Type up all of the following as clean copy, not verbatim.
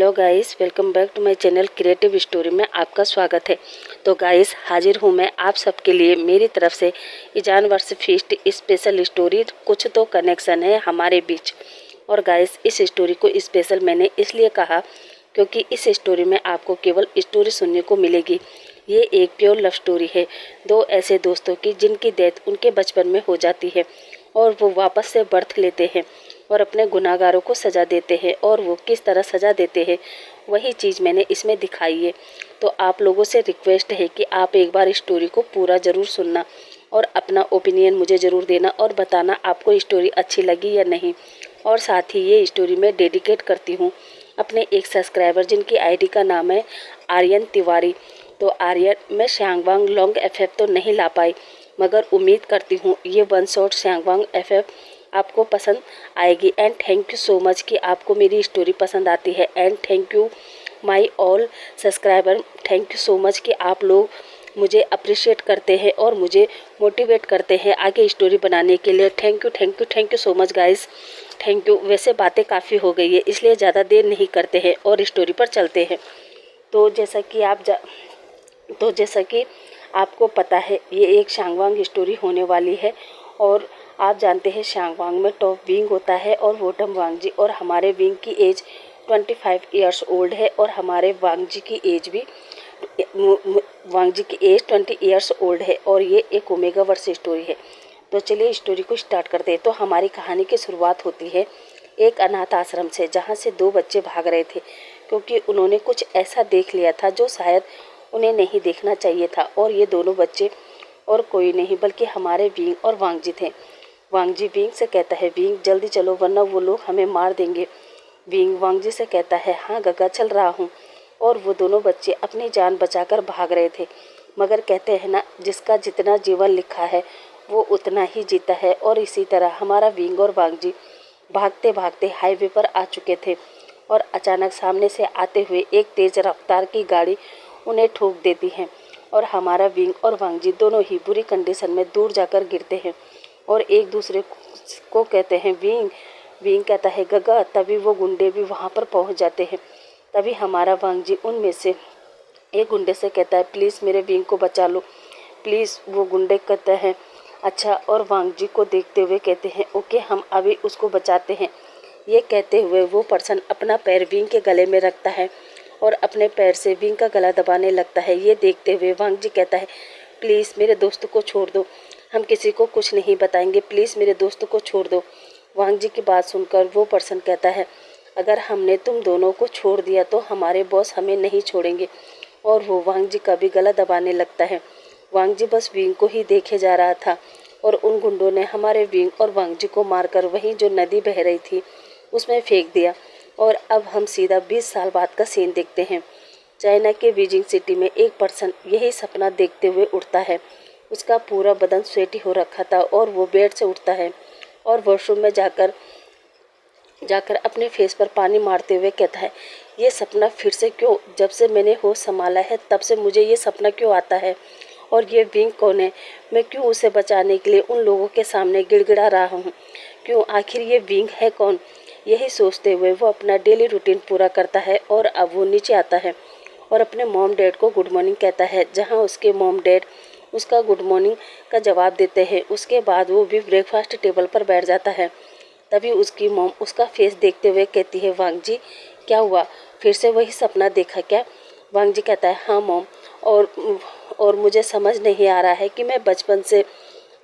Hello guys, welcome back to my channel creative story में आपका स्वागत है। तो गाइस, हाजिर हूँ मैं आप सबके लिए मेरी तरफ से ईजान वर्ष फीस्ट स्पेशल स्टोरी। कुछ तो कनेक्शन है हमारे बीच। और गाइस, इस स्टोरी को स्पेशल मैंने इसलिए कहा क्योंकि इस स्टोरी में आपको केवल स्टोरी सुनने को मिलेगी। ये एक प्योर लव स्टोरी है, दो ऐसे दोस्तों की जिनकी डेथ उनके बचपन में हो जाती है और वो वापस से बर्थ लेते हैं और अपने गुनाहगारों को सज़ा देते हैं। और वो किस तरह सज़ा देते हैं वही चीज़ मैंने इसमें दिखाई है। तो आप लोगों से रिक्वेस्ट है कि आप एक बार स्टोरी को पूरा ज़रूर सुनना और अपना ओपिनियन मुझे ज़रूर देना और बताना आपको स्टोरी अच्छी लगी या नहीं। और साथ ही ये स्टोरी मैं डेडिकेट करती हूँ अपने एक सब्सक्राइबर जिनकी आईडी का नाम है आर्यन तिवारी। तो आर्यन, मैं श्यांगवांग लॉन्ग एफएफ तो नहीं ला पाई, मगर उम्मीद करती हूँ ये वन शॉट श्यांगवांग एफएफ आपको पसंद आएगी। And thank you so much कि आपको मेरी स्टोरी पसंद आती है। And thank you my all subscriber, thank you so much कि आप लोग मुझे अप्रिशिएट करते हैं और मुझे मोटिवेट करते हैं आगे स्टोरी बनाने के लिए। Thank you thank you thank you so much guys, thank you. वैसे बातें काफ़ी हो गई है, इसलिए ज़्यादा देर नहीं करते हैं और स्टोरी पर चलते हैं। तो जैसा कि आपको पता है, ये एक शांगवांग स्टोरी होने वाली है। और आप जानते हैं शांगवांग में टॉप विंग होता है और बॉटम वांगजी। और हमारे विंग की एज 25 ईयर्स ओल्ड है और हमारे वांगजी की एज 20 ईयर्स ओल्ड है। और ये एक ओमेगा वर्स स्टोरी है। तो चलिए स्टोरी को स्टार्ट करते हैं। तो हमारी कहानी की शुरुआत होती है एक अनाथ आश्रम से, जहाँ से दो बच्चे भाग रहे थे क्योंकि उन्होंने कुछ ऐसा देख लिया था जो शायद उन्हें नहीं देखना चाहिए था। और ये दोनों बच्चे और कोई नहीं बल्कि हमारे विंग और वांगजी थे। वांगजी विंग से कहता है, विंग जल्दी चलो वरना वो लोग हमें मार देंगे। विंग वांगजी से कहता है, हाँ गगा चल रहा हूँ। और वो दोनों बच्चे अपनी जान बचाकर भाग रहे थे, मगर कहते हैं ना, जिसका जितना जीवन लिखा है वो उतना ही जीता है। और इसी तरह हमारा विंग और वांगजी भागते भागते हाईवे पर आ चुके थे और अचानक सामने से आते हुए एक तेज रफ्तार की गाड़ी उन्हें ठोक देती है और हमारा विंग और वांगजी दोनों ही बुरी कंडीशन में दूर जाकर गिरते हैं और एक दूसरे को कहते हैं विंग। विंग कहता है गगा। तभी वो गुंडे भी वहाँ पर पहुँच जाते हैं। तभी हमारा वांगजी उनमें से एक गुंडे से कहता है, प्लीज़ मेरे विंग को बचा लो प्लीज़। वो गुंडे कहते हैं अच्छा, और वांगजी को देखते हुए कहते हैं ओके, हम अभी उसको बचाते हैं। ये कहते हुए वो पर्सन अपना पैर विंग के गले में रखता है और अपने पैर से विंग का गला दबाने लगता है। ये देखते हुए वांगजी कहता है, प्लीज़ मेरे दोस्त को छोड़ दो, हम किसी को कुछ नहीं बताएंगे, प्लीज़ मेरे दोस्त को छोड़ दो। वांगजी की बात सुनकर वो पर्सन कहता है, अगर हमने तुम दोनों को छोड़ दिया तो हमारे बॉस हमें नहीं छोड़ेंगे। और वो वांगजी का भी गला दबाने लगता है। वांगजी बस विंग को ही देखे जा रहा था और उन गुंडों ने हमारे विंग और वांगजी को मारकर वहीं जो नदी बह रही थी उसमें फेंक दिया। और अब हम सीधा 20 साल बाद का सीन देखते हैं। चाइना के बीजिंग सिटी में एक पर्सन यही सपना देखते हुए उठता है। उसका पूरा बदन स्वेटी हो रखा था और वो बेड से उठता है और वॉशरूम में जाकर अपने फेस पर पानी मारते हुए कहता है, ये सपना फिर से क्यों? जब से मैंने होश संभाला है तब से मुझे ये सपना क्यों आता है? और ये विंग कौन है? मैं क्यों उसे बचाने के लिए उन लोगों के सामने गिड़गिड़ा रहा हूँ? क्यों? आखिर ये विंग है कौन? यही सोचते हुए वो अपना डेली रूटीन पूरा करता है और अब वो नीचे आता है और अपने मॉम डैड को गुड मॉर्निंग कहता है, जहाँ उसके मॉम डैड उसका गुड मॉर्निंग का जवाब देते हैं। उसके बाद वो भी ब्रेकफास्ट टेबल पर बैठ जाता है। तभी उसकी मॉम उसका फेस देखते हुए कहती है, वांगजी क्या हुआ? फिर से वही सपना देखा क्या? वांगजी कहता है, हाँ मॉम, और मुझे समझ नहीं आ रहा है कि मैं बचपन से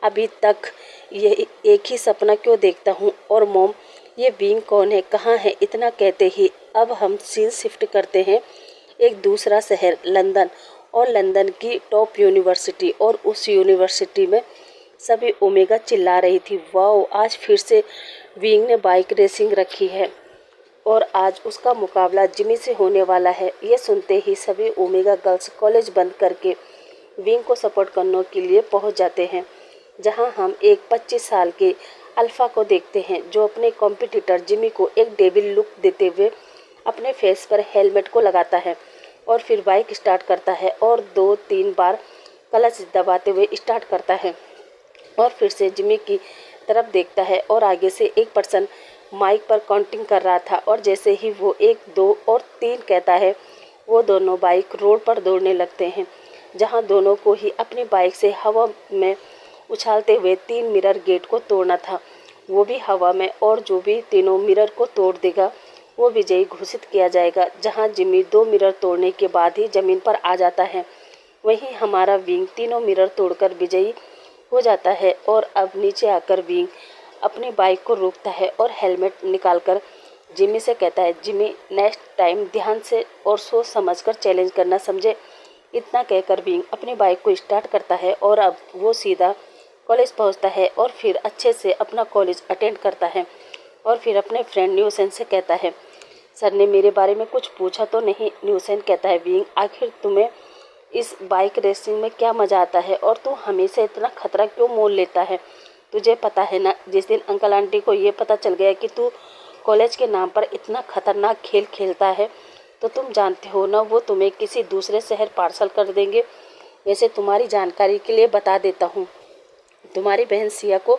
अभी तक ये एक ही सपना क्यों देखता हूँ। और मॉम, ये विंग कौन है? कहाँ है? इतना कहते ही अब हम सीन शिफ्ट करते हैं एक दूसरा शहर लंदन, और लंदन की टॉप यूनिवर्सिटी। और उस यूनिवर्सिटी में सभी ओमेगा चिल्ला रही थी, वाओ आज फिर से विंग ने बाइक रेसिंग रखी है और आज उसका मुकाबला जिमी से होने वाला है। ये सुनते ही सभी ओमेगा गर्ल्स कॉलेज बंद करके विंग को सपोर्ट करने के लिए पहुंच जाते हैं, जहां हम एक 25 साल के अल्फा को देखते हैं जो अपने कॉम्पिटिटर जिमी को एक डेविल लुक देते हुए अपने फेस पर हेलमेट को लगाता है और फिर बाइक स्टार्ट करता है और 2-3 बार क्लच दबाते हुए स्टार्ट करता है और फिर से जिमी की तरफ देखता है और आगे से एक पर्सन माइक पर काउंटिंग कर रहा था और जैसे ही वो 1, 2 और 3 कहता है, वो दोनों बाइक रोड पर दौड़ने लगते हैं, जहां दोनों को ही अपनी बाइक से हवा में उछालते हुए 3 मिरर गेट को तोड़ना था, वो भी हवा में, और जो भी तीनों मिरर को तोड़ देगा वो विजयी घोषित किया जाएगा। जहां जिमी 2 मिरर तोड़ने के बाद ही जमीन पर आ जाता है, वहीं हमारा विंग तीनों मिरर तोड़कर विजयी हो जाता है। और अब नीचे आकर विंग अपनी बाइक को रोकता है और हेलमेट निकालकर जिमी से कहता है, जिमी नेक्स्ट टाइम ध्यान से और सोच समझकर चैलेंज करना, समझे। इतना कहकर विंग अपनी बाइक को स्टार्ट करता है और अब वो सीधा कॉलेज पहुंचता है और फिर अच्छे से अपना कॉलेज अटेंड करता है और फिर अपने फ्रेंड न्यूसेन से कहता है, सर ने मेरे बारे में कुछ पूछा तो नहीं। न्यूसेन कहता है, विंग आखिर तुम्हें इस बाइक रेसिंग में क्या मज़ा आता है और तू हमेशा इतना खतरा क्यों मोल लेता है। तुझे पता है ना, जिस दिन अंकल आंटी को ये पता चल गया कि तू कॉलेज के नाम पर इतना खतरनाक खेल खेलता है तो तुम जानते हो ना, वो तुम्हें किसी दूसरे शहर पार्सल कर देंगे। वैसे तुम्हारी जानकारी के लिए बता देता हूँ, तुम्हारी बहन सिया को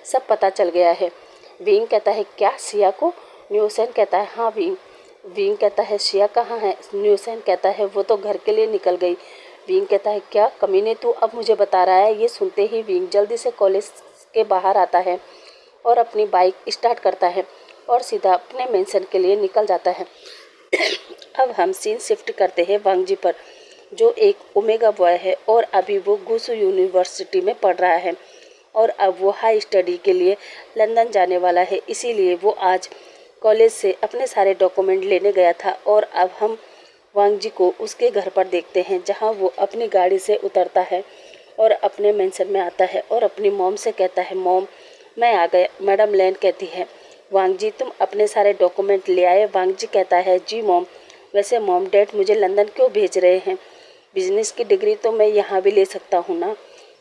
सब पता चल गया है। विंग कहता है, क्या सिया को? न्यूसेन कहता है, हाँ विंग। विंग कहता है, सिया कहाँ है? न्यूसेन कहता है, वो तो घर के लिए निकल गई। विंग कहता है, क्या कमीने तू अब मुझे बता रहा है? ये सुनते ही विंग जल्दी से कॉलेज के बाहर आता है और अपनी बाइक स्टार्ट करता है और सीधा अपने मेंशन के लिए निकल जाता है। अब हम सीन शिफ्ट करते हैं वांगजी पर, जो एक ओमेगा बॉय है और अभी वो गुसू यूनिवर्सिटी में पढ़ रहा है और अब वो हाई स्टडी के लिए लंदन जाने वाला है। इसीलिए वो आज कॉलेज से अपने सारे डॉक्यूमेंट लेने गया था और अब हम वांगजी को उसके घर पर देखते हैं, जहां वो अपनी गाड़ी से उतरता है और अपने मेंशन में आता है और अपनी मॉम से कहता है, मॉम मैं आ गया। मैडम लैन कहती है, वांगजी तुम अपने सारे डॉक्यूमेंट ले आए? वांगजी कहता है, जी मॉम। वैसे मॉम डैड मुझे लंदन क्यों भेज रहे हैं? बिजनेस की डिग्री तो मैं यहाँ भी ले सकता हूँ ना।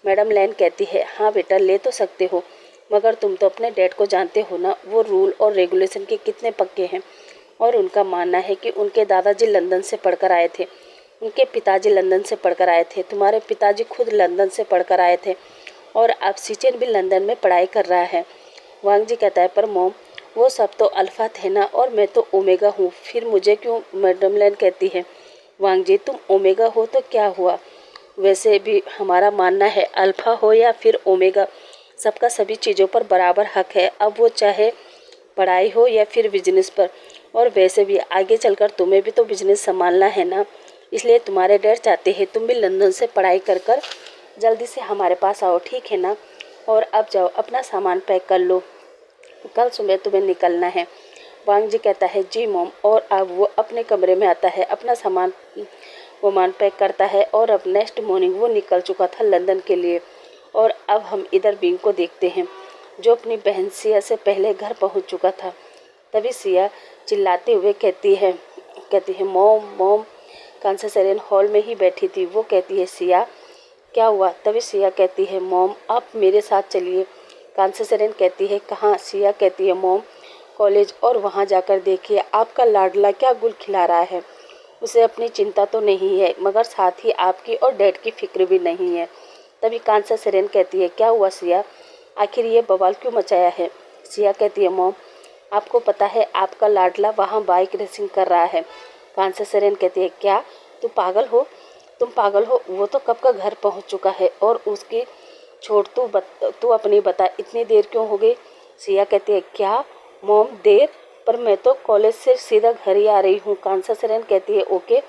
मैडम लैन कहती है, हाँ बेटा ले तो सकते हो, मगर तुम तो अपने डैड को जानते हो ना, वो रूल और रेगुलेशन के कितने पक्के हैं। और उनका मानना है कि उनके दादाजी लंदन से पढ़कर आए थे, उनके पिताजी लंदन से पढ़कर आए थे, तुम्हारे पिताजी खुद लंदन से पढ़कर आए थे और अब सिचेन भी लंदन में पढ़ाई कर रहा है। वांगजी कहता है, पर मॉम वो सब तो अल्फ़ा थे ना और मैं तो ओमेगा हूँ, फिर मुझे क्यों? मैडम लैन कहती है, वांगजी तुम ओमेगा हो तो क्या हुआ? वैसे भी हमारा मानना है अल्फ़ा हो या फिर ओमेगा, सबका सभी चीज़ों पर बराबर हक है, अब वो चाहे पढ़ाई हो या फिर बिजनेस पर। और वैसे भी आगे चलकर तुम्हें भी तो बिजनेस संभालना है ना, इसलिए तुम्हारे डैड चाहते हैं तुम भी लंदन से पढ़ाई कर कर जल्दी से हमारे पास आओ, ठीक है ना। और अब जाओ अपना सामान पैक कर लो, कल सुबह तुम्हें निकलना है। वांगजी कहता है, जी मॉम। और अब वो अपने कमरे में आता है, अपना सामान पैक करता है और अब नेक्स्ट मॉर्निंग वो निकल चुका था लंदन के लिए। और अब हम इधर विंग को देखते हैं, जो अपनी बहन सिया से पहले घर पहुंच चुका था। तभी सिया चिल्लाते हुए कहती है, मॉम मॉम। कांसा सेरेन हॉल में ही बैठी थी, वो कहती है, सिया क्या हुआ? तभी सिया कहती है, मॉम आप मेरे साथ चलिए। कांसा सेरेन कहती है, कहाँ? सिया कहती है, मॉम कॉलेज, और वहाँ जाकर देखिए आपका लाडला क्या गुल खिला रहा है। उसे अपनी चिंता तो नहीं है, मगर साथ ही आपकी और डैड की फिक्र भी नहीं है। तभी कांसा सेरेन कहती है, क्या हुआ सिया, आखिर ये बवाल क्यों मचाया है? सिया कहती है, मॉम आपको पता है आपका लाडला वहाँ बाइक रेसिंग कर रहा है। कांसा सेरेन कहती है, क्या तुम पागल हो, वो तो कब का घर पहुँच चुका है और उसकी छोड़ तू अपनी बता, इतनी देर क्यों हो गई? सिया कहती है, क्या मॉम देर? पर मैं तो कॉलेज से सीधा घर ही आ रही हूँ। कांसा सेरेन कहती है, ओके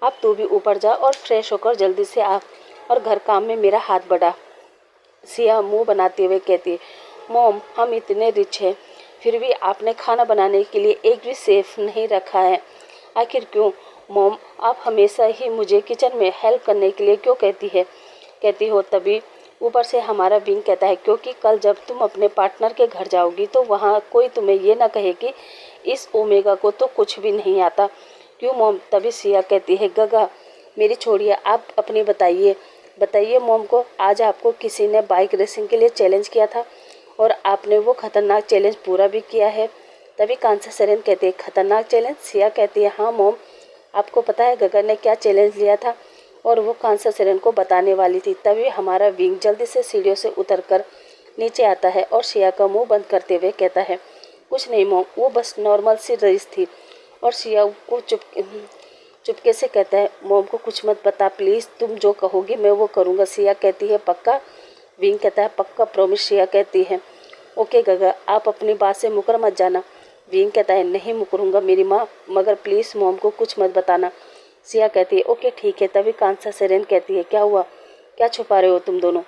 अब तू भी ऊपर जा और फ्रेश होकर जल्दी से आ और घर काम में मेरा हाथ बढ़ा। सिया मुंह बनाते हुए कहती है, मॉम हम इतने रिच हैं, फिर भी आपने खाना बनाने के लिए एक भी सेफ नहीं रखा है, आखिर क्यों? मॉम आप हमेशा ही मुझे किचन में हेल्प करने के लिए क्यों कहती हो? तभी ऊपर से हमारा विंग कहता है, क्योंकि कल जब तुम अपने पार्टनर के घर जाओगी तो वहाँ कोई तुम्हें ये ना कहे कि इस ओमेगा को तो कुछ भी नहीं आता। क्यों मॉम? तभी सिया कहती है, गगा मेरी छोड़िए, आप अपनी बताइए मॉम को, आज आपको किसी ने बाइक रेसिंग के लिए चैलेंज किया था और आपने वो खतरनाक चैलेंज पूरा भी किया है। तभी कांसा सेरेन कहती है, खतरनाक चैलेंज? सिया कहती है, हाँ मॉम आपको पता है गगन ने क्या चैलेंज लिया था? और वो कांसा सेरेन को बताने वाली थी। तभी हमारा विंग जल्दी से सीढ़ियों से उतरकर नीचे आता है और सिया का मुंह बंद करते हुए कहता है, कुछ नहीं मॉम, वो बस नॉर्मल सी रईस थी। और सिया को चुपके से कहता है, मॉम को कुछ मत बता प्लीज़, तुम जो कहोगी मैं वो करूँगा। सिया कहती है पक्का? विंग कहता है पक्का प्रॉमिस। सिया कहती है ओके गगा, आप अपनी बात से मुकर मत जाना। विंग कहता है नहीं मुकरूंगा मेरी माँ, मगर प्लीज़ मॉम को कुछ मत बताना। सिया कहती है ओके ठीक है। तभी कांसा सेरेन कहती है क्या हुआ, क्या छुपा रहे हो तुम दोनों?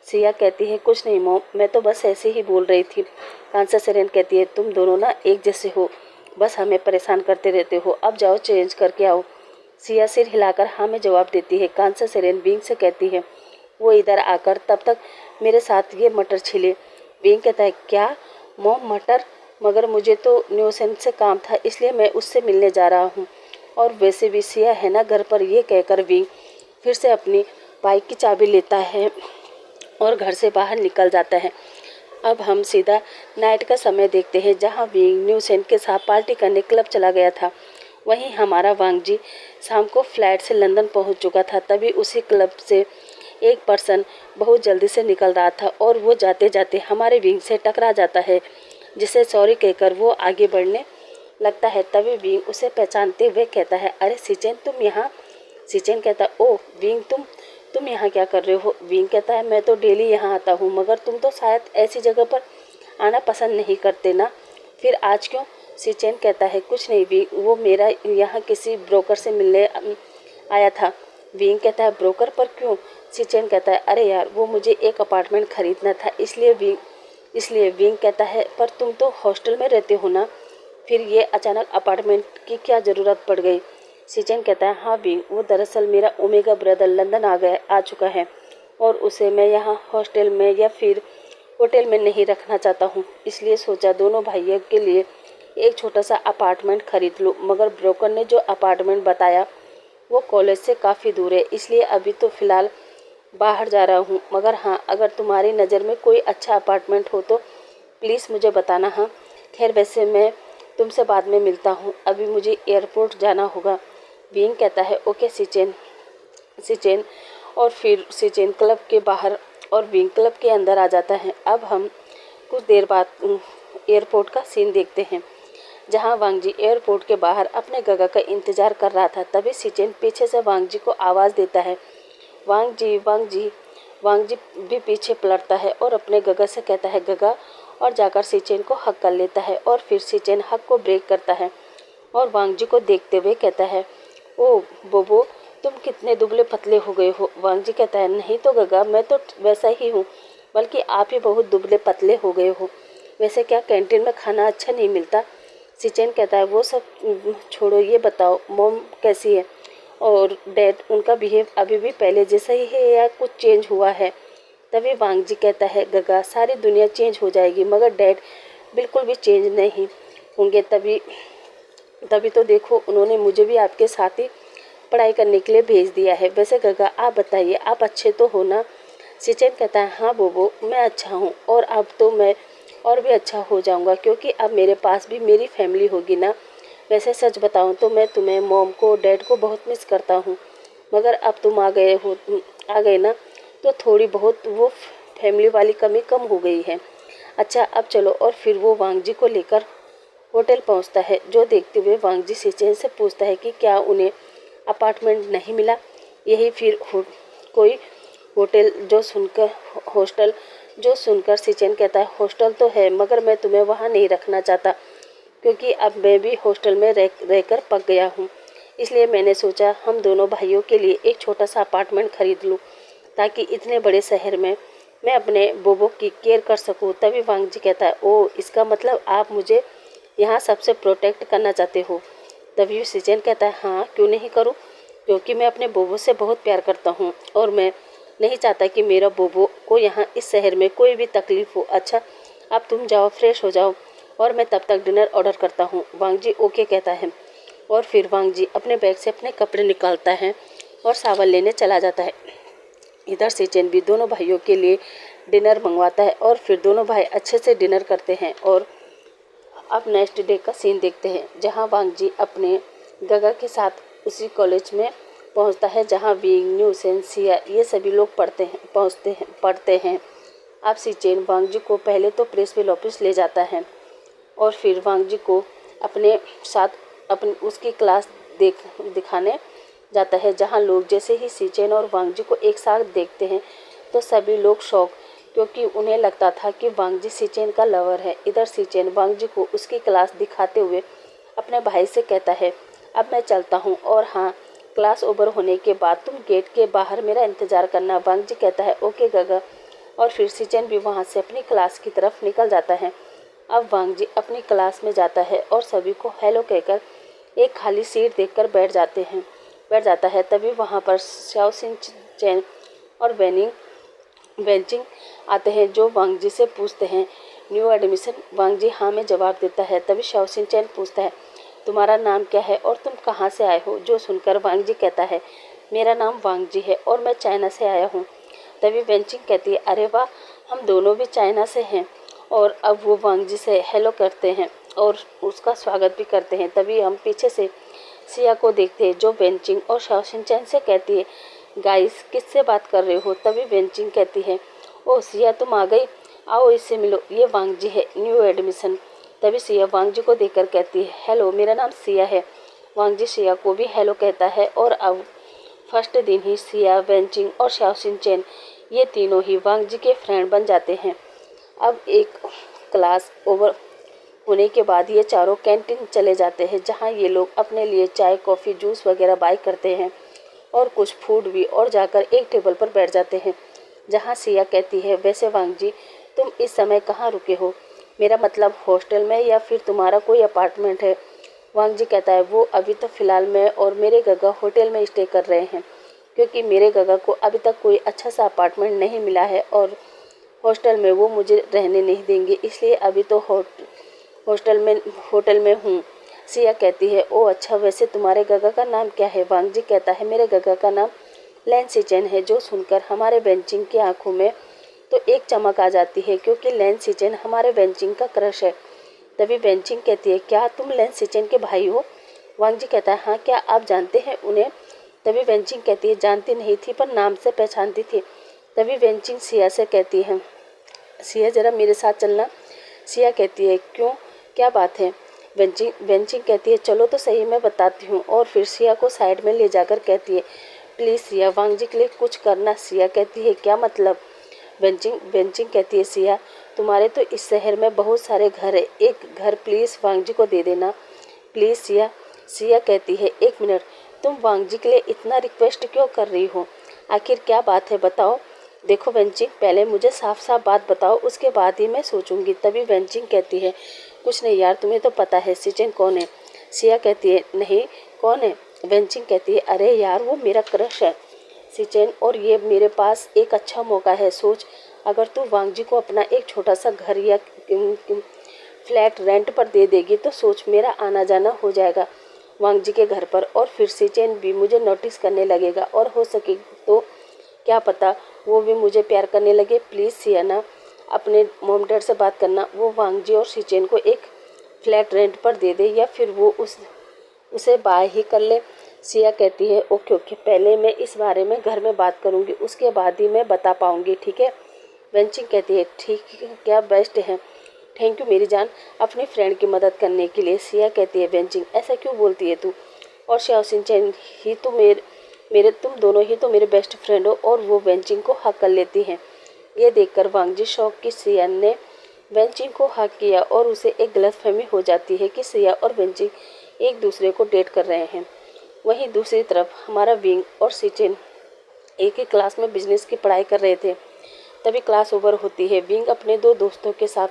सिया कहती है कुछ नहीं मॉम, मैं तो बस ऐसे ही बोल रही थी। कांसा सेरेन कहती है तुम दोनों ना एक जैसे हो, बस हमें परेशान करते रहते हो, अब जाओ चेंज करके आओ। सिया सिर हिलाकर हाँ में जवाब देती है। कांसा सेरेन विंग से कहती है वो इधर आकर तब तक मेरे साथ ये मटर छिले। विंग कहता है क्या मॉम मटर? मगर मुझे तो न्यूसेंस से काम था, इसलिए मैं उससे मिलने जा रहा हूँ। और वैसे भी सिया है ना घर पर। ये कहकर विंग फिर से अपनी बाइक की चाबी लेता है और घर से बाहर निकल जाता है। अब हम सीधा नाइट का समय देखते हैं, जहाँ विंग न्यूसेंस के साथ पार्टी करने क्लब चला गया था। वहीं हमारा वांग जी शाम को फ्लाइट से लंदन पहुंच चुका था। तभी उसी क्लब से एक पर्सन बहुत जल्दी से निकल रहा था और वो जाते जाते हमारे विंग से टकरा जाता है, जिसे सॉरी कहकर वो आगे बढ़ने लगता है। तभी विंग उसे पहचानते हुए कहता है अरे सिचेन तुम यहाँ। सिचेन कहता है ओ विंग तुम यहाँ क्या कर रहे हो? विंग कहता है मैं तो डेली यहाँ आता हूँ, मगर तुम तो शायद ऐसी जगह पर आना पसंद नहीं करते ना, फिर आज क्यों? सिचेन कहता है कुछ नहीं विंग, वो मेरा यहाँ किसी ब्रोकर से मिलने आया था। विंग कहता है ब्रोकर पर क्यों? सिचेन कहता है अरे यार वो मुझे एक अपार्टमेंट खरीदना था, इसलिए विंग कहता है पर तुम तो हॉस्टल में रहते हो ना, फिर ये अचानक अपार्टमेंट की क्या ज़रूरत पड़ गई? सिचेन कहता है हाँ विंग, वो दरअसल मेरा ओमेगा ब्रदर लंदन आ चुका है और उसे मैं यहाँ हॉस्टल में या फिर होटल में नहीं रखना चाहता हूँ, इसलिए सोचा दोनों भाइयों के लिए एक छोटा सा अपार्टमेंट खरीद लूँ। मगर ब्रोकर ने जो अपार्टमेंट बताया वो कॉलेज से काफ़ी दूर है, इसलिए अभी तो फ़िलहाल बाहर जा रहा हूँ। मगर हाँ अगर तुम्हारी नज़र में कोई अच्छा अपार्टमेंट हो तो प्लीज़ मुझे बताना। हाँ खैर वैसे मैं तुमसे बाद में मिलता हूँ, अभी मुझे एयरपोर्ट जाना होगा। विंग कहता है ओके सिचेन और फिर सिचेन क्लब के बाहर और विंग क्लब के अंदर आ जाता है। अब हम कुछ देर बाद एयरपोर्ट का सीन देखते हैं, जहां वांग जी एयरपोर्ट के बाहर अपने गगा का इंतजार कर रहा था। तभी सिचेन पीछे से वांग जी को आवाज़ देता है वांग जी। वांग जी भी पीछे पलटता है और अपने गगा से कहता है गगा, और जाकर सिचेन को हक कर लेता है। और फिर सिचेन हक को ब्रेक करता है और वांग जी को देखते हुए कहता है ओ बोबो तुम कितने दुबले पतले हो गए हो। वांग जी कहता है नहीं तो गगा, मैं तो वैसा ही हूँ, बल्कि आप ही बहुत दुबले पतले हो गए हो। वैसे क्या कैंटीन में खाना अच्छा नहीं मिलता? सिचेन कहता है वो सब छोड़ो, ये बताओ मॉम कैसी है और डैड, उनका बिहेव अभी भी पहले जैसा ही है या कुछ चेंज हुआ है? तभी वांग जी कहता है गगा सारी दुनिया चेंज हो जाएगी, मगर डैड बिल्कुल भी चेंज नहीं होंगे। तभी तो देखो उन्होंने मुझे भी आपके साथ ही पढ़ाई करने के लिए भेज दिया है। वैसे गगा आप बताइए आप अच्छे तो हो ना? सिचेन कहता है हाँ बोबो मैं अच्छा हूँ, और अब तो मैं और भी अच्छा हो जाऊँगा, क्योंकि अब मेरे पास भी मेरी फैमिली होगी ना। वैसे सच बताऊँ तो मैं तुम्हें, मॉम को, डैड को बहुत मिस करता हूँ, मगर अब तुम आ गए ना, तो थोड़ी बहुत वो फैमिली वाली कमी कम हो गई है। अच्छा अब चलो। और फिर वो वांग जी को लेकर होटल पहुंचता है, जो देखते हुए वांग जी सिचेन से पूछता है कि क्या उन्हें अपार्टमेंट नहीं मिला? यही फिर कोई हॉस्टल जो सुनकर सिचेन कहता है हॉस्टल तो है, मगर मैं तुम्हें वहाँ नहीं रखना चाहता, क्योंकि अब मैं भी हॉस्टल में रहकर पक गया हूँ। इसलिए मैंने सोचा हम दोनों भाइयों के लिए एक छोटा सा अपार्टमेंट खरीद लूँ, ताकि इतने बड़े शहर में मैं अपने बोबो की केयर कर सकूँ। तभी वांग जी कहता है ओ इसका मतलब आप मुझे यहाँ सबसे प्रोटेक्ट करना चाहते हो? तभी सिचेन कहता है हाँ क्यों नहीं करूँ, क्योंकि मैं अपने बोबो से बहुत प्यार करता हूँ और मैं नहीं चाहता कि मेरा बोबो को यहाँ इस शहर में कोई भी तकलीफ हो। अच्छा अब तुम जाओ फ्रेश हो जाओ और मैं तब तक डिनर ऑर्डर करता हूँ। वांग जी ओके कहता है और फिर वांग जी अपने बैग से अपने कपड़े निकालता है और सावन लेने चला जाता है। इधर सिचेन भी दोनों भाइयों के लिए डिनर मंगवाता है और फिर दोनों भाई अच्छे से डिनर करते हैं। और अब नेक्स्ट डे का सीन देखते हैं, जहाँ वांग जी अपने गगा के साथ उसी कॉलेज में पहुंचता है जहां विंग, न्यूसेन, सिया ये सभी लोग पढ़ते हैं। अब सिचेन वांग जी को पहले तो प्रिंसिपल ऑफिस ले जाता है और फिर वांग जी को अपने साथ अपनी उसकी क्लास दिखाने जाता है, जहां लोग जैसे ही सीचेन और वांग जी को एक साथ देखते हैं तो सभी लोग शॉक, क्योंकि उन्हें लगता था कि वांग जी सीचेन का लवर है। इधर सीचेन वांग जी को उसकी क्लास दिखाते हुए अपने भाई से कहता है, अब मैं चलता हूँ, और हाँ, क्लास ओवर होने के बाद तुम गेट के बाहर मेरा इंतज़ार करना। वांग जी कहता है, ओके गगा, और फिर सीचेन भी वहाँ से अपनी क्लास की तरफ निकल जाता है। अब वांग जी अपनी क्लास में जाता है और सभी को हेलो कहकर एक खाली सीट देखकर बैठ जाता है। तभी वहाँ पर शाओ सिन चैन और वेंचिंग आते हैं, जो वांग जी से पूछते हैं, न्यू एडमिशन? वांग जी हाँ में जवाब देता है। तभी शाओ सिन चैन पूछता है, तुम्हारा नाम क्या है और तुम कहाँ से आए हो? जो सुनकर वांग जी कहता है, मेरा नाम वांग जी है और मैं चाइना से आया हूँ। तभी वेंचिंग कहती है, अरे वाह, हम दोनों भी चाइना से हैं। और अब वो वांग जी से हेलो करते हैं और उसका स्वागत भी करते हैं। तभी हम पीछे से सिया को देखते हैं, जो वेंचिंग और शाओ सिन चैन से कहती है, गाइस किससे बात कर रहे हो? तभी वेंचिंग कहती है, ओह सिया तुम आ गई, आओ इससे मिलो, ये वांग जी है, न्यू एडमिशन। तभी सिया वांग जी को देखकर कहती है, हेलो, मेरा नाम सिया है। वांग जी सिया को भी हेलो कहता है और अब फर्स्ट दिन ही सिया, वेंचिंग और शाओ सिन चैन ये तीनों ही वांग जी के फ्रेंड बन जाते हैं। अब एक क्लास ओवर होने के बाद ये चारों कैंटीन चले जाते हैं, जहाँ ये लोग अपने लिए चाय, कॉफ़ी, जूस वगैरह बाय करते हैं और कुछ फूड भी, और जाकर एक टेबल पर बैठ जाते हैं, जहाँ सिया कहती है, वैसे वांग जी तुम इस समय कहाँ रुके हो? मेरा मतलब हॉस्टल में या फिर तुम्हारा कोई अपार्टमेंट है? वांग जी कहता है, वो अभी तो फ़िलहाल मैं और मेरे गगा होटल में स्टे कर रहे हैं, क्योंकि मेरे गगा को अभी तक कोई अच्छा सा अपार्टमेंट नहीं मिला है और हॉस्टल में वो मुझे रहने नहीं देंगे, इसलिए अभी तो होटल में हूँ। सिया कहती है, ओ अच्छा, वैसे तुम्हारे गगा का नाम क्या है? वांग जी कहता है, मेरे गगा का नाम लैन सिचेन है। जो सुनकर हमारे वेंचिंग की आंखों में तो एक चमक आ जाती है, क्योंकि लैन सिचेन हमारे वेंचिंग का क्रश है। तभी वेंचिंग कहती है, क्या तुम लैन सिचेन के भाई हो? वांग जी कहता है, हाँ, क्या आप जानते हैं उन्हें? तभी वेंचिंग कहती है, जानती नहीं थी पर नाम से पहचानती थी। तभी वेंचिंग सिया से कहती है, सिया जरा मेरे साथ चलना। सिया कहती है, क्यों, क्या बात है? वेंचिंग कहती है, चलो तो सही, मैं बताती हूँ। और फिर सिया को साइड में ले जाकर कहती है, प्लीज़ सिया, वांग जी के लिए कुछ करना। सिया कहती है, क्या मतलब? वेंचिंग कहती है, सिया तुम्हारे तो इस शहर में बहुत सारे घर है, एक घर प्लीज़ वांग जी को दे देना, प्लीज़ सिया। सिया कहती है, एक मिनट, तुम वांग जी के लिए इतना रिक्वेस्ट क्यों कर रही हो? आखिर क्या बात है, बताओ। देखो वेंचिंग, पहले मुझे साफ साफ बात बताओ, उसके बाद ही मैं सोचूंगी। तभी वेंचिंग कहती है, कुछ नहीं यार, तुम्हें तो पता है सिचेन कौन है। सिया कहती है, नहीं, कौन है? वेंचिंग कहती है, अरे यार, वो मेरा क्रश है सिचेन, और ये मेरे पास एक अच्छा मौका है। सोच, अगर तू वांग जी को अपना एक छोटा सा घर या फ्लैट रेंट पर दे देगी तो सोच, मेरा आना जाना हो जाएगा वांग जी के घर पर, और फिर सिचेन भी मुझे नोटिस करने लगेगा, और हो सके तो क्या पता वो भी मुझे प्यार करने लगे। प्लीज़ सियाना, अपने मॉम डैड से बात करना, वो वांग जी और सिचेन को एक फ्लैट रेंट पर दे दे, या फिर वो उसे बाय ही कर ले। सिया कहती है, ओके ओके, पहले मैं इस बारे में घर में बात करूँगी, उसके बाद ही मैं बता पाऊँगी, ठीक है? वेंचिंग कहती है, ठीक है, क्या बेस्ट है, थैंक यू मेरी जान, अपनी फ्रेंड की मदद करने के लिए। सिया कहती है, वेंचिंग ऐसा क्यों बोलती है तू? और शाओ सिन चैन ही तो तुम दोनों ही तो मेरे बेस्ट फ्रेंड हो। और वो वेंचिंग को हक कर लेती हैं। ये देखकर वांग जी शौक की सिया ने वेंचिंग को हक किया, और उसे एक गलतफहमी हो जाती है कि सिया और वेंचिंग एक दूसरे को डेट कर रहे हैं। वहीं दूसरी तरफ हमारा विंग और सिचेन एक ही क्लास में बिजनेस की पढ़ाई कर रहे थे। तभी क्लास ओवर होती है। विंग अपने दो दोस्तों के साथ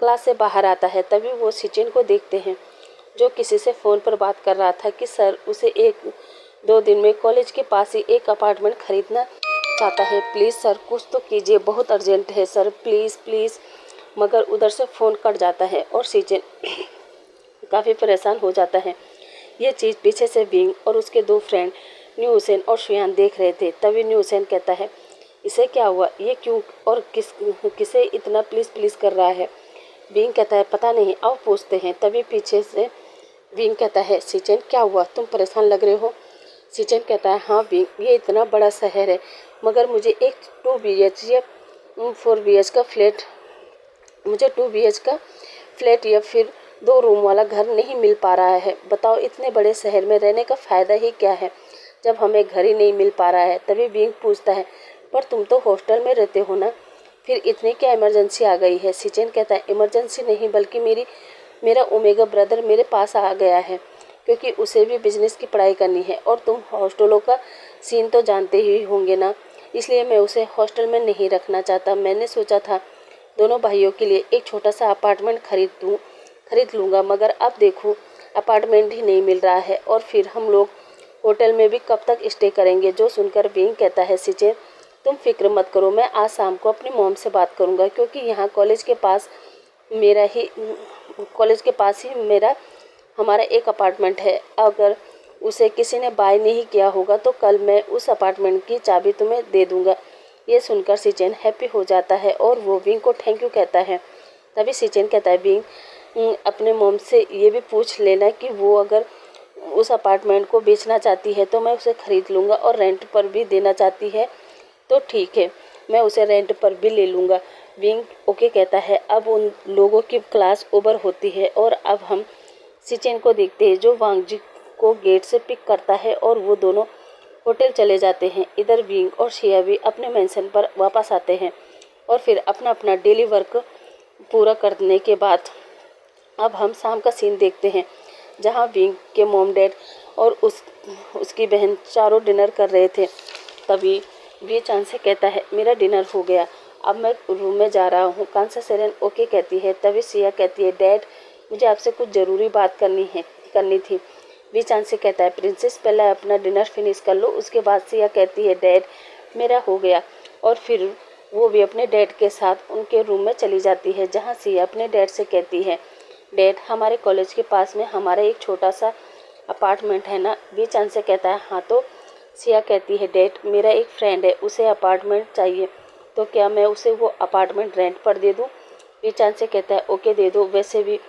क्लास से बाहर आता है। तभी वो सिचेन को देखते हैं, जो किसी से फ़ोन पर बात कर रहा था कि सर उसे 1-2 दिन में कॉलेज के पास ही एक अपार्टमेंट खरीदना चाहता है। प्लीज़ सर, कुछ तो कीजिए, बहुत अर्जेंट है सर, प्लीज़ प्लीज़। मगर उधर से फ़ोन कट जाता है और सिचेन काफ़ी परेशान हो जाता है। ये चीज़ पीछे से विंग और उसके 2 फ्रेंड न्यू हुसैन और शुयान देख रहे थे। तभी न्यू हुसैन कहता है, इसे क्या हुआ, ये क्यों और किसे इतना प्लीज़ प्लीज़ कर रहा है? विंग कहता है, पता नहीं, आओ पूछते हैं। तभी पीछे से विंग कहता है, सिचेन क्या हुआ, तुम परेशान लग रहे हो? सिचेन कहता है, हाँ विंग, ये इतना बड़ा शहर है, मगर मुझे एक 2 BH या 4 BH का फ्लैट फ्लैट या फिर 2 रूम वाला घर नहीं मिल पा रहा है। बताओ इतने बड़े शहर में रहने का फ़ायदा ही क्या है जब हमें घर ही नहीं मिल पा रहा है। तभी विंग पूछता है, पर तुम तो हॉस्टल में रहते हो ना, फिर इतनी क्या इमरजेंसी आ गई है। सिचेन कहता है, इमरजेंसी नहीं बल्कि मेरा ओमेगा ब्रदर मेरे पास आ गया है, क्योंकि उसे भी बिजनेस की पढ़ाई करनी है और तुम हॉस्टलों का सीन तो जानते ही होंगे ना, इसलिए मैं उसे हॉस्टल में नहीं रखना चाहता। मैंने सोचा था दोनों भाइयों के लिए एक छोटा सा अपार्टमेंट खरीद लूँगा, मगर अब देखो अपार्टमेंट ही नहीं मिल रहा है और फिर हम लोग होटल में भी कब तक स्टे करेंगे। जो सुनकर विंग कहता है, सिचेन तुम फिक्र मत करो, मैं आज शाम को अपनी मॉम से बात करूँगा, क्योंकि यहाँ कॉलेज के पास ही हमारा एक अपार्टमेंट है। अगर उसे किसी ने बाय नहीं किया होगा तो कल मैं उस अपार्टमेंट की चाबी तुम्हें दे दूँगा। ये सुनकर सिचेन हैप्पी हो जाता है और वो विंग को थैंक यू कहता है। तभी सिचेन कहता है, विंग अपने मॉम से ये भी पूछ लेना कि वो अगर उस अपार्टमेंट को बेचना चाहती है तो मैं उसे ख़रीद लूँगा, और रेंट पर भी देना चाहती है तो ठीक है, मैं उसे रेंट पर भी ले लूँगा। विंग ओके कहता है। अब उन लोगों की क्लास ओवर होती है और अब हम सिचेन को देखते हैं जो वांग जी को गेट से पिक करता है और वो दोनों होटल चले जाते हैं। इधर विंग और शिया भी अपने मेंशन पर वापस आते हैं और फिर अपना अपना डेली वर्क पूरा करने के बाद अब हम शाम का सीन देखते हैं, जहाँ विंग के मॉम डैड और उसकी बहन चारों डिनर कर रहे थे। तभी वी चांद से कहता है, मेरा डिनर हो गया, अब मैं रूम में जा रहा हूँ। कांसा सेरेन ओके कहती है। तभी सिया कहती है, डैड मुझे आपसे कुछ ज़रूरी बात करनी थी। वी चांद से कहता है, प्रिंसेस पहले अपना डिनर फिनिश कर लो। उसके बाद सिया कहती है, डैड मेरा हो गया, और फिर वो भी अपने डैड के साथ उनके रूम में चली जाती है, जहाँ सिया अपने डैड से कहती है, डैड हमारे कॉलेज के पास में हमारा एक छोटा सा अपार्टमेंट है ना। वी चांद से कहता है, हाँ। तो सिया कहती है, डैड मेरा एक फ्रेंड है, उसे अपार्टमेंट चाहिए, तो क्या मैं उसे वो अपार्टमेंट रेंट पर दे दूँ। वी चांद से कहता है, ओके दे दो, वैसे भी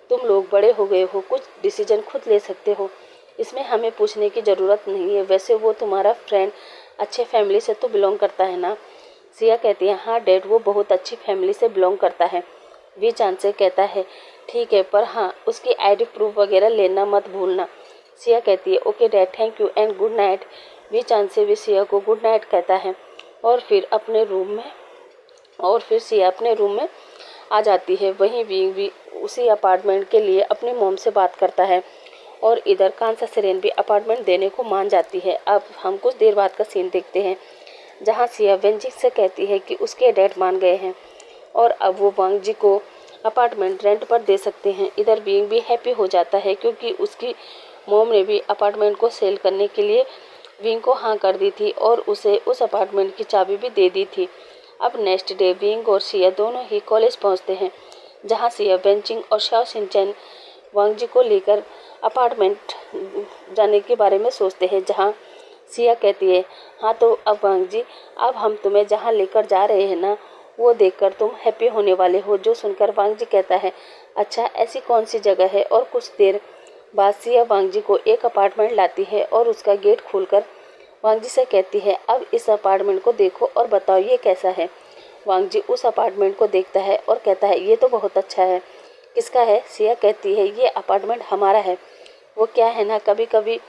तुम लोग बड़े हो गए हो, कुछ डिसीजन खुद ले सकते हो, इसमें हमें पूछने की ज़रूरत नहीं है। वैसे वो तुम्हारा फ्रेंड अच्छे फैमिली से तो बिलोंग करता है ना। सिया कहती है, हाँ डैड वो बहुत अच्छी फैमिली से बिलोंग करता है। वी चांद से कहता है, ठीक है, पर हाँ उसकी आईडी प्रूफ वगैरह लेना मत भूलना। सिया कहती है, okay dad thank you and good night. वी चांद से भी सिया को गुड नाइट कहता है और फिर सिया अपने रूम में आ जाती है। वहीं विंग भी उसी अपार्टमेंट के लिए अपनी मॉम से बात करता है और इधर कांसा सेरेन भी अपार्टमेंट देने को मान जाती है। अब हम कुछ देर बाद का सीन देखते हैं, जहां सिया वेंजिंग से कहती है कि उसके डैड मान गए हैं और अब वो वांग जी को अपार्टमेंट रेंट पर दे सकते हैं। इधर विंग भी हैप्पी हो जाता है क्योंकि उसकी मॉम ने भी अपार्टमेंट को सेल करने के लिए विंग को हाँ कर दी थी और उसे उस अपार्टमेंट की चाबी भी दे दी थी। अब नेक्स्ट डे विंग और सिया दोनों ही कॉलेज पहुंचते हैं, जहां सिया वेंजिंग और शाओ सिंचन वांग जी को लेकर अपार्टमेंट जाने के बारे में सोचते हैं, जहां सिया कहती है, हाँ तो अब वांग जी अब हम तुम्हें जहाँ लेकर जा रहे हैं ना, वो देखकर तुम हैप्पी होने वाले हो। जो सुनकर वांग जी कहता है, अच्छा ऐसी कौन सी जगह है। और कुछ देर बाद सिया वांग जी को एक अपार्टमेंट लाती है और उसका गेट खोलकर वांग जी से कहती है, अब इस अपार्टमेंट को देखो और बताओ ये कैसा है। वांग जी उस अपार्टमेंट को देखता है और कहता है, ये तो बहुत अच्छा है। किसका है। सिया कहती है, ये अपार्टमेंट हमारा है। वो क्या है ना, कभी कभी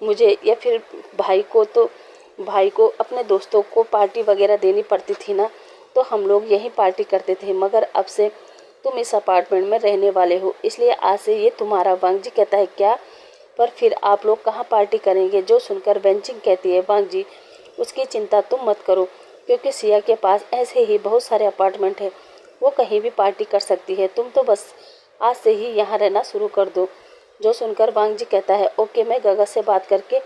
मुझे या फिर भाई को अपने दोस्तों को पार्टी वगैरह देनी पड़ती थी ना, तो हम लोग यहीं पार्टी करते थे, मगर अब से तुम इस अपार्टमेंट में रहने वाले हो, इसलिए आज से ये तुम्हारा। वांग जी कहता है, क्या, पर फिर आप लोग कहाँ पार्टी करेंगे। जो सुनकर वेंजिंग कहती है, वांग जी उसकी चिंता तुम मत करो, क्योंकि सिया के पास ऐसे ही बहुत सारे अपार्टमेंट है, वो कहीं भी पार्टी कर सकती है, तुम तो बस आज से ही यहाँ रहना शुरू कर दो। जो सुनकर वांग जी कहता है, ओके मैं गगा से बात करके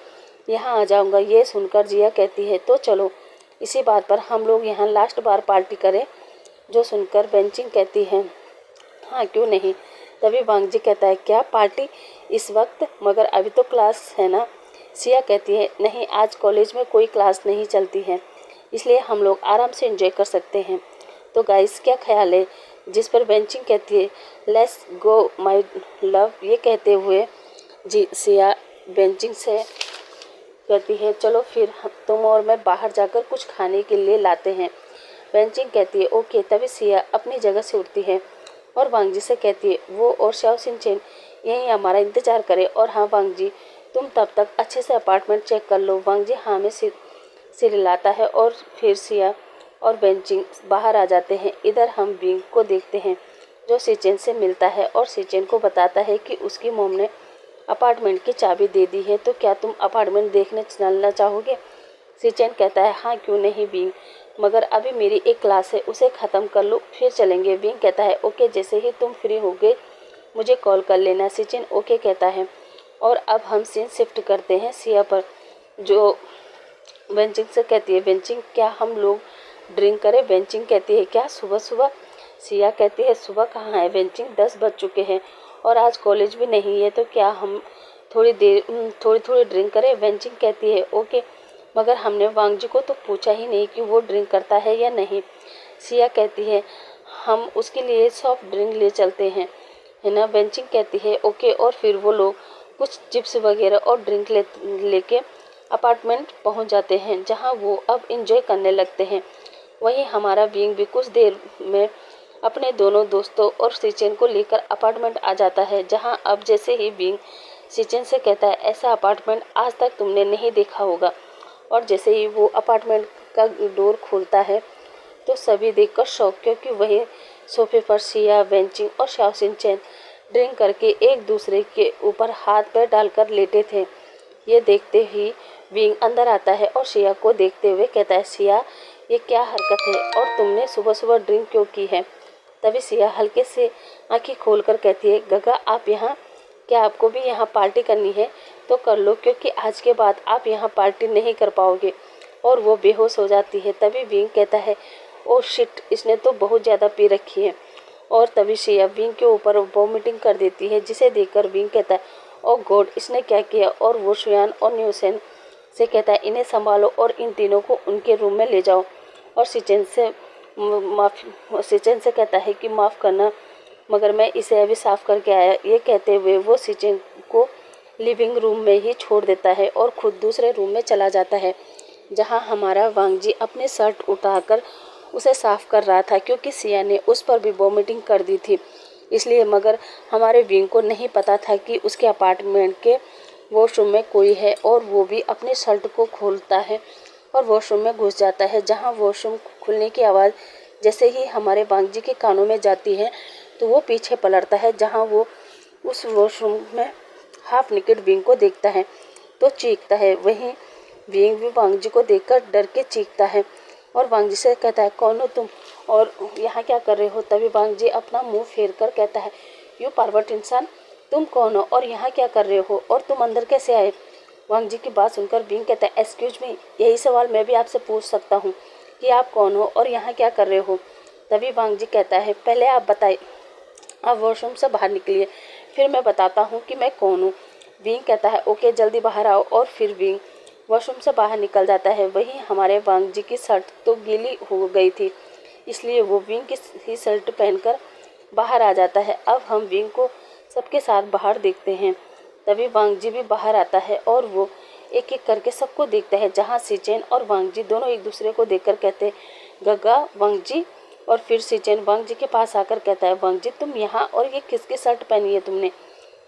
यहाँ आ जाऊँगा। ये सुनकर जिया कहती है, तो चलो इसी बात पर हम लोग यहाँ लास्ट बार पार्टी करें। जो सुनकर वेंजिंग कहती है, हाँ क्यों नहीं। तभी वांग जी कहता है, क्या पार्टी इस वक्त, मगर अभी तो क्लास है ना। सिया कहती है, नहीं आज कॉलेज में कोई क्लास नहीं चलती है, इसलिए हम लोग आराम से एंजॉय कर सकते हैं। तो गाइस क्या ख्याल है। जिस पर वेंजिंग कहती है, लेट्स गो माय लव। ये कहते हुए जी सिया वेंजिंग से कहती है, चलो फिर तुम और मैं बाहर जाकर कुछ खाने के लिए लाते हैं। वेंजिंग कहती है, ओके। तभी सिया अपनी जगह से उठती है और वांग जी से कहती है वो और शाओ सिंचेन यहीं हमारा इंतजार करे। और हाँ वांग जी, तुम तब तक अच्छे से अपार्टमेंट चेक कर लो। वांग जी हाँ में सिर हिलाता है और फिर सिया और बेंचिंग बाहर आ जाते हैं। इधर हम विंग को देखते हैं जो सिचेन से मिलता है और सिचेन को बताता है कि उसकी मॉम ने अपार्टमेंट की चाबी दे दी है, तो क्या तुम अपार्टमेंट देखने चलना चाहोगे। सिचेन कहता है हाँ क्यों नहीं विंग, मगर अभी मेरी एक क्लास है उसे ख़त्म कर लो फिर चलेंगे। विंग कहता है ओके, जैसे ही तुम फ्री होगे मुझे कॉल कर लेना। सिचेन ओके कहता है। और अब हम सीन शिफ्ट करते हैं सिया पर, जो बेंचिंग से कहती है बेंचिंग क्या हम लोग ड्रिंक करें। बेंचिंग कहती है क्या सुबह सुबह। सिया कहती है सुबह कहाँ है बेंचिंग, 10 बज चुके हैं और आज कॉलेज भी नहीं है, तो क्या हम थोड़ी थोड़ी ड्रिंक करें। बेंचिंग कहती है ओके, मगर हमने वांग जी को तो पूछा ही नहीं कि वो ड्रिंक करता है या नहीं। सिया कहती है हम उसके लिए सॉफ्ट ड्रिंक ले चलते हैं, है ना। बेंचिंग कहती है ओके, और फिर वो लोग कुछ चिप्स वगैरह और ड्रिंक लेके अपार्टमेंट पहुंच जाते हैं, जहां वो अब इंजॉय करने लगते हैं। वहीं हमारा विंग भी कुछ देर में अपने दोनों दोस्तों और सिचेन को लेकर अपार्टमेंट आ जाता है, जहां अब जैसे ही विंग सिचेन से कहता है ऐसा अपार्टमेंट आज तक तुमने नहीं देखा होगा, और जैसे ही वो अपार्टमेंट का डोर खोलता है तो सभी देखकर शॉक, क्योंकि वहीं सोफे पर सिया, बेंचिंग और शाओ सिंचेन ड्रिंक करके एक दूसरे के ऊपर हाथ पैर डालकर लेटे थे। ये देखते ही विंग अंदर आता है और सिया को देखते हुए कहता है सिया ये क्या हरकत है और तुमने सुबह सुबह ड्रिंक क्यों की है। तभी सिया हल्के से आंखें खोलकर कहती है गगा आप यहाँ, क्या आपको भी यहाँ पार्टी करनी है तो कर लो, क्योंकि आज के बाद आप यहाँ पार्टी नहीं कर पाओगे। और वो बेहोश हो जाती है। तभी विंग कहता है ओ शिट, इसने तो बहुत ज़्यादा पी रखी है। और तभी सिया विंग के ऊपर वॉमिटिंग कर देती है, जिसे देखकर विंग कहता है ओ गॉड इसने क्या किया। और वो शुयान और न्यूसेन से कहता है इन्हें संभालो और इन तीनों को उनके रूम में ले जाओ। और सिचेन से कहता है कि माफ़ करना, मगर मैं इसे अभी साफ़ करके आया। ये कहते हुए वो सिचेन को लिविंग रूम में ही छोड़ देता है और खुद दूसरे रूम में चला जाता है, जहां हमारा वांग जी अपने शर्ट उतारकर उसे साफ़ कर रहा था, क्योंकि सिया ने उस पर भी वॉमिटिंग कर दी थी इसलिए। मगर हमारे विंग को नहीं पता था कि उसके अपार्टमेंट के वॉशरूम में कोई है, और वो भी अपने शर्ट को खोलता है और वॉशरूम में घुस जाता है, जहां वॉशरूम खुलने की आवाज़ जैसे ही हमारे वांग जी के कानों में जाती है तो वो पीछे पलटता है, जहां वो उस वॉशरूम में हाफ निकेड विंग को देखता है तो चीखता है। वहीं विंग भी वांग जी को देखकर डर के चीखता है और वांग जी से कहता है कौन हो तुम और यहाँ क्या कर रहे हो। तभी वांग जी अपना मुंह फेर कर कहता है यू पार्वत इंसान, तुम कौन हो और यहाँ क्या कर रहे हो और तुम अंदर कैसे आए। वांग जी की बात सुनकर विंग कहता है एक्सक्यूज मी, यही सवाल मैं भी आपसे पूछ सकता हूँ कि आप कौन हो और यहाँ क्या कर रहे हो। तभी वांग जी कहता है पहले आप बताइए, आप वॉशरूम से बाहर निकलिए फिर मैं बताता हूँ कि मैं कौन हूँ। विंग कहता है ओके जल्दी बाहर आओ, और फिर विंग वॉशरूम से बाहर निकल जाता है। वहीं हमारे वांग जी की शर्ट तो गीली हो गई थी, इसलिए वो विंग की ही शर्ट पहनकर बाहर आ जाता है। अब हम विंग को सबके साथ बाहर देखते हैं। तभी वांग जी भी बाहर आता है और वो एक एक करके सबको देखता है, जहाँ सिचेन और वांग जी दोनों एक दूसरे को देखकर कहते हैं गगा वांग जी। और फिर सिचेन वांग जी के पास आकर कहता है वांग जी तुम यहाँ, और ये किसकी शर्ट पहनी है तुमने।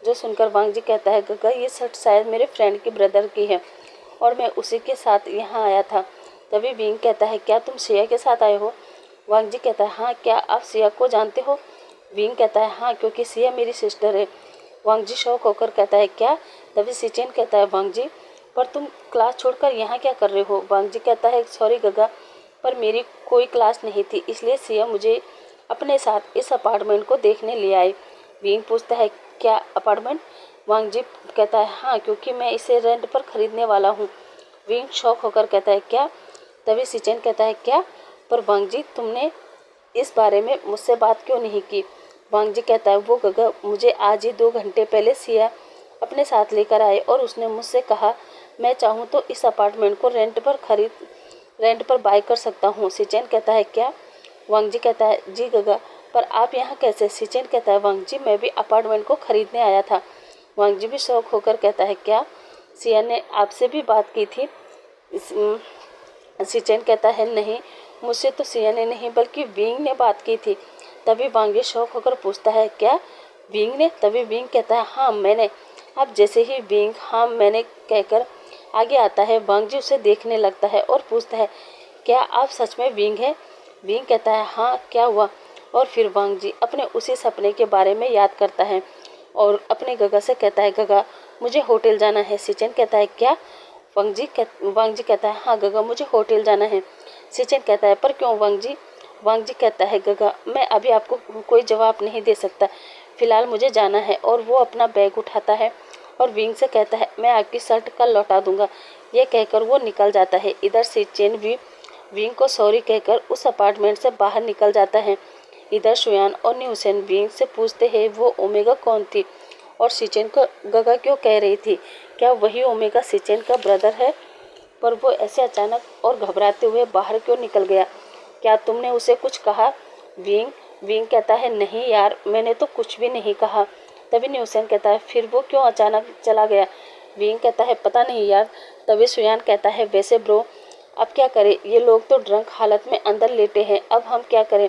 जो सुनकर वांग जी कहता है गगा ये शर्ट शायद मेरे फ्रेंड के ब्रदर की है और मैं उसी के साथ यहाँ आया था। तभी विंग कहता है क्या तुम सिया के साथ आए हो। वांग जी कहता है हाँ, क्या आप सिया को जानते हो। विंग कहता है हाँ, क्योंकि सिया मेरी सिस्टर है। वांग जी शौक होकर कहता है क्या। तभी सिचेन कहता है वांग जी पर तुम क्लास छोड़कर यहाँ क्या कर रहे हो। वांग जी कहता है सॉरी गगा, पर मेरी कोई क्लास नहीं थी इसलिए सिया मुझे अपने साथ इस अपार्टमेंट को देखने ले आए। विंग पूछता है क्या अपार्टमेंट। वांग जी कहता है हाँ, क्योंकि मैं इसे रेंट पर खरीदने वाला हूँ। विंग शौक होकर कहता है क्या। तभी सिचेन कहता है क्या, पर वांग जी तुमने इस बारे में मुझसे बात क्यों नहीं की। वांग जी कहता है वो गगा मुझे आज ही 2 घंटे पहले सिया अपने साथ लेकर आए और उसने मुझसे कहा मैं चाहूँ तो इस अपार्टमेंट को रेंट पर बाय कर सकता हूँ। सिचेन कहता है क्या। वांग जी कहता है जी गगा, पर आप यहाँ कैसे। सिचेन कहता है वांग जी मैं भी अपार्टमेंट को खरीदने आया था। वांग जी भी शौक होकर कहता है क्या, सिया ने आपसे भी बात की थी। सिचेन कहता है नहीं, मुझसे तो सिया ने नहीं बल्कि विंग ने बात की थी। तभी वांग जी शौक होकर पूछता है, क्या विंग ने? तभी विंग कहता है, हाँ मैंने। अब जैसे ही विंग हाँ मैंने कहकर आगे आता है, वांग जी उसे देखने लगता है और पूछता है, क्या आप सच में विंग हैं? विंग कहता है, हाँ क्या हुआ? और फिर वांग जी अपने उसी सपने के बारे में याद करता है और अपने गगा से कहता है, गगा मुझे होटल जाना है। सिचेन कहता है, क्या? वांग जी कहता है, हाँ गगा मुझे होटल जाना है। सिचेन कहता है, पर क्यों वांग जी? वांग जी कहता है, गगा मैं अभी आपको कोई जवाब नहीं दे सकता, फिलहाल मुझे जाना है। और वो अपना बैग उठाता है और विंग से कहता है, मैं आपकी शर्ट कल लौटा दूंगा। ये कहकर वो निकल जाता है। इधर सिचेन भी विंग को सॉरी कहकर उस अपार्टमेंट से बाहर निकल जाता है। इधर शुयान और न्यूसेन विंग से पूछते हैं, वो ओमेगा कौन थी और सिचेन को गगा क्यों कह रही थी? क्या वही ओमेगा सिचेन का ब्रदर है? पर वो ऐसे अचानक और घबराते हुए बाहर क्यों निकल गया? क्या तुमने उसे कुछ कहा? विंग कहता है, नहीं यार मैंने तो कुछ भी नहीं कहा। तभी न्यूसेन कहता है, फिर वो क्यों अचानक चला गया? विंग कहता है, पता नहीं यार। तभी शुयान कहता है, वैसे ब्रो अब क्या करें, ये लोग तो ड्रंक हालत में अंदर लेटे हैं, अब हम क्या करें?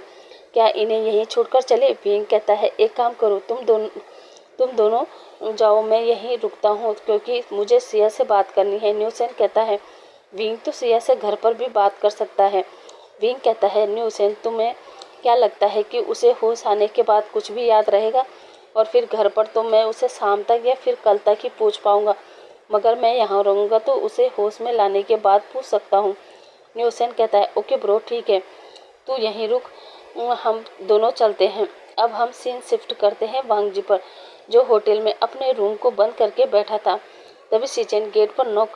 क्या इन्हें यहीं छोड़कर चले? विंग कहता है, एक काम करो, तुम दोनों जाओ, मैं यहीं रुकता हूँ क्योंकि मुझे सिया से बात करनी है। न्यूसेन कहता है, विंग तो सिया से घर पर भी बात कर सकता है। विंग कहता है, न्यूसेन तुम्हें क्या लगता है कि उसे होश आने के बाद कुछ भी याद रहेगा? और फिर घर पर तो मैं उसे शाम तक या फिर कल तक ही पूछ पाऊंगा, मगर मैं यहाँ रहूँगा तो उसे होश में लाने के बाद पूछ सकता हूँ। न्यूसेन कहता है, ओके ब्रो ठीक है, तू यहीं रुक, हम दोनों चलते हैं। अब हम सीन शिफ्ट करते हैं वांग जी पर, जो होटल में अपने रूम को बंद करके बैठा था। तभी सिचेन गेट पर नॉक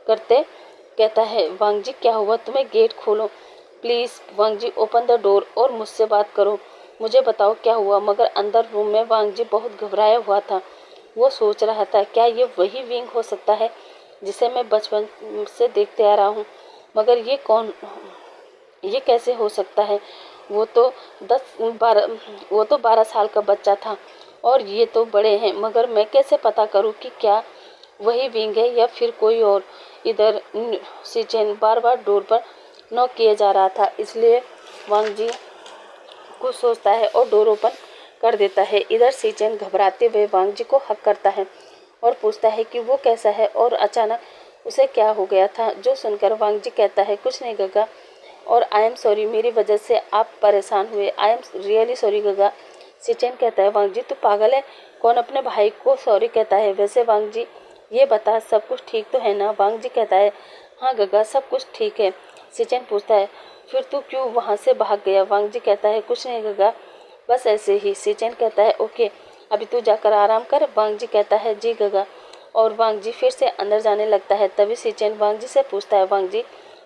करते कहता है, वांग जी क्या हुआ, तुम्हें गेट खोलो please. Wang ji open the door और मुझसे बात करो, मुझे बताओ क्या हुआ। मगर अंदर रूम में वांग जी बहुत घबराया हुआ था। वो सोच रहा था, क्या ये वही विंग हो सकता है जिसे मैं बचपन से देखते आ रहा हूँ? मगर ये कैसे हो सकता है? वो तो 12 साल का बच्चा था और ये तो बड़े हैं, मगर मैं कैसे पता करूं कि क्या वही विंग है या फिर कोई और? इधर सिचेन बार बार डोर पर नॉक किए जा रहा था, इसलिए वांग जी कुछ सोचता है और डोर ओपन कर देता है। इधर सिचेन घबराते हुए वांग जी को हक करता है और पूछता है कि वो कैसा है और अचानक उसे क्या हो गया था। जो सुनकर वांग जी कहता है, कुछ नहीं गगा, और आई एम सॉरी, मेरी वजह से आप परेशान हुए। आई एम रियली सॉरी गगा। सिचेन कहता है, वांग जी तू पागल है, कौन अपने भाई को सॉरी कहता है? वैसे वांग जी ये बता, सब कुछ ठीक तो है ना? वांग जी कहता है, हाँ गगा सब कुछ ठीक है। सिचेन पूछता है, फिर तू क्यों वहाँ से भाग गया? वांग जी कहता है, कुछ नहीं गगा, बस ऐसे ही। सिचेन कहता है, ओके अभी तू जाकर आराम कर। वांग जी कहता है, जी गगा, और वांग जी फिर से अंदर जाने लगता है। तभी सिचेन वांग जी से पूछता है, वांग जी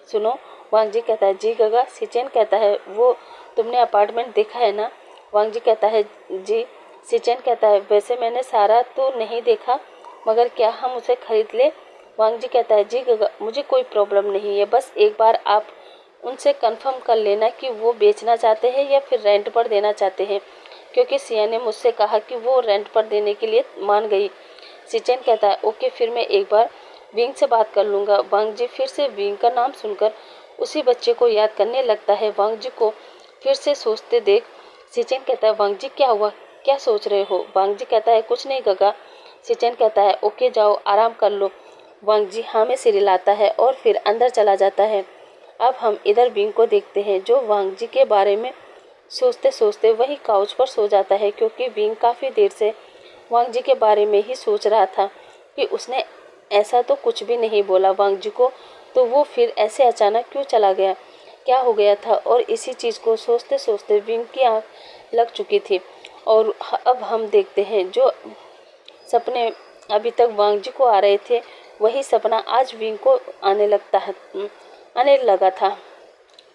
सुनो। वांग जी कहता है, जी गगा। सिचेन कहता है, वो तुमने अपार्टमेंट देखा है ना? वांग जी कहता है, जी। सिचेन कहता है, वैसे मैंने सारा तो नहीं देखा, मगर क्या हम उसे खरीद ले? वांग जी कहता है, जी गगा मुझे कोई प्रॉब्लम नहीं है, बस एक बार आप उनसे कंफर्म कर लेना कि वो बेचना चाहते हैं या फिर रेंट पर देना चाहते हैं, क्योंकि सिया ने मुझसे कहा कि वो रेंट पर देने के लिए मान गई। सिचेन कहता है, ओके फिर मैं एक बार विंग से बात कर लूँगा। वांग जी फिर से विंग का नाम सुनकर उसी बच्चे को याद करने लगता है। वांग जी को फिर से सोचते देख सिचेन कहता है, वांग जी क्या हुआ, क्या सोच रहे हो? वांग जी कहता है, कुछ नहीं गगा। सिचेन कहता है, ओके जाओ आराम कर लो। वांग जी हाँ में सिर हिलाता है और फिर अंदर चला जाता है। अब हम इधर विंग को देखते हैं, जो वांग जी के बारे में सोचते सोचते वही काउच पर सो जाता है, क्योंकि विंग काफ़ी देर से वांग जी के बारे में ही सोच रहा था कि उसने ऐसा तो कुछ भी नहीं बोला वांग जी को, तो वो फिर ऐसे अचानक क्यों चला गया, क्या हो गया था? और इसी चीज़ को सोचते सोचते विंग की आँख लग चुकी थी। और अब हम देखते हैं, जो सपने अभी तक वांग जी को आ रहे थे, वही सपना आज विंग को आने लगा था।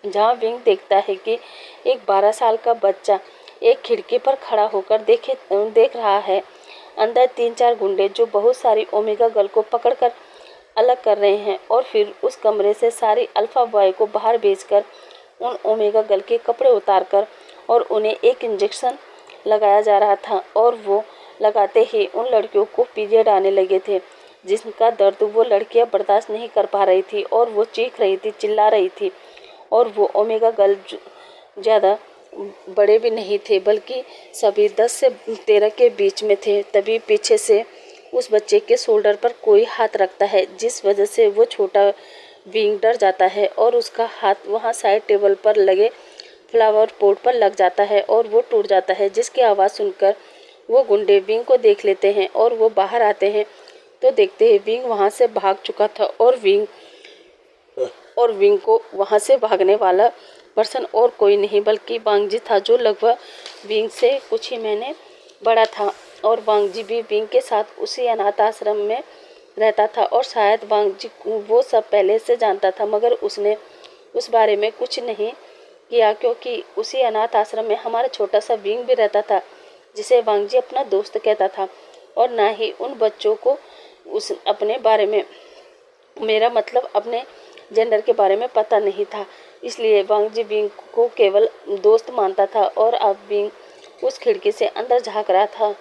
जहाँ विंग देखता है कि एक 12 साल का बच्चा एक खिड़की पर खड़ा होकर देख रहा है। अंदर 3-4 गुंडे जो बहुत सारी ओमेगा गर्ल को पकड़कर अलग कर रहे हैं, और फिर उस कमरे से सारी अल्फा बॉय को बाहर भेजकर उन ओमेगा गर्ल के कपड़े उतारकर और उन्हें एक इंजेक्शन लगाया जा रहा था, और वो लगाते ही उन लड़कियों को पीरियड आने लगे थे, जिसका दर्द वो लड़कियां बर्दाश्त नहीं कर पा रही थी, और वो चीख रही थी, चिल्ला रही थी, और वो ओमेगा गर्ल ज़्यादा बड़े भी नहीं थे, बल्कि सभी 10 से 13 के बीच में थे। तभी पीछे से उस बच्चे के शोल्डर पर कोई हाथ रखता है, जिस वजह से वो छोटा विंग डर जाता है और उसका हाथ वहाँ साइड टेबल पर लगे फ्लावर पॉट पर लग जाता है और वो टूट जाता है, जिसकी आवाज़ सुनकर वो गुंडे विंग को देख लेते हैं और वो बाहर आते हैं तो देखते हैं विंग वहाँ से भाग चुका था और विंग को वहाँ से भागने वाला पर्सन और कोई नहीं बल्कि वांगजी था, जो लगभग विंग से कुछ ही महीने बड़ा था। और वांगजी भी विंग के साथ उसी अनाथ आश्रम में रहता था और शायद वांगजी वो सब पहले से जानता था, मगर उसने उस बारे में कुछ नहीं किया, क्योंकि उसी अनाथ आश्रम में हमारा छोटा सा विंग भी रहता था, जिसे वांगजी अपना दोस्त कहता था। और ना ही उन बच्चों को उस अपने बारे में, मेरा मतलब अपने जेंडर के बारे में पता नहीं था, इसलिए वांगजी विंग को केवल दोस्त मानता था। और अब विंग उस खिड़की से अंदर झांक रहा था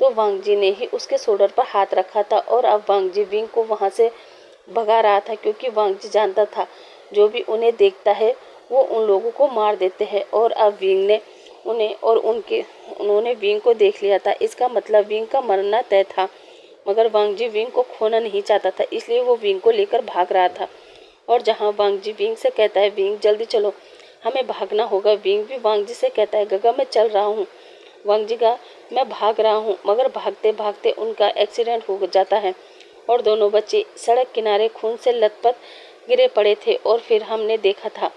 तो वांगजी ने ही उसके शोल्डर पर हाथ रखा था और अब वांगजी विंग को वहाँ से भगा रहा था, क्योंकि वांगजी जानता था जो भी उन्हें देखता है वो उन लोगों को मार देते हैं। और अब विंग ने उन्होंने विंग को देख लिया था, इसका मतलब विंग का मरना तय था। मगर वांगजी विंग को खोना नहीं चाहता था, इसलिए वो विंग को लेकर भाग रहा था। और जहाँ वांगजी विंग से कहता है विंग जल्दी चलो, हमें भागना होगा, विंग भी वांगजी से कहता है गगा मैं चल रहा हूँ, वांगजी का मैं भाग रहा हूँ। मगर भागते भागते उनका एक्सीडेंट हो जाता है और दोनों बच्चे सड़क किनारे खून से लथपथ गिरे पड़े थे। और फिर हमने देखा था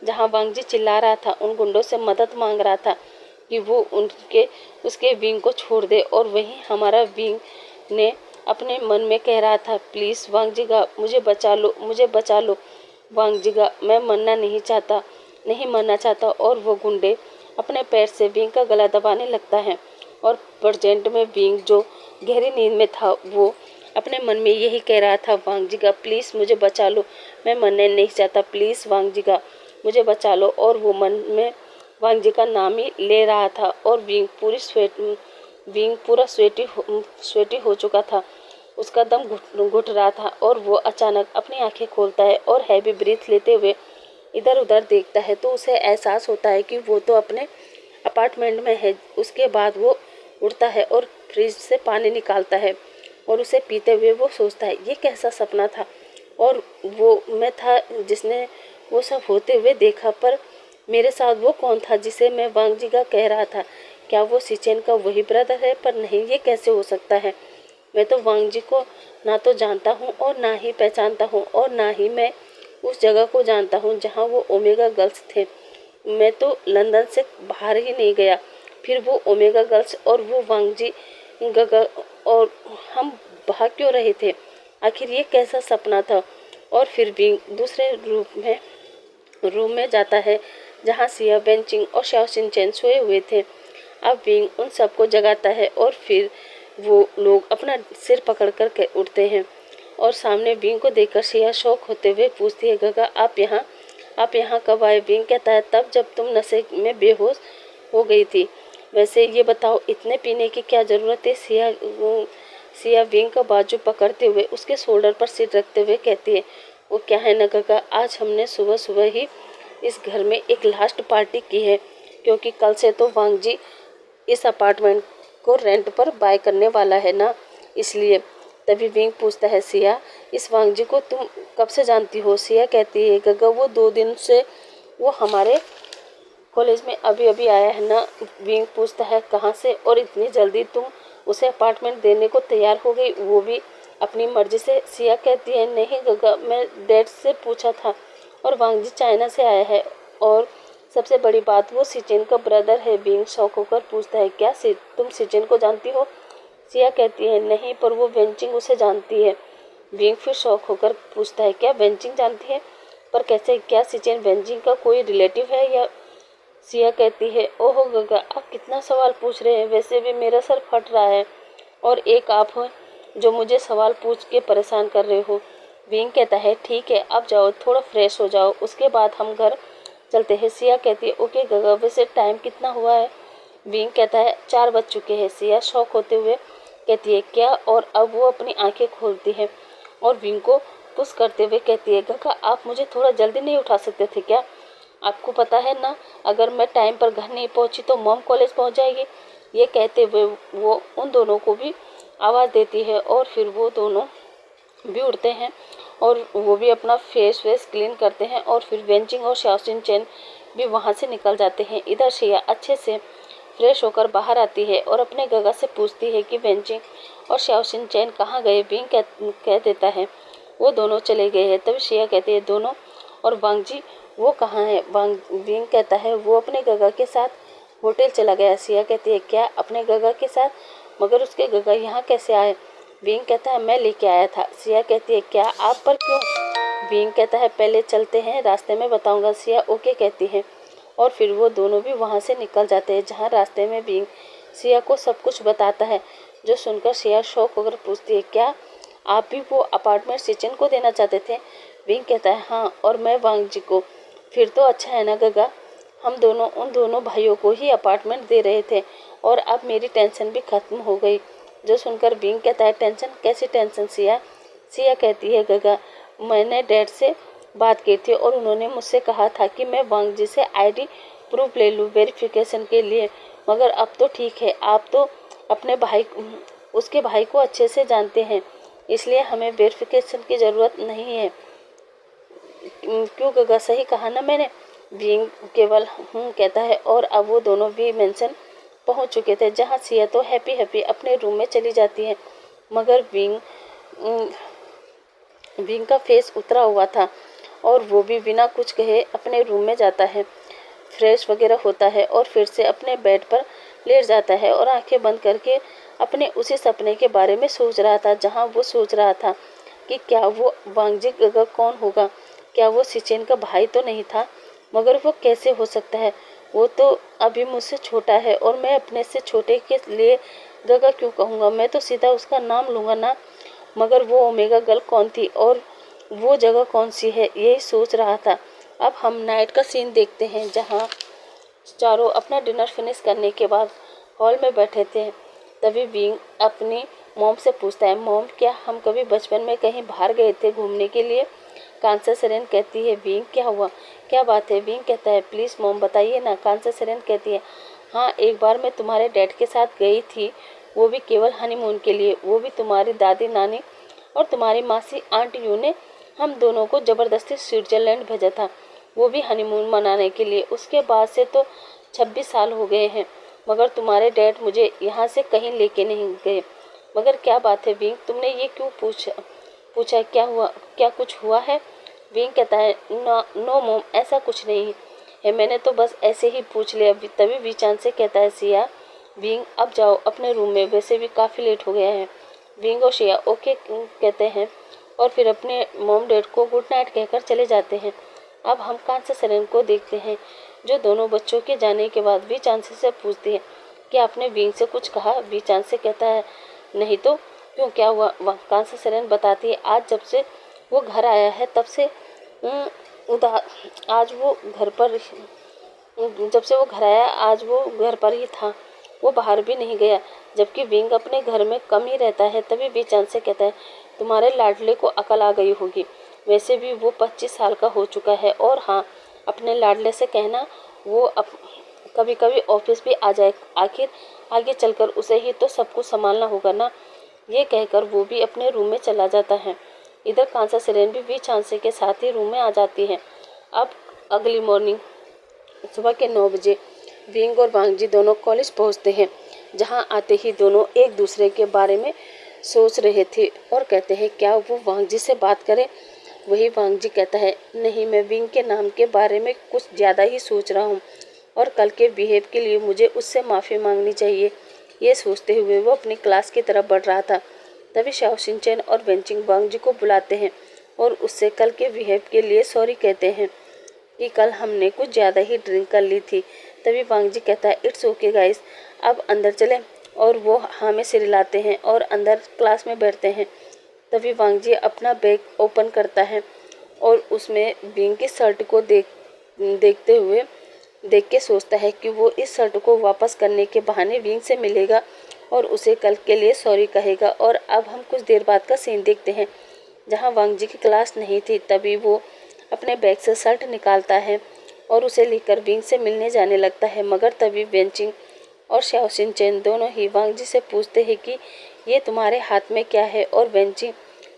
जहाँ वांगजी चिल्ला रहा था, उन गुंडों से मदद मांग रहा था कि वो उसके विंग को छोड़ दे, और वहीं हमारा विंग ने अपने मन में कह रहा था प्लीज़ वांगजिगा मुझे बचा लो, मुझे बचा लो वांगजिगा, मैं नहीं मरना चाहता। और वो गुंडे अपने पैर से विंग का गला दबाने लगता है और प्रेजेंट में विंग जो गहरी नींद में था वो अपने मन में यही कह रहा था वांगजिगा प्लीज़ मुझे बचा लो, मैं मरने नहीं चाहता, प्लीज़ वांगजिगा मुझे बचा लो। और वो मन में वांगजी का नाम ही ले रहा था और विंग पूरा स्वेटी हो चुका था, उसका दम घुट रहा था। और वो अचानक अपनी आंखें खोलता है और हैवी ब्रीथ लेते हुए इधर उधर देखता है तो उसे एहसास होता है कि वो तो अपने अपार्टमेंट में है। उसके बाद वो उठता है और फ्रिज से पानी निकालता है और उसे पीते हुए वो सोचता है ये कैसा सपना था और वो मैं था जिसने वो सब होते हुए देखा, पर मेरे साथ वो कौन था जिसे मैं वांगजी का कह रहा था, क्या वो सिचेन का वही ब्रदर है? पर नहीं, ये कैसे हो सकता है? मैं तो वांगजी को ना तो जानता हूँ और ना ही पहचानता हूँ और ना ही मैं उस जगह को जानता हूँ जहाँ वो ओमेगा गर्ल्स थे। मैं तो लंदन से बाहर ही नहीं गया, फिर वो ओमेगा गर्ल्स और वो वांगजी गगा और हम भाग क्यों रहे थे? आखिर ये कैसा सपना था? और फिर भी दूसरे रूम में जाता है जहाँ सिया बेंचिंग और शाओ शिनचैन सोए हुए थे। अब विंग उन सबको जगाता है और फिर वो लोग अपना सिर पकड़ कर उठते हैं और सामने विंग को देखकर सिया शौक होते हुए पूछती है गगा आप यहाँ कब आए? विंग कहता है तब जब तुम नशे में बेहोश हो गई थी। वैसे ये बताओ इतने पीने की क्या ज़रूरत है? सिया विंग का बाजू पकड़ते हुए उसके शोल्डर पर सिर रखते हुए कहती है वो क्या है ना गगा, आज हमने सुबह सुबह ही इस घर में एक लास्ट पार्टी की है, क्योंकि कल से तो वांगजी इस अपार्टमेंट को रेंट पर बाय करने वाला है ना, इसलिए। तभी विंग पूछता है सिया इस वांगजी को तुम कब से जानती हो? सिया कहती है गगा वो 2 दिन से वो हमारे कॉलेज में अभी अभी आया है ना। विंग पूछता है कहाँ से और इतनी जल्दी तुम उसे अपार्टमेंट देने को तैयार हो गई, वो भी अपनी मर्जी से? सिया कहती है नहीं गगा, मैं डैड से पूछा था और वांगजी चाइना से आया है और सबसे बड़ी बात वो सिचेन का ब्रदर है। विंग शौक होकर पूछता है क्या तुम सिचेन को जानती हो? सिया कहती है नहीं, पर वो वेंचिंग उसे जानती है। विंग फिर शौक होकर पूछता है क्या वेंचिंग जानती है? पर कैसे? क्या सिचेन वेंचिंग का कोई रिलेटिव है या? सिया कहती है ओहो गगा, आप कितना सवाल पूछ रहे हैं, वैसे भी मेरा सर फट रहा है और एक आप हो जो मुझे सवाल पूछ के परेशान कर रहे हो। विंग कहता है ठीक है अब जाओ थोड़ा फ्रेश हो जाओ, उसके बाद हम घर चलते हैं। सिया कहती है ओके गगा, वैसे टाइम कितना हुआ है? विंग कहता है 4 बज चुके हैं। सिया शौक होते हुए कहती है क्या? और अब वो अपनी आंखें खोलती है और विंग को पुश करते हुए कहती है गगा आप मुझे थोड़ा जल्दी नहीं उठा सकते थे क्या? आपको पता है ना, अगर मैं टाइम पर घर नहीं पहुंची तो मॉम कॉलेज पहुंच जाएगी। ये कहते हुए वो उन दोनों को भी आवाज़ देती है और फिर वो दोनों भी उठते हैं और वो भी अपना फेस वेस क्लीन करते हैं और फिर वेंचिंग और शाओसिन चैन भी वहाँ से निकल जाते हैं। इधर श्रेया अच्छे से फ्रेश होकर बाहर आती है और अपने गगा से पूछती है कि वेंचिंग और शाओसिन चैन कहाँ गए। बिंग कह देता है वो दोनों चले गए हैं। तभी श्रेया कहती है दोनों, और वांगजी वो कहाँ है। बिंग कहता है वो अपने गगा के साथ होटल चला गया। श्रेया कहती है क्या अपने गगा के साथ, मगर उसके गगा यहाँ कैसे आए। बिंग कहता है मैं लेके आया था। श्रेया कहती है क्या आप पर क्यों। बिंग कहता है पहले चलते हैं, रास्ते में बताऊंगा। श्रेया ओके कहती है और फिर वो दोनों भी वहाँ से निकल जाते हैं। जहाँ रास्ते में बिंग श्रेया को सब कुछ बताता है, जो सुनकर श्रेया शौक होकर पूछती है क्या आप भी वो अपार्टमेंट सिचन को देना चाहते थे। बिंग कहता है हाँ, और मैं वांग जी को। फिर तो अच्छा है ना गगा, हम दोनों उन दोनों भाइयों को ही अपार्टमेंट दे रहे थे और अब मेरी टेंशन भी खत्म हो गई। जो सुनकर बिंग कहता है टेंशन, कैसी टेंशन श्रेया। श्रेया कहती है गगा मैंने डैड से बात की थी और उन्होंने मुझसे कहा था कि मैं वांग जी से आईडी प्रूफ ले लूँ वेरिफिकेशन के लिए, मगर अब तो ठीक है, आप तो अपने भाई उसके भाई को अच्छे से जानते हैं, इसलिए हमें वेरिफिकेशन की ज़रूरत नहीं है। क्यों गगा, सही कहा ना मैंने। बिंग केवल कहता है और अब वो दोनों भी मेंशन पहुंच चुके थे, जहां सिया तो हैप्पी अपने रूम में चली जाती है, मगर बिंग का फेस उतरा हुआ था और वो भी बिना कुछ कहे अपने रूम में जाता है, फ्रेश वगैरह होता है और फिर से अपने बेड पर लेट जाता है और आंखें बंद करके अपने उसी सपने के बारे में सोच रहा था, जहां वो सोच रहा था कि क्या वो वांगजी गगा कौन होगा, क्या वो सिचेन का भाई तो नहीं था, मगर वो कैसे हो सकता है, वो तो अभी मुझसे छोटा है और मैं अपने से छोटे के लिए गगा क्यों कहूँगा, मैं तो सीधा उसका नाम लूँगा ना। मगर वो ओमेगा गर्ल कौन थी और वो जगह कौन सी है, यही सोच रहा था। अब हम नाइट का सीन देखते हैं, जहाँ चारों अपना डिनर फिनिश करने के बाद हॉल में बैठे थे। तभी बिंग अपनी मॉम से पूछता है मॉम क्या हम कभी बचपन में कहीं बाहर गए थे घूमने के लिए। कांसा सेरेन कहती है बिंग क्या हुआ, क्या बात है। बिंग कहता है प्लीज़ मॉम बताइए ना। कांसा सेरेन कहती है हाँ, एक बार मैं तुम्हारे डैड के साथ गई थी, वो भी केवल हनीमून के लिए, वो भी तुम्हारी दादी नानी और तुम्हारी मासी आंट यू ने हम दोनों को ज़बरदस्ती स्विट्ज़रलैंड भेजा था, वो भी हनीमून मनाने के लिए। उसके बाद से तो 26 साल हो गए हैं, मगर तुम्हारे डैड मुझे यहाँ से कहीं लेके नहीं गए। मगर क्या बात है बिंग, तुमने ये क्यों पूछा क्या हुआ, क्या कुछ हुआ है। बिंग कहता है नो मोम, ऐसा कुछ नहीं है, मैंने तो बस ऐसे ही पूछ लिया। तभी बीचान से कहता है सिया बिंग अब जाओ अपने रूम में, वैसे भी काफ़ी लेट हो गया है। बिंग और शिया ओके कहते हैं और फिर अपने मॉम डैड को गुड नाइट कहकर चले जाते हैं। अब हम कांसा सेरेन को देखते हैं, जो दोनों बच्चों के जाने के बाद भी चांसी से पूछती है कि आपने बिंग से कुछ कहा। बी चांस से कहता है नहीं तो क्यों, क्या हुआ। कांसा सेरेन बताती है आज जब से वो घर आया है तब से आज वो घर पर, जब से वो घर आया आज वो घर पर ही था, वो बाहर भी नहीं गया, जबकि बिंग अपने घर में कम ही रहता है। तभी बीचान से कहता है तुम्हारे लाडले को अकल आ गई होगी, वैसे भी वो 25 साल का हो चुका है। और हाँ, अपने लाडले से कहना वो कभी कभी ऑफिस भी आ जाए, आखिर आगे चलकर उसे ही तो सब कुछ संभालना होगा ना। ये कहकर वो भी अपने रूम में चला जाता है। इधर कांसा सेरेन भी चांसे के साथ ही रूम में आ जाती है। अब अगली मॉर्निंग सुबह के 9 बजे बिंग और वांगजी दोनों कॉलेज पहुंचते हैं, जहां आते ही दोनों एक दूसरे के बारे में सोच रहे थे और कहते हैं क्या वो वांगजी से बात करें। वही वांगजी कहता है नहीं, मैं बिंग के नाम के बारे में कुछ ज़्यादा ही सोच रहा हूँ और कल के बिहेव के लिए मुझे उससे माफ़ी मांगनी चाहिए। ये सोचते हुए वो अपनी क्लास की तरफ बढ़ रहा था। तभी शाओ शिनचैन और वेंचिंग वांगजी को बुलाते हैं और उससे कल के बिहेव के लिए सॉरी कहते हैं कि कल हमने कुछ ज़्यादा ही ड्रिंक कर ली थी। तभी वांगजी कहता है इट्स ओके गाइस, अब अंदर चलें, और वो हाँ में सिर हिलाते हैं और अंदर क्लास में बैठते हैं। तभी वांगजी अपना बैग ओपन करता है और उसमें बिंग की शर्ट को देख के सोचता है कि वो इस शर्ट को वापस करने के बहाने विंग से मिलेगा और उसे कल के लिए सॉरी कहेगा। और अब हम कुछ देर बाद का सीन देखते हैं, जहां वांगजी की क्लास नहीं थी। तभी वो अपने बैग से शर्ट निकालता है और उसे लेकर विंग से मिलने जाने लगता है। मगर तभी वेनचिंग और शाओ शिनचैन दोनों ही वांग जी से पूछते हैं कि ये तुम्हारे हाथ में क्या है, और वेनचिंग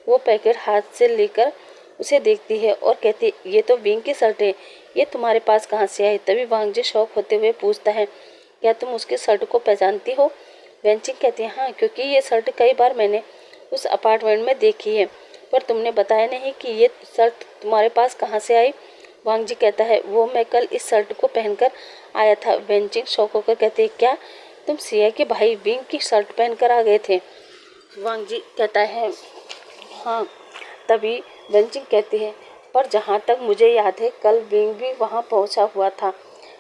वो पैकेट हाथ से लेकर उसे देखती है और कहती है ये तो विंग की शर्ट है, ये तुम्हारे पास कहाँ से आई। तभी वांग जी शौक होते हुए पूछता है क्या तुम उसकी शर्ट को पहचानती हो। वेनचिंग कहती है हाँ, क्योंकि ये शर्ट कई बार मैंने उस अपार्टमेंट में देखी है, पर तुमने बताया नहीं कि ये शर्ट तुम्हारे पास कहाँ से आई। वांग जी कहता है वो मैं कल इस शर्ट को पहनकर आया था। वेनचिंग शौक होकर कहते हैं क्या तुम सिया के भाई विंग की शर्ट पहनकर आ गए थे। वांग जी कहता है हाँ। तभी वेनचिंग कहती है पर जहाँ तक मुझे याद है कल विंग भी वहाँ पहुँचा हुआ था,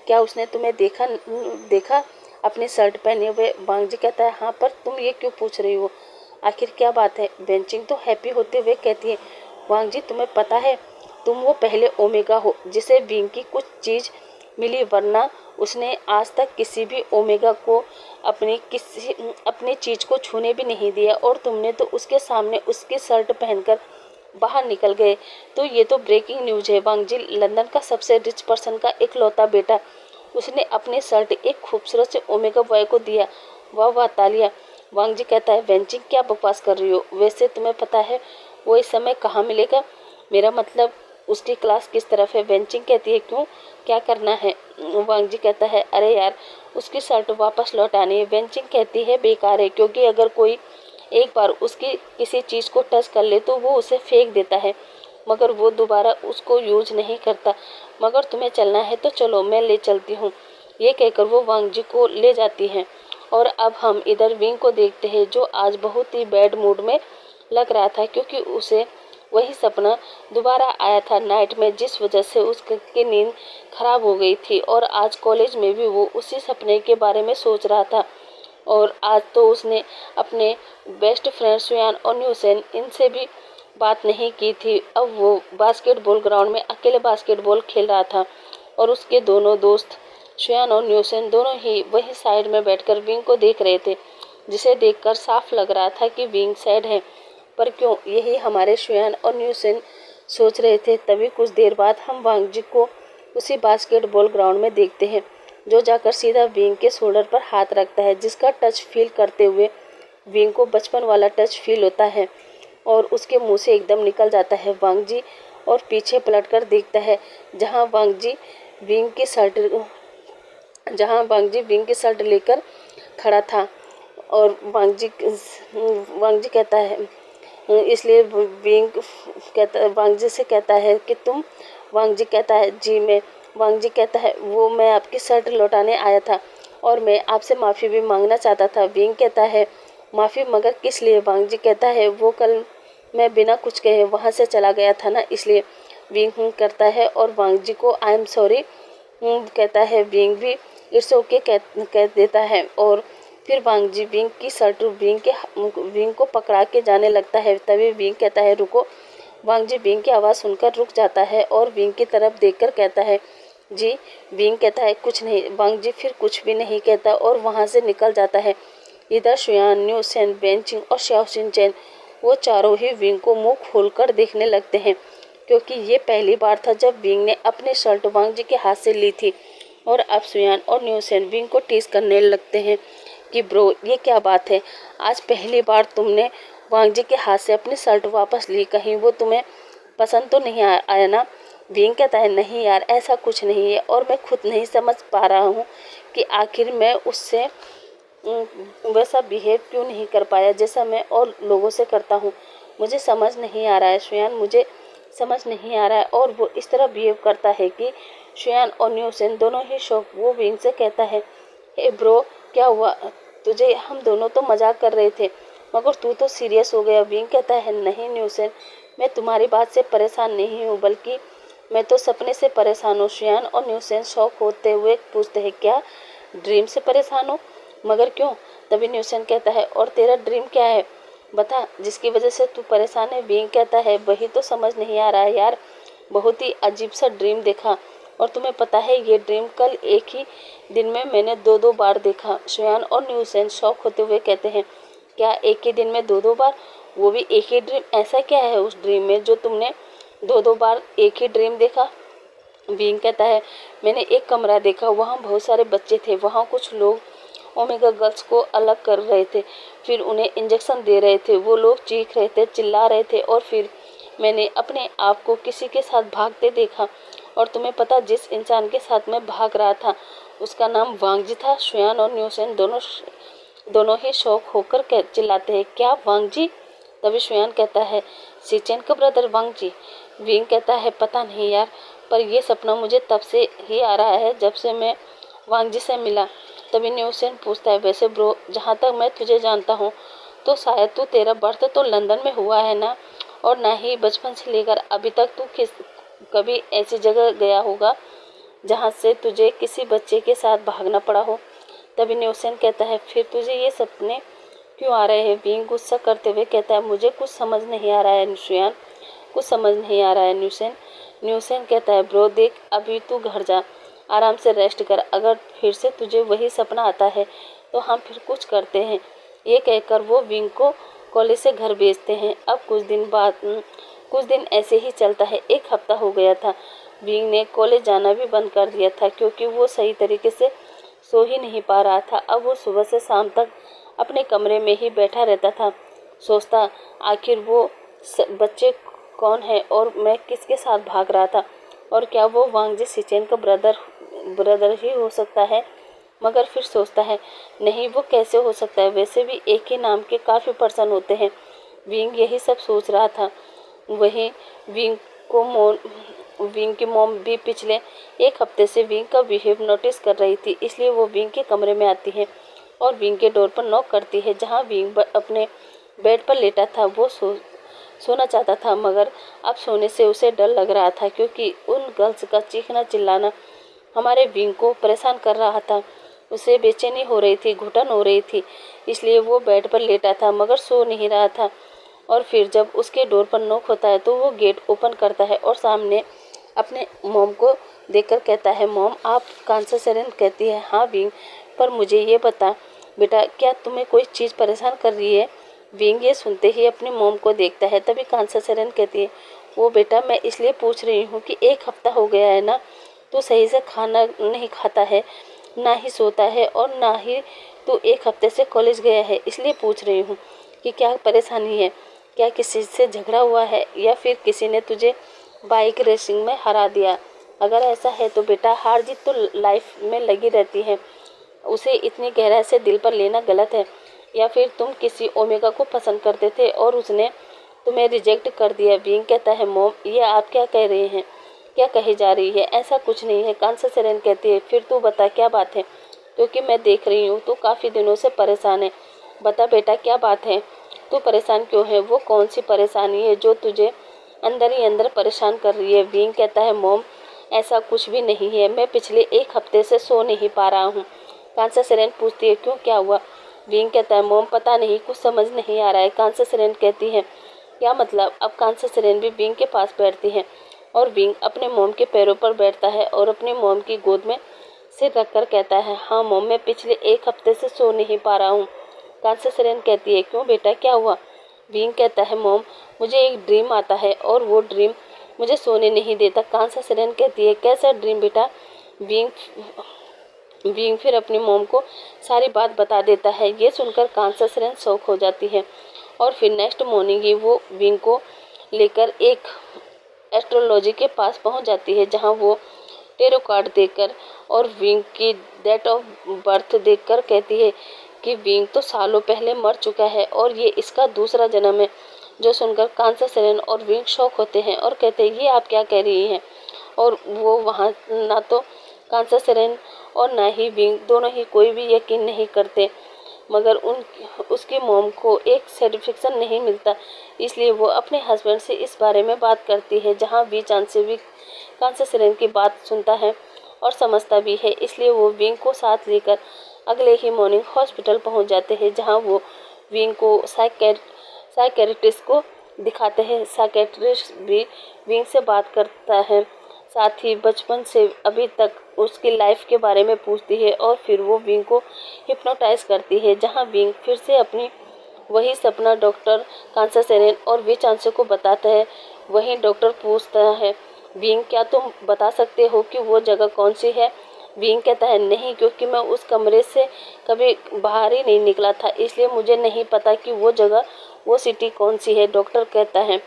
क्या उसने तुम्हें देखा अपनी शर्ट पहने हुए। वांग जी कहता है हाँ, पर तुम ये क्यों पूछ रही हो, आखिर क्या बात है। वेनचिंग तो हैप्पी होते हुए कहती है वांग जी तुम्हें पता है तुम वो पहले ओमेगा हो जिसे विंग की कुछ चीज़ मिली, वरना उसने आज तक किसी भी ओमेगा को अपनी चीज़ को छूने भी नहीं दिया, और तुमने तो उसके सामने उसकी शर्ट पहनकर बाहर निकल गए। तो ये तो ब्रेकिंग न्यूज़ है। वांग जी लंदन का सबसे रिच पर्सन का इकलौता बेटा, उसने अपनी शर्ट एक खूबसूरत से ओमेगा बॉय को दिया। वाह वाह तालियां। वांग जी कहता है वेनचिंग क्या बकवास कर रही हो, वैसे तुम्हें पता है वो इस समय कहाँ मिलेगा, मेरा मतलब उसकी क्लास किस तरफ है। वेनचिंग कहती है क्यों, क्या करना है। वांग जी कहता है अरे यार उसकी शर्ट वापस लौटानी है। वेनचिंग कहती है बेकार है, क्योंकि अगर कोई एक बार उसकी किसी चीज़ को टच कर ले तो वो उसे फेंक देता है, मगर वो दोबारा उसको यूज नहीं करता। मगर तुम्हें चलना है तो चलो, मैं ले चलती हूँ। ये कहकर वो वांग जी को ले जाती हैं। और अब हम इधर विंग को देखते हैं जो आज बहुत ही बैड मूड में लग रहा था, क्योंकि उसे वही सपना दोबारा आया था नाइट में, जिस वजह से उसकी नींद खराब हो गई थी। और आज कॉलेज में भी वो उसी सपने के बारे में सोच रहा था। और आज तो उसने अपने बेस्ट फ्रेंड सुयान और न्यूसेन इनसे भी बात नहीं की थी। अब वो बास्केटबॉल ग्राउंड में अकेले बास्केटबॉल खेल रहा था, और उसके दोनों दोस्त सुयान और न्यूसेन दोनों ही वही साइड में बैठकर विंग को देख रहे थे, जिसे देखकर साफ लग रहा था कि विंग सैड है। पर क्यों, यही हमारे सुयान और न्यूसेन सोच रहे थे। तभी कुछ देर बाद हम वांग जी को उसी बास्केटबॉल ग्राउंड में देखते हैं, जो जाकर सीधा विंग के शोल्डर पर हाथ रखता है, जिसका टच फील करते हुए विंग को बचपन वाला टच फील होता है और उसके मुंह से एकदम निकल जाता है। वांग जी और पीछे पलटकर देखता है जहां वांग जी विंग विंग की शर्ट लेकर खड़ा था। और वांग जी कहता है इसलिए वांग जी से कहता है कि तुम। वांग जी कहता है जी मैं। वांग जी कहता है वो मैं आपकी शर्ट लौटाने आया था और मैं आपसे माफ़ी भी मांगना चाहता था। विंग कहता है माफ़ी, मगर किस लिए। वांग जी कहता है वो कल मैं बिना कुछ कहे वहाँ से चला गया था ना, इसलिए। विंग करता है और वांग जी को आई एम सॉरी कहता है। विंग भी इट्स ओके कह देता है, और फिर वांग जी विंग की शर्ट विंग को पकड़ा के जाने लगता है। तभी विंग कहता है रुको। वांग जी विंग की आवाज़ सुनकर रुक जाता है और विंग की तरफ देखकर कहता है जी। विंग कहता है कुछ नहीं। वांग जी फिर कुछ भी नहीं कहता और वहाँ से निकल जाता है। इधर सुयान, न्यूसेन, वेनचिंग और शाओ शिनचैन वो चारों ही विंग को मुंह खोलकर देखने लगते हैं, क्योंकि ये पहली बार था जब विंग ने अपनी शर्ट वांग जी के हाथ से ली थी। और अब सुयान और न्यूसेन विंग को टीज करने लगते हैं कि ब्रो ये क्या बात है, आज पहली बार तुमने वांग जी के हाथ से अपनी शर्ट वापस ली, कहीं वो तुम्हें पसंद तो नहीं आया ना। विंग कहता है नहीं यार ऐसा कुछ नहीं है, और मैं खुद नहीं समझ पा रहा हूँ कि आखिर मैं उससे वैसा बिहेव क्यों नहीं कर पाया जैसा मैं और लोगों से करता हूँ। मुझे समझ नहीं आ रहा है सुयान, मुझे समझ नहीं आ रहा है। और वो इस तरह बिहेव करता है कि सुयान और न्यूसेन दोनों ही शौक। वो विंग से कहता है हे ब्रो क्या हुआ तुझे, हम दोनों तो मजाक कर रहे थे मगर तू तो सीरियस हो गया। विंग कहता है नहीं न्यूसेन, मैं तुम्हारी बात से परेशान नहीं हूँ, बल्कि मैं तो सपने से परेशान हूँ। सुयान और न्यूसेन शौक होते हुए पूछते हैं क्या ड्रीम से परेशान हो, मगर क्यों। तभी न्यूसेन कहता है और तेरा ड्रीम क्या है बता, जिसकी वजह से तू परेशान है। विंग कहता है वही तो समझ नहीं आ रहा है यार, बहुत ही अजीब सा ड्रीम देखा, और तुम्हें पता है ये ड्रीम कल एक ही दिन में मैंने दो बार देखा। सुयान और न्यूसेन शौक होते हुए कहते हैं क्या एक ही दिन में दो बार, वो भी एक ही ड्रीम, ऐसा क्या है उस ड्रीम में जो तुमने दो बार एक ही ड्रीम देखा। विंग कहता है मैंने एक कमरा देखा, वहाँ बहुत सारे बच्चे थे, वहाँ कुछ लोग ओमेगा गर्ल्स को अलग कर रहे थे, फिर उन्हें इंजेक्शन दे रहे थे, वो लोग चीख रहे थे, चिल्ला रहे थे, और फिर मैंने अपने आप को किसी के साथ भागते देखा। और तुम्हें पता, जिस इंसान के साथ मैं भाग रहा था उसका नाम वांग जी था। शुयान और न्यूसेन दोनों ही शौक होकर चिल्लाते हैं, क्या वांग जी? तभी शुयान कहता है, सिचेन का ब्रदर वांग जी। विंग कहता है पता नहीं यार, पर यह सपना मुझे तब से ही आ रहा है जब से मैं वांग जी से मिला। तभी न्यूसेन पूछता है, वैसे ब्रो, जहाँ तक मैं तुझे जानता हूँ तो शायद तू तेरा बर्थ तो लंदन में हुआ है ना, और ना ही बचपन से लेकर अभी तक तू कभी ऐसी जगह गया होगा जहाँ से तुझे किसी बच्चे के साथ भागना पड़ा हो। तभी न्यूसेन कहता है, फिर तुझे ये सपने क्यों आ रहे हैं? विंग गुस्सा करते हुए कहता है, मुझे कुछ समझ नहीं आ रहा है शुयान, कुछ समझ नहीं आ रहा है न्यूसेन कहता है, ब्रो देख, अभी तू घर जा, आराम से रेस्ट कर, अगर फिर से तुझे वही सपना आता है तो हम फिर कुछ करते हैं। ये कहकर वो विंग को कॉलेज से घर भेजते हैं। अब कुछ दिन ऐसे ही चलता है। एक हफ्ता हो गया था। विंग ने कॉलेज जाना भी बंद कर दिया था क्योंकि वो सही तरीके से सो ही नहीं पा रहा था। अब वो सुबह से शाम तक अपने कमरे में ही बैठा रहता था, सोचता आखिर वो बच्चे कौन है और मैं किसके साथ भाग रहा था, और क्या वो वांग जी सिचेन का ब्रदर ही हो सकता है। मगर फिर सोचता है, नहीं, वो कैसे हो सकता है, वैसे भी एक ही नाम के काफ़ी पर्सन होते हैं। विंग यही सब सोच रहा था। वहीं विंग की मॉम भी पिछले एक हफ्ते से विंग का बिहेव नोटिस कर रही थी, इसलिए वो विंग के कमरे में आती है और विंग के डोर पर नॉक करती है। जहाँ विंग अपने बेड पर लेटा था, वो सोना चाहता था, मगर अब सोने से उसे डर लग रहा था क्योंकि उन गर्ल्स का चीखना चिल्लाना हमारे विंग को परेशान कर रहा था। उसे बेचैनी हो रही थी, घुटन हो रही थी, इसलिए वो बेड पर लेटा था मगर सो नहीं रहा था। और फिर जब उसके डोर पर नॉक होता है तो वो गेट ओपन करता है और सामने अपने मॉम को देखकर कहता है, मॉम आप कांसा सेरेन? कहती है, हाँ विंग, पर मुझे ये बता बेटा, क्या तुम्हें कोई चीज़ परेशान कर रही है? विंग ये सुनते ही अपनी मॉम को देखता है। तभी कांसा सेरेन कहती है, वो बेटा, मैं इसलिए पूछ रही हूँ कि एक हफ्ता हो गया है ना, तो सही से खाना नहीं खाता है, ना ही सोता है, और ना ही तू एक हफ्ते से कॉलेज गया है, इसलिए पूछ रही हूँ कि क्या परेशानी है, क्या किसी से झगड़ा हुआ है या फिर किसी ने तुझे बाइक रेसिंग में हरा दिया? अगर ऐसा है तो बेटा, हार जीत तो लाइफ में लगी रहती है, उसे इतनी गहराई से दिल पर लेना गलत है। या फिर तुम किसी ओमेगा को पसंद करते थे और उसने तुम्हें रिजेक्ट कर दिया। विंग कहता है, मॉम ये आप क्या कह रहे हैं, क्या कही जा रही है? ऐसा कुछ नहीं है। कांसा सेरेन कहती है, फिर तू बता क्या बात है, क्योंकि मैं देख रही हूँ तू काफ़ी दिनों से परेशान है। बता बेटा क्या बात है, तू परेशान क्यों है? वो कौन सी परेशानी है जो तुझे अंदर ही अंदर परेशान कर रही है? विंग कहता है, मॉम ऐसा कुछ भी नहीं है, मैं पिछले एक हफ्ते से सो नहीं पा रहा हूँ। कांसा सेरेन पूछती है, क्यों, क्या हुआ? विंग कहता है, मॉम पता नहीं, कुछ समझ नहीं आ रहा है। कांसा सेरेन कहती है, क्या मतलब? अब कांसा सेरेन भी विंग के पास बैठती है और विंग अपने मॉम के पैरों पर बैठता है और अपनी मॉम की गोद में सिर रखकर कहता है, हाँ मॉम, मैं पिछले एक हफ्ते से सो नहीं पा रहा हूँ। कांसा सेरेन कहती है, क्यों बेटा, क्या हुआ? विंग कहता है, मॉम मुझे एक ड्रीम आता है और वो ड्रीम मुझे सोने नहीं देता। कांसा सेरेन कहती है, कैसा ड्रीम बेटा? विंग फिर अपनी मॉम को सारी बात बता देता है। ये सुनकर कांसा सेरेन शॉक हो जाती है और फिर नेक्स्ट मॉर्निंग ही वो विंग को लेकर एक एस्ट्रोलॉजी के पास पहुंच जाती है, जहां वो टेरो कार्ड देखकर और विंग की डेट ऑफ बर्थ देखकर कहती है कि विंग तो सालों पहले मर चुका है और ये इसका दूसरा जन्म है। जो सुनकर कांसा सेरेन और विंग शॉक होते हैं और कहते हैं, ये आप क्या कह रही हैं? और वो वहाँ ना तो कांसा सेरेन और ना ही विंग, दोनों ही कोई भी यकीन नहीं करते, मगर उसकी मॉम को एक सेटिस्फेक्शन नहीं मिलता, इसलिए वो अपने हस्बैंड से इस बारे में बात करती है। जहाँ वी चांद से भी कांसा सेरेन की बात सुनता है और समझता भी है, इसलिए वो विंग को साथ लेकर अगले ही मॉर्निंग हॉस्पिटल पहुंच जाते हैं, जहां वो विंग को साइकेट्रिस्ट को दिखाते हैं। साइकेट्रिस्ट भी विंग से बात करता है, साथ ही बचपन से अभी तक उसकी लाइफ के बारे में पूछती है और फिर वो विंग को हिप्नोटाइज करती है, जहां विंग फिर से अपनी वही सपना डॉक्टर कांसा सेरेन और वी चांसे को बताता है। वहीं डॉक्टर पूछता है, विंग, क्या तुम बता सकते हो कि वो जगह कौन सी है? विंग कहता है, नहीं, क्योंकि मैं उस कमरे से कभी बाहर ही नहीं निकला था, इसलिए मुझे नहीं पता कि वो जगह, वो सिटी कौन सी है। डॉक्टर कहता है,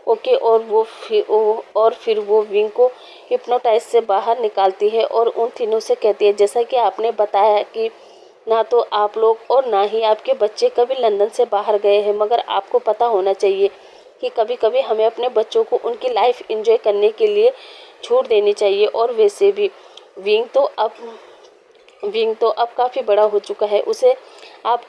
ओके। और फिर वो विंग को हिप्नोटाइज से बाहर निकालती है और उन तीनों से कहती है, जैसा कि आपने बताया कि ना तो आप लोग और ना ही आपके बच्चे कभी लंदन से बाहर गए हैं, मगर आपको पता होना चाहिए कि कभी कभी हमें अपने बच्चों को उनकी लाइफ एंजॉय करने के लिए छूट देनी चाहिए। और वैसे भी विंग तो अब काफ़ी बड़ा हो चुका है, उसे आप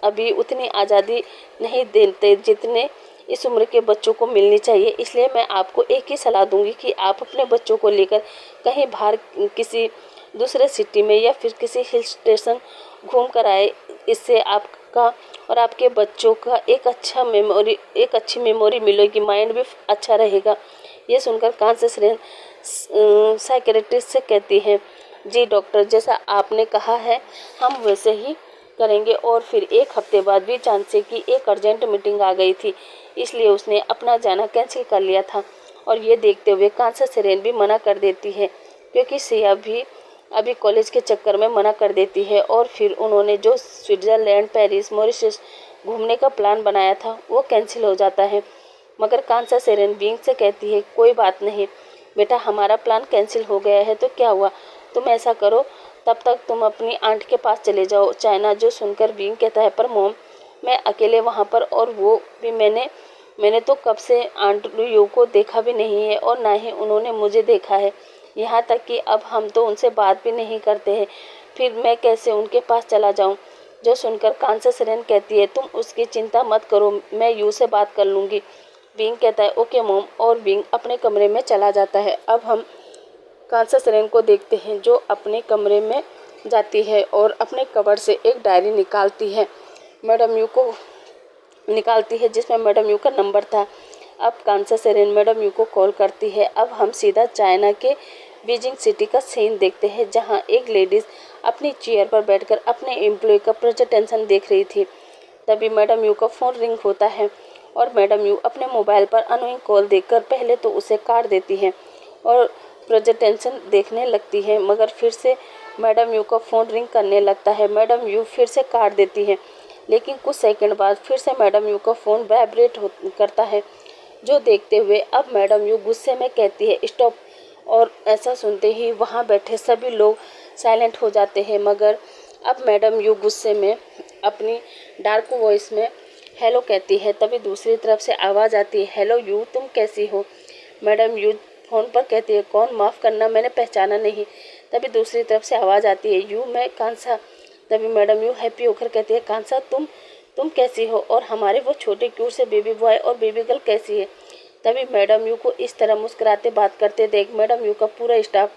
अभी उतनी आज़ादी नहीं देते जितने इस उम्र के बच्चों को मिलनी चाहिए। इसलिए मैं आपको एक ही सलाह दूंगी कि आप अपने बच्चों को लेकर कहीं बाहर किसी दूसरे सिटी में या फिर किसी हिल स्टेशन घूम कर आए। इससे आपका और आपके बच्चों का एक अच्छी मेमोरी मिलेगी, माइंड भी अच्छा रहेगा। ये सुनकर कांसेस रेन साइकेट्रिस्ट से कहती हैं, जी डॉक्टर, जैसा आपने कहा है हम वैसे ही करेंगे। और फिर एक हफ्ते बाद भी चांसे की एक अर्जेंट मीटिंग आ गई थी, इसलिए उसने अपना जाना कैंसिल कर लिया था। और ये देखते हुए कांसेस रेन भी मना कर देती है, क्योंकि सिया भी अभी कॉलेज के चक्कर में मना कर देती है। और फिर उन्होंने जो स्विट्ज़रलैंड, पेरिस, मॉरिशस घूमने का प्लान बनाया था वो कैंसिल हो जाता है। मगर कांसा सेरेन विंग से कहती है, कोई बात नहीं बेटा, हमारा प्लान कैंसिल हो गया है तो क्या हुआ, तुम ऐसा करो, तब तक तुम अपनी आंट के पास चले जाओ चाइना। जो सुनकर विंग कहता है, पर मॉम मैं अकेले वहाँ पर, और वो भी मैंने तो कब से आंट यू को देखा भी नहीं है और ना ही उन्होंने मुझे देखा है। यहाँ तक कि अब हम तो उनसे बात भी नहीं करते हैं, फिर मैं कैसे उनके पास चला जाऊँ। जो सुनकर कांसा सेरेन कहती है, तुम उसकी चिंता मत करो, मैं यू से बात कर लूँगी। विंग कहता है, ओके मॉम, और विंग अपने कमरे में चला जाता है। अब हम कांसा सेरेन को देखते हैं, जो अपने कमरे में जाती है और अपने कबर्ड से एक डायरी निकालती है, जिसमें मैडम यू का नंबर था। अब कांसा सेरेन मैडम यू को कॉल करती है। अब हम सीधा चाइना के बीजिंग सिटी का सीन देखते हैं, जहां एक लेडीज़ अपनी चेयर पर बैठकर अपने एम्प्लॉय का प्रेजेंटेशन देख रही थी। तभी मैडम यू का फ़ोन रिंग होता है और मैडम यू अपने मोबाइल पर अनोइंग कॉल देखकर पहले तो उसे काट देती है और प्रेजेंटेशन देखने लगती है, मगर फिर से मैडम यू का फ़ोन रिंग करने लगता है। मैडम यू फिर से काट देती है, लेकिन कुछ सेकंड बाद फिर से मैडम यू का फ़ोन वाइब्रेट करता है। जो देखते हुए अब मैडम यू गुस्से में कहती है, स्टॉप। और ऐसा सुनते ही वहाँ बैठे सभी लोग साइलेंट हो जाते हैं। मगर अब मैडम यू गुस्से में अपनी डार्क वॉइस में हेलो कहती है। तभी दूसरी तरफ से आवाज़ आती है, हेलो यू, तुम कैसी हो? मैडम यू फ़ोन पर कहती है, कौन? माफ़ करना, मैंने पहचाना नहीं। तभी दूसरी तरफ से आवाज़ आती है, यू, मैं कांसा। तभी मैडम यू हैप्पी होकर कहती है, कांसा, तुम कैसी हो? और हमारे वो छोटे क्यूट से बेबी बॉय और बेबी गर्ल कैसी है? तभी मैडम यू को इस तरह मुस्कुराते बात करते देख मैडम यू का पूरा स्टाफ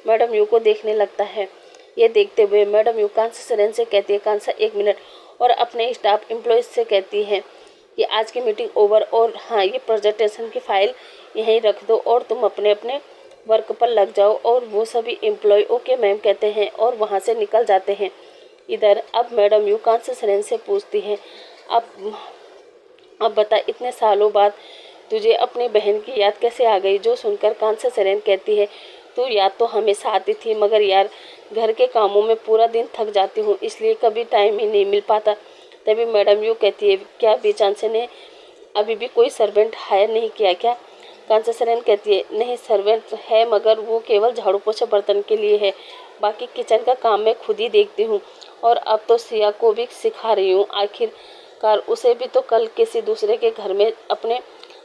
मैडम यू को देखने लगता है। ये देखते हुए मैडम यू कांसा सेरेन से कहती है, कांसा एक मिनट, और अपने स्टाफ एम्प्लॉयज़ से कहती है कि आज की मीटिंग ओवर, और हाँ, ये प्रेजेंटेशन की फ़ाइल यहीं रख दो और तुम अपने अपने वर्क पर लग जाओ। और वो सभी एम्प्लॉय ओके मैम कहते हैं और वहाँ से निकल जाते हैं। इधर अब मैडम यू कांसा सेरेन से पूछती है, अब बता, इतने सालों बाद तुझे अपनी बहन की याद कैसे आ गई? जो सुनकर कांसा सेरेन कहती है, तू याद तो हमेशा आती थी, मगर यार घर के कामों में पूरा दिन थक जाती हूँ, इसलिए कभी टाइम ही नहीं मिल पाता। तभी मैडम यू कहती है, क्या बेचांसे ने अभी भी कोई सर्वेंट हायर नहीं किया क्या? कांसा सेरेन कहती है, नहीं, सर्वेंट है, मगर वो केवल झाड़ू पोछा बर्तन के लिए है, बाकी किचन का काम मैं खुद ही देखती हूँ। और अब तो सिया को भी सिखा रही हूँ, आखिरकार उसे भी तो कल किसी दूसरे के घर में अपने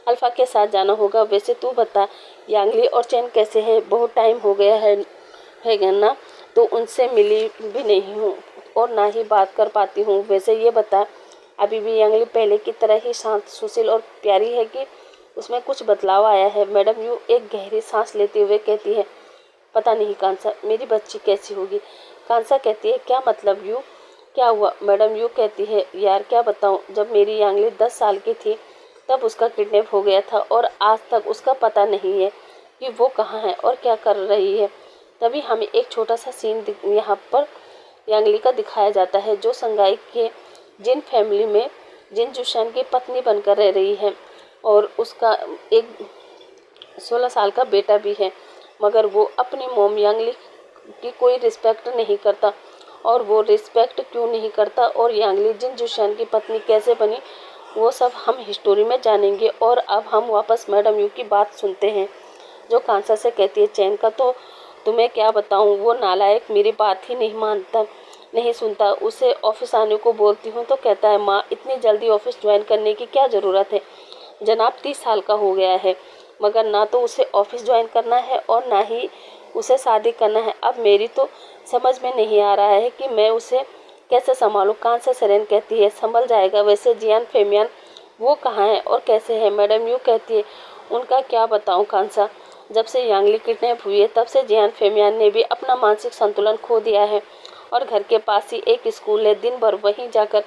अल्फ़ा के साथ जाना होगा। वैसे तू बता, यांगली और चैन कैसे है? बहुत टाइम हो गया है ना, तो उनसे मिली भी नहीं हूँ और ना ही बात कर पाती हूँ। वैसे ये बता, अभी भी यांगली पहले की तरह ही शांत, सुशील और प्यारी है कि उसमें कुछ बदलाव आया है? मैडम यू एक गहरी सांस लेते हुए कहती है, पता नहीं कांसा, मेरी बच्ची कैसी होगी? कांसा कहती है, क्या मतलब यू, क्या हुआ? मैडम यू कहती है, यार क्या बताऊँ, जब मेरी यांगली 10 साल की थी तब उसका किडनैप हो गया था और आज तक उसका पता नहीं है कि वो कहाँ है और क्या कर रही है। तभी हमें एक छोटा सा सीन यहाँ पर यांगली का दिखाया जाता है, जो संगाई के जिन फैमिली में जिन जुशान की पत्नी बनकर रह रही है, और उसका एक 16 साल का बेटा भी है, मगर वो अपनी मोम यांगली की कोई रिस्पेक्ट नहीं करता। और वो रिस्पेक्ट क्यों नहीं करता और यांगली जिन जुशियान की पत्नी कैसे बनी, वो सब हम हिस्टोरी में जानेंगे। और अब हम वापस मैडम यू की बात सुनते हैं, जो कांसा से कहती है, चैन का तो तुम्हें क्या बताऊं, वो नालायक मेरी बात ही नहीं मानता, नहीं सुनता। उसे ऑफिस आने को बोलती हूँ तो कहता है, माँ इतनी जल्दी ऑफिस ज्वाइन करने की क्या ज़रूरत है, जनाब 30 साल का हो गया है। मगर ना तो उसे ऑफिस ज्वाइन करना है और ना ही उसे शादी करना है। अब मेरी तो समझ में नहीं आ रहा है कि मैं उसे कैसे संभालूं। कांसा सेरेन कहती है, संभल जाएगा। वैसे जियान फेमियान वो कहाँ है और कैसे है? मैडम यू कहती है, उनका क्या बताऊं कांसा, जब से यांगली किडनैप हुई है तब से जियान फेमियान ने भी अपना मानसिक संतुलन खो दिया है। और घर के पास ही एक स्कूल है, दिन भर वहीं जाकर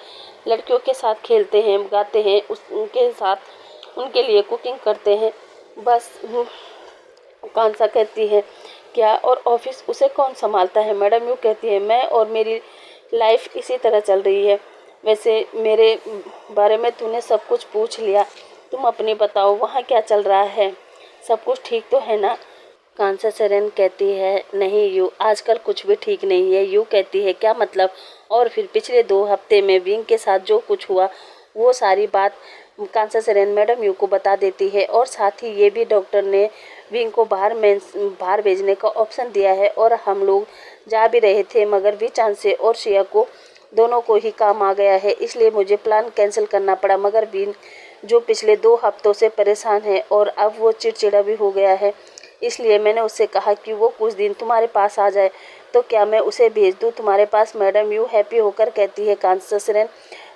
लड़कियों के साथ खेलते हैं, गाते हैं, उनके साथ उनके लिए कुकिंग करते हैं, बस। कांसा कहती है, क्या और ऑफिस उसे कौन संभालता है? मैडम यू कहती है, मैं और मेरी लाइफ इसी तरह चल रही है। वैसे मेरे बारे में तूने सब कुछ पूछ लिया, तुम अपनी बताओ, वहाँ क्या चल रहा है, सब कुछ ठीक तो है ना? कांसा सेरेन कहती है, नहीं यू, आजकल कुछ भी ठीक नहीं है। यू कहती है, क्या मतलब? और फिर पिछले 2 हफ्ते में विंग के साथ जो कुछ हुआ वो सारी बात कांसा सेरेन मैडम यू को बता देती है। और साथ ही ये भी डॉक्टर ने विंग को बाहर भेजने का ऑप्शन दिया है और हम लोग जा भी रहे थे, मगर वी चांसे और शिया को दोनों को ही काम आ गया है, इसलिए मुझे प्लान कैंसिल करना पड़ा। मगर विंग जो पिछले 2 हफ्तों से परेशान है और अब वो चिड़चिड़ा भी हो गया है, इसलिए मैंने उससे कहा कि वो कुछ दिन तुम्हारे पास आ जाए। तो क्या मैं उसे भेज दूँ तुम्हारे पास? मैडम यू हैप्पी होकर कहती है, कांसा सेरेन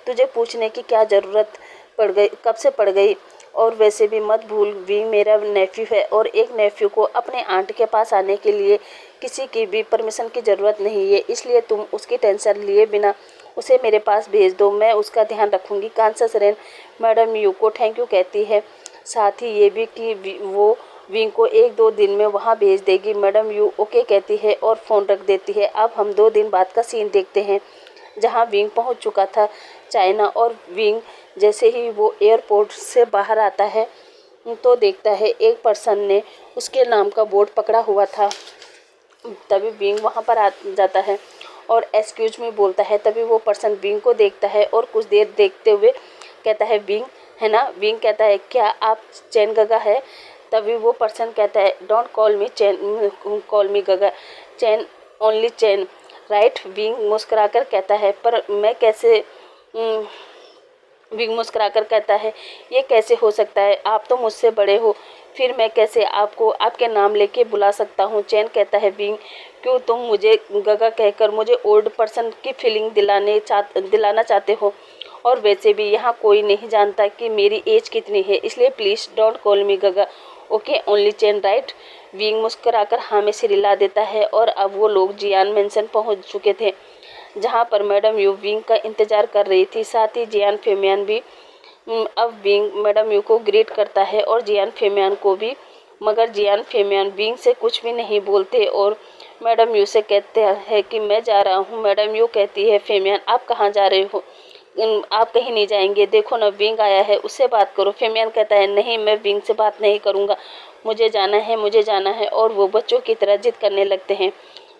तुझे पूछने की क्या ज़रूरत पड़ गई, कब से पड़ गई? और वैसे भी मत भूल, विंग मेरा नेफ्यू है और एक नेफ्यू को अपने आंट के पास आने के लिए किसी की भी परमिशन की ज़रूरत नहीं है, इसलिए तुम उसकी टेंशन लिए बिना उसे मेरे पास भेज दो, मैं उसका ध्यान रखूँगी। कांसा सेरेन मैडम यू को थैंक यू कहती है, साथ ही ये भी कि वो विंग को 1-2 दिन में वहाँ भेज देगी। मैडम यू ओके कहती है और फ़ोन रख देती है। अब हम 2 दिन बाद का सीन देखते हैं, जहाँ विंग पहुँच चुका था चाइना। और विंग जैसे ही वो एयरपोर्ट से बाहर आता है तो देखता है एक पर्सन ने उसके नाम का बोर्ड पकड़ा हुआ था। तभी विंग वहाँ पर आ जाता है और एक्सक्यूज मी बोलता है। तभी वो पर्सन विंग को देखता है और कुछ देर देखते हुए कहता है, विंग है ना? विंग कहता है, क्या आप चैन गगा है? तभी वो पर्सन कहता है, don't call me chain, call मी गगा, चैन, ओनली चैन, राइट? विंग मुस्कुराकर कहता है, पर मैं कैसे? विंग मुस्कुराकर कहता है, ये कैसे हो सकता है, आप तो मुझसे बड़े हो, फिर मैं कैसे आपको आपके नाम लेके बुला सकता हूँ? चैन कहता है, विंग क्यों तुम मुझे गगा कहकर मुझे ओल्ड पर्सन की फीलिंग दिलाना चाहते हो? और वैसे भी यहाँ कोई नहीं जानता कि मेरी एज कितनी है, इसलिए प्लीज़ डोंट कॉल मी गगा, ओके, ओनली चैन, राइट? विंग मुस्कुराकर हाँ में सिर हिला देता है। और अब वो लोग जियान मेंशन पहुँच चुके थे, जहाँ पर मैडम यू विंग का इंतज़ार कर रही थी। साथ ही जियान फेमियान भी अब विंग मैडम यू को ग्रीट करता है और जियान फेमियान को भी, मगर जियान फेमियान विंग से कुछ भी नहीं बोलते और मैडम यू से कहते हैं कि मैं जा रहा हूँ। मैडम यू कहती है, फेमियान आप कहाँ जा रहे हो? आप कहीं नहीं जाएंगे, देखो ना विंग आया है, उससे बात करो। फेमियान कहता है, नहीं मैं विंग से बात नहीं करूँगा, मुझे जाना है, मुझे जाना है। और वो बच्चों की तरह जिद करने लगते हैं,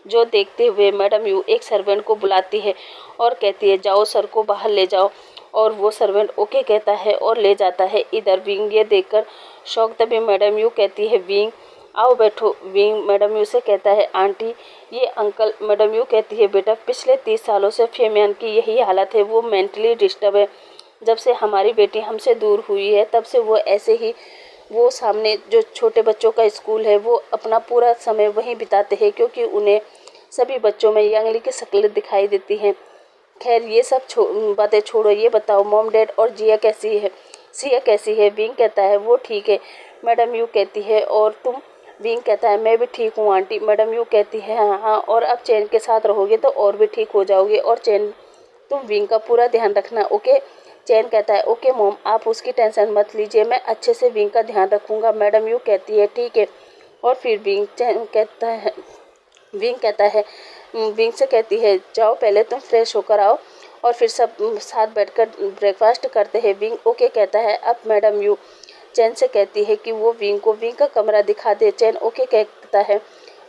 जो देखते हुए मैडम यू एक सर्वेंट को बुलाती है और कहती है, जाओ सर को बाहर ले जाओ। और वो सर्वेंट ओके कहता है और ले जाता है। इधर विंग ये देखकर शौक। तभी मैडम यू कहती है, विंग आओ बैठो। विंग मैडम यू से कहता है, आंटी ये अंकल। मैडम यू कहती है, बेटा पिछले 30 सालों से फेमियान की यही हालत है, वो मेंटली डिस्टर्ब है। जब से हमारी बेटी हमसे दूर हुई है तब से वो ऐसे ही, वो सामने जो छोटे बच्चों का स्कूल है वो अपना पूरा समय वहीं बिताते हैं, क्योंकि उन्हें सभी बच्चों में यांगली की शक्ल दिखाई देती हैं। खैर ये सब बातें छोड़ो, ये बताओ मॉम डैड और जिया कैसी है, सिया कैसी है? विंग कहता है, वो ठीक है। मैडम यू कहती है, और तुम? विंग कहता है, मैं भी ठीक हूँ आंटी। मैडम यू कहती है, हाँ हाँ, और अब चैन के साथ रहोगे तो और भी ठीक हो जाओगे। और चैन तुम विंग का पूरा ध्यान रखना, ओके? चैन कहता है, ओके मॉम, आप उसकी टेंशन मत लीजिए, मैं अच्छे से विंग का ध्यान रखूँगा। मैडम यू कहती है, ठीक है। और फिर विंग कहता है, विंग से कहती है, जाओ पहले तुम फ्रेश होकर आओ और फिर सब साथ बैठकर ब्रेकफास्ट करते हैं। विंग ओके कहता है। अब मैडम यू चैन से कहती है कि वो विंग का कमरा दिखा दे। चैन ओके कहता है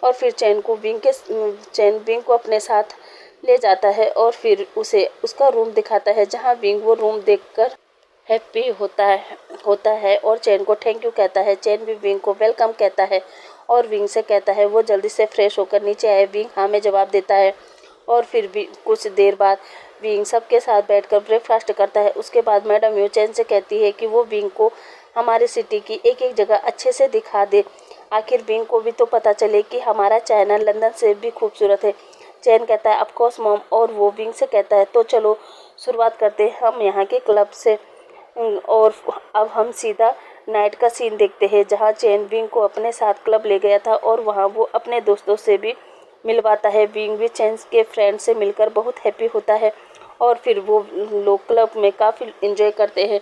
और फिर चैन विंग को अपने साथ ले जाता है और फिर उसे उसका रूम दिखाता है, जहाँ विंग वो रूम देखकर हैप्पी होता है और चैन को थैंक यू कहता है। चैन भी विंग को वेलकम कहता है और विंग से कहता है वो जल्दी से फ्रेश होकर नीचे आए। विंग हाँ में जवाब देता है और फिर भी कुछ देर बाद विंग सबके साथ बैठकर ब्रेकफास्ट करता है। उसके बाद मैडम यू चैन से कहती है कि वो विंग को हमारे सिटी की एक एक जगह अच्छे से दिखा दे। आखिर विंग को भी तो पता चले कि हमारा चाइना लंदन से भी खूबसूरत है। चैन कहता है ऑफ कोर्स मॉम, और वो विंग से कहता है तो चलो शुरुआत करते हैं हम यहाँ के क्लब से। और अब हम सीधा नाइट का सीन देखते हैं, जहाँ चैन विंग को अपने साथ क्लब ले गया था और वहाँ वो अपने दोस्तों से भी मिलवाता है। विंग भी चैन के फ्रेंड से मिलकर बहुत हैप्पी होता है और फिर वो लोग क्लब में काफ़ी इंजॉय करते हैं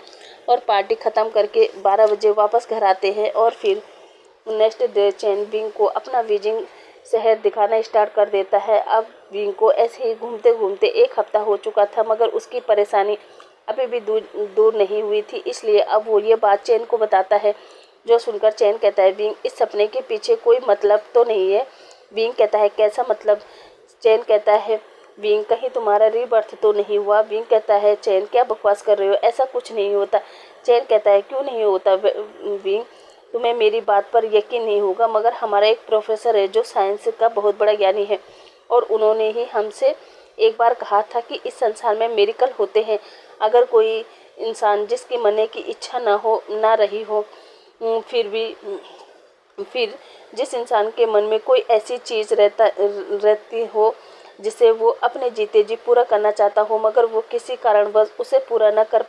और पार्टी ख़त्म करके 12 बजे वापस घर आते हैं। और फिर नेक्स्ट डे चैन विंग को अपना बीजिंग शहर दिखाना स्टार्ट कर देता है। अब विंग को ऐसे ही घूमते घूमते 1 हफ्ता हो चुका था, मगर उसकी परेशानी अभी भी दूर नहीं हुई थी, इसलिए अब वो ये बात चैन को बताता है, जो सुनकर चैन कहता है विंग इस सपने के पीछे कोई मतलब तो नहीं है। विंग कहता है कैसा मतलब? चैन कहता है विंग कहीं तुम्हारा रीबर्थ तो नहीं हुआ? विंग कहता है चैन क्या बकवास कर रहे हो, ऐसा कुछ नहीं होता। चैन कहता है क्यों नहीं होता विंग, तुम्हें मेरी बात पर यकीन नहीं होगा, मगर हमारा एक प्रोफेसर है जो साइंस का बहुत बड़ा ज्ञानी है और उन्होंने ही हमसे एक बार कहा था कि इस संसार में मेरिकल होते हैं। अगर कोई इंसान जिसकी मरने की इच्छा ना रही हो, फिर जिस इंसान के मन में कोई ऐसी चीज़ रहती हो जिसे वो अपने जीते जी पूरा करना चाहता हो, मगर वो किसी कारणवश उसे पूरा न कर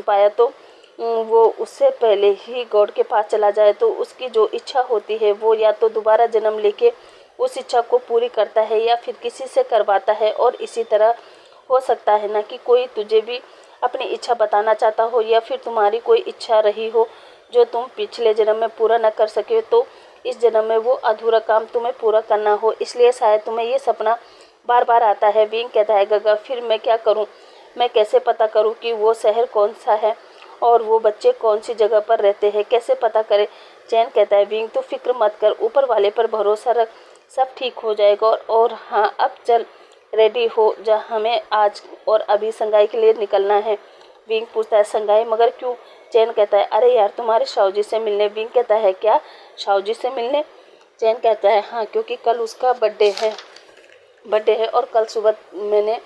पाया तो वो उससे पहले ही गॉड के पास चला जाए, तो उसकी जो इच्छा होती है वो या तो दोबारा जन्म लेके उस इच्छा को पूरी करता है या फिर किसी से करवाता है। और इसी तरह हो सकता है ना कि कोई तुझे भी अपनी इच्छा बताना चाहता हो या फिर तुम्हारी कोई इच्छा रही हो जो तुम पिछले जन्म में पूरा न कर सके, तो इस जन्म में वो अधूरा काम तुम्हें पूरा करना हो, इसलिए शायद तुम्हें ये सपना बार बार आता है। विंग कहता है गगा फिर मैं क्या करूं? मैं कैसे पता करूं कि वो शहर कौन सा है और वो बच्चे कौन सी जगह पर रहते हैं, कैसे पता करें? चैन कहता है विंग तो फिक्र मत कर, ऊपर वाले पर भरोसा रख, सब ठीक हो जाएगा। और हाँ अब चल रेडी हो जा, हमें आज और अभी संगाई के लिए निकलना है। विंग पूछता है संगाई मगर क्यों? चैन कहता है अरे यार तुम्हारे शाहू से मिलने। विंग कहता है क्या शाहू से मिलने? चैन कहता है हाँ, क्योंकि कल उसका बर्थडे है और कल सुबह मैंने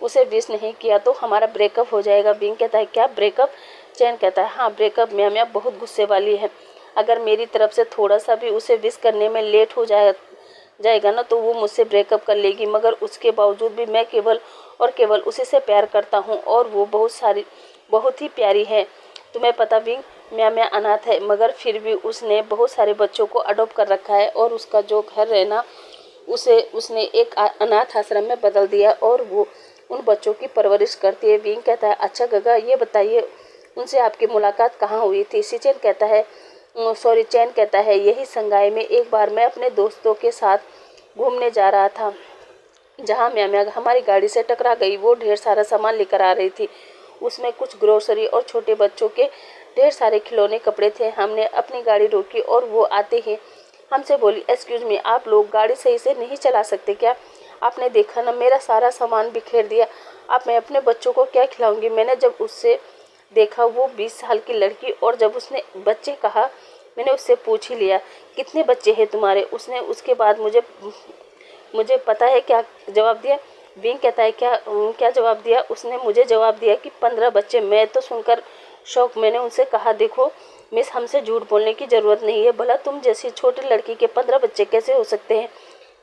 उसे विश नहीं किया तो हमारा ब्रेकअप हो जाएगा। विंग कहता है क्या ब्रेकअप? चैन कहता है हाँ ब्रेकअप। म्या बहुत गुस्से वाली है, अगर मेरी तरफ से थोड़ा सा भी उसे विश करने में लेट हो जाएगा ना तो वो मुझसे ब्रेकअप कर लेगी, मगर उसके बावजूद भी मैं केवल और केवल उसी से प्यार करता हूँ और वो बहुत ही प्यारी है। तुम्हें पता विंग म्या अनाथ है, मगर फिर भी उसने बहुत सारे बच्चों को अडॉप्ट कर रखा है और उसका जो घर है ना उसने एक अनाथ आश्रम में बदल दिया और वो उन बच्चों की परवरिश करती है। विंग कहता है अच्छा गगा ये बताइए उनसे आपकी मुलाकात कहाँ हुई थी? चैन कहता है यही संगाई में। एक बार मैं अपने दोस्तों के साथ घूमने जा रहा था, जहाँ म्या हमारी गाड़ी से टकरा गई। वो ढेर सारा सामान लेकर आ रही थी, उसमें कुछ ग्रोसरी और छोटे बच्चों के ढेर सारे खिलौने कपड़े थे। हमने अपनी गाड़ी रोकी और वो आते ही हमसे बोली एक्सक्यूज मी, आप लोग गाड़ी सही से नहीं चला सकते क्या? आपने देखा ना मेरा सारा सामान बिखेर दिया, अब मैं अपने बच्चों को क्या खिलाऊंगी? मैंने जब उससे देखा वो 20 साल की लड़की, और जब उसने बच्चे कहा मैंने उससे पूछ ही लिया कितने बच्चे हैं तुम्हारे? उसने उसके बाद मुझे पता है क्या जवाब दिया? विंग कहता है क्या जवाब दिया? उसने मुझे जवाब दिया कि 15 बच्चे। मैं तो सुनकर शौक। मैंने उनसे कहा देखो मिस, हमसे झूठ बोलने की ज़रूरत नहीं है, भला तुम जैसी छोटी लड़की के 15 बच्चे कैसे हो सकते हैं?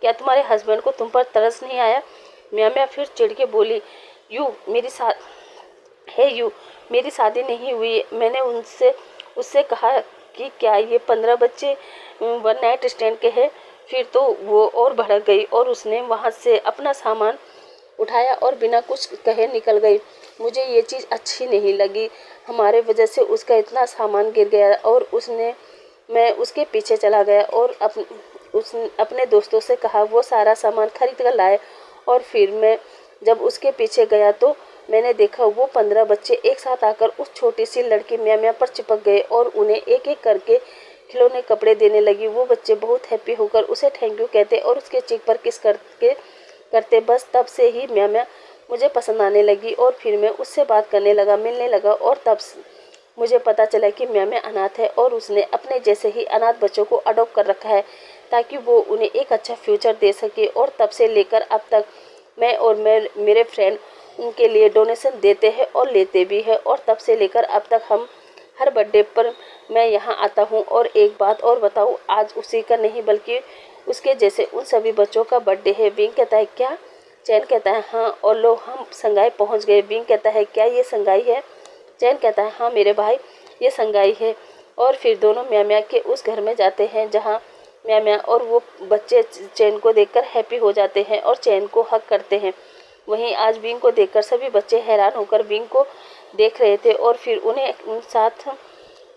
क्या तुम्हारे हस्बैंड को तुम पर तरस नहीं आया? म्या फिर चिढ़ के बोली यू मेरी शादी नहीं हुई। मैंने उससे कहा कि क्या ये 15 बच्चे वन नाइट स्टैंड के हैं? फिर तो वो और भड़क गई और उसने वहाँ से अपना सामान उठाया और बिना कुछ कहे निकल गई। मुझे ये चीज़ अच्छी नहीं लगी, हमारे वजह से उसका इतना सामान गिर गया और मैं उसके पीछे चला गया और अपने दोस्तों से कहा वो सारा सामान खरीद कर लाए। और फिर मैं जब उसके पीछे गया तो मैंने देखा वो 15 बच्चे एक साथ आकर उस छोटी सी लड़की म्या पर चिपक गए और उन्हें एक एक करके खिलौने कपड़े देने लगी। वो बच्चे बहुत हैप्पी होकर उसे थैंक यू कहते और उसके चीक पर किस करते। बस तब से ही म्या मुझे पसंद आने लगी और फिर मैं उससे बात करने लगा, मिलने लगा और तब मुझे पता चला कि म्या अनाथ है और उसने अपने जैसे ही अनाथ बच्चों को अडॉप्ट कर रखा है ताकि वो उन्हें एक अच्छा फ्यूचर दे सके। और तब से लेकर अब तक मैं और मेरे फ्रेंड उनके लिए डोनेशन देते हैं और लेते भी हैं। और तब से लेकर अब तक हम हर बर्थडे पर मैं यहाँ आता हूँ। और एक बात और बताऊँ, आज उसी का नहीं बल्कि उसके जैसे उन सभी बच्चों का बर्थडे है। विंग कहता है क्या? चैन कहता है हाँ। और लो हम संगाई पहुँच गए। विंग कहता है क्या ये संगाई है? चैन कहता है हाँ मेरे भाई ये संगाई है। और फिर दोनों म्या के उस घर में जाते हैं जहाँ म्या और वो बच्चे चैन को देखकर हैप्पी हो जाते हैं और चैन को हक करते हैं। वहीं आज विंग को देखकर सभी बच्चे हैरान होकर विंग को देख रहे थे और फिर उन्हें साथ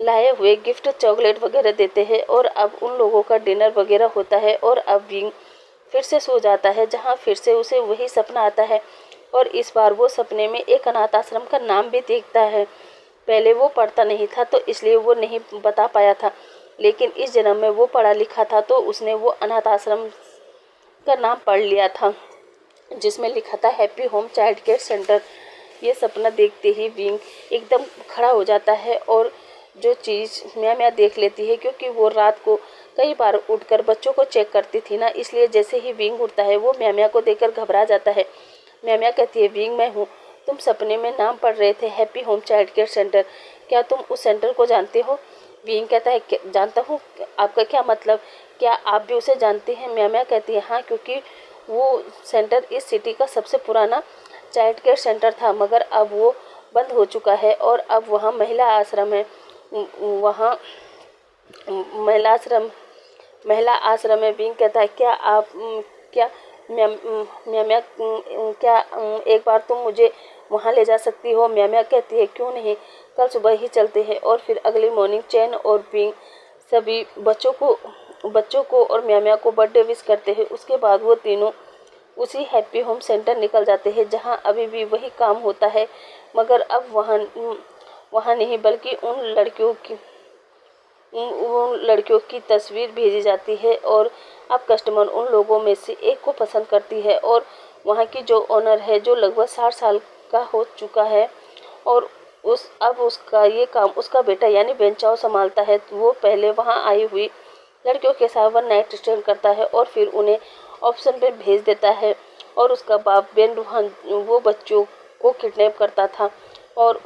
लाए हुए गिफ्ट चॉकलेट वगैरह देते हैं। और अब उन लोगों का डिनर वगैरह होता है और अब विंग फिर से सो जाता है जहाँ फिर से उसे वही सपना आता है। और इस बार वो सपने में एक अनाथ आश्रम का नाम भी देखता है। पहले वो पढ़ता नहीं था तो इसलिए वो नहीं बता पाया था, लेकिन इस जन्म में वो पढ़ा लिखा था तो उसने वो अनाथ आश्रम का नाम पढ़ लिया था जिसमें लिखा था happy home child care centre. ये सपना देखते ही विंग एकदम खड़ा हो जाता है और जो चीज़ म्या देख लेती है, क्योंकि वो रात को कई बार उठकर बच्चों को चेक करती थी ना, इसलिए जैसे ही विंग उठता है वो म्या को देखकर घबरा जाता है। म्या कहती है विंग मैं हूँ, तुम सपने में नाम पढ़ रहे थे happy home child care centre, क्या तुम उस सेंटर को जानते हो? विंग कहता है जानता हूँ, आपका क्या मतलब, क्या आप भी उसे जानते हैं? म्या कहती है हाँ, क्योंकि वो सेंटर इस सिटी का सबसे पुराना चाइल्ड केयर सेंटर था, मगर अब वो बंद हो चुका है और अब वहाँ महिला आश्रम है। वहाँ महिला आश्रम में। विंग कहता है क्या आप क्या म्या क्या एक बार तुम मुझे वहाँ ले जा सकती हो? म्या कहती है क्यों नहीं, कल सुबह ही चलते हैं। और फिर अगली मॉर्निंग चैन और विंग सभी बच्चों को और म्या को बर्थडे विश करते हैं। उसके बाद वो तीनों उसी हैप्पी होम सेंटर निकल जाते हैं जहाँ अभी भी वही काम होता है, मगर अब वहाँ नहीं बल्कि उन लड़कियों की तस्वीर भेजी जाती है और अब कस्टमर उन लोगों में से एक को पसंद करती है। और वहाँ की जो ओनर है जो लगभग 60 साल का हो चुका है और अब उसका ये काम उसका बेटा यानी बेंचाओ संभालता है। वो पहले वहाँ आई हुई लड़कियों के साथ वन नाइट स्टैंड करता है और फिर उन्हें ऑप्शन पे भेज देता है। और उसका बाप बेन रूहान वो बच्चों को किडनैप करता था और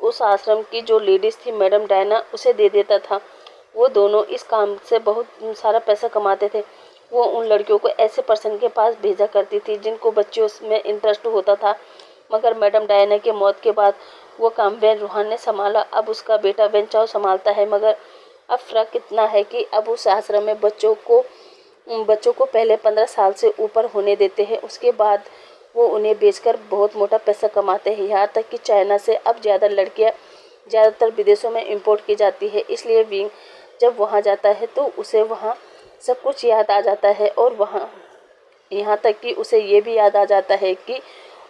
उस आश्रम की जो लेडीज़ थी मैडम डायना उसे दे देता था। वो दोनों इस काम से बहुत सारा पैसा कमाते थे। वो उन लड़कियों को ऐसे पर्सन के पास भेजा करती थी जिनको बच्चों में इंटरेस्ट होता था, मगर मैडम डायना के मौत के बाद वो काम बेन रूहान ने संभाला। अब उसका बेटा बेन चाओ संभालता है, मगर अब फ़र्क इतना है कि अब उस आश्रम में बच्चों को पहले 15 साल से ऊपर होने देते हैं, उसके बाद वो उन्हें बेचकर बहुत मोटा पैसा कमाते हैं। यहाँ तक कि चाइना से अब ज़्यादा लड़कियाँ ज़्यादातर विदेशों में इंपोर्ट की जाती है। इसलिए विंग जब वहाँ जाता है तो उसे वहाँ सब कुछ याद आ जाता है और वहाँ यहाँ तक कि उसे ये भी याद आ जाता है कि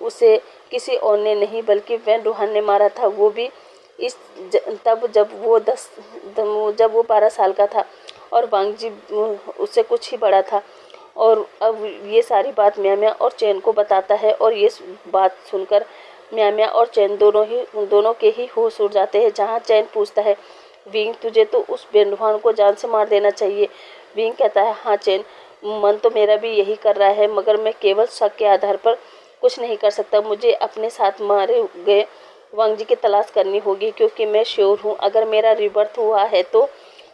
उसे किसी और ने नहीं बल्कि बेन रूहान ने मारा था, वो भी जब वो 12 साल का था और वांग जी उससे कुछ ही बड़ा था। और अब ये सारी बात म्या और चैन को बताता है और ये बात सुनकर म्या और चैन दोनों के ही होश उड़ जाते हैं। जहाँ चैन पूछता है विंग तुझे तो उस बेन रूहान को जान से मार देना चाहिए। विंग कहता है हाँ चैन, मन तो मेरा भी यही कर रहा है, मगर मैं केवल शक के आधार पर कुछ नहीं कर सकता। मुझे अपने साथ मारे गए वांग जी की तलाश करनी होगी, क्योंकि मैं श्योर हूँ अगर मेरा रिबर्थ हुआ है तो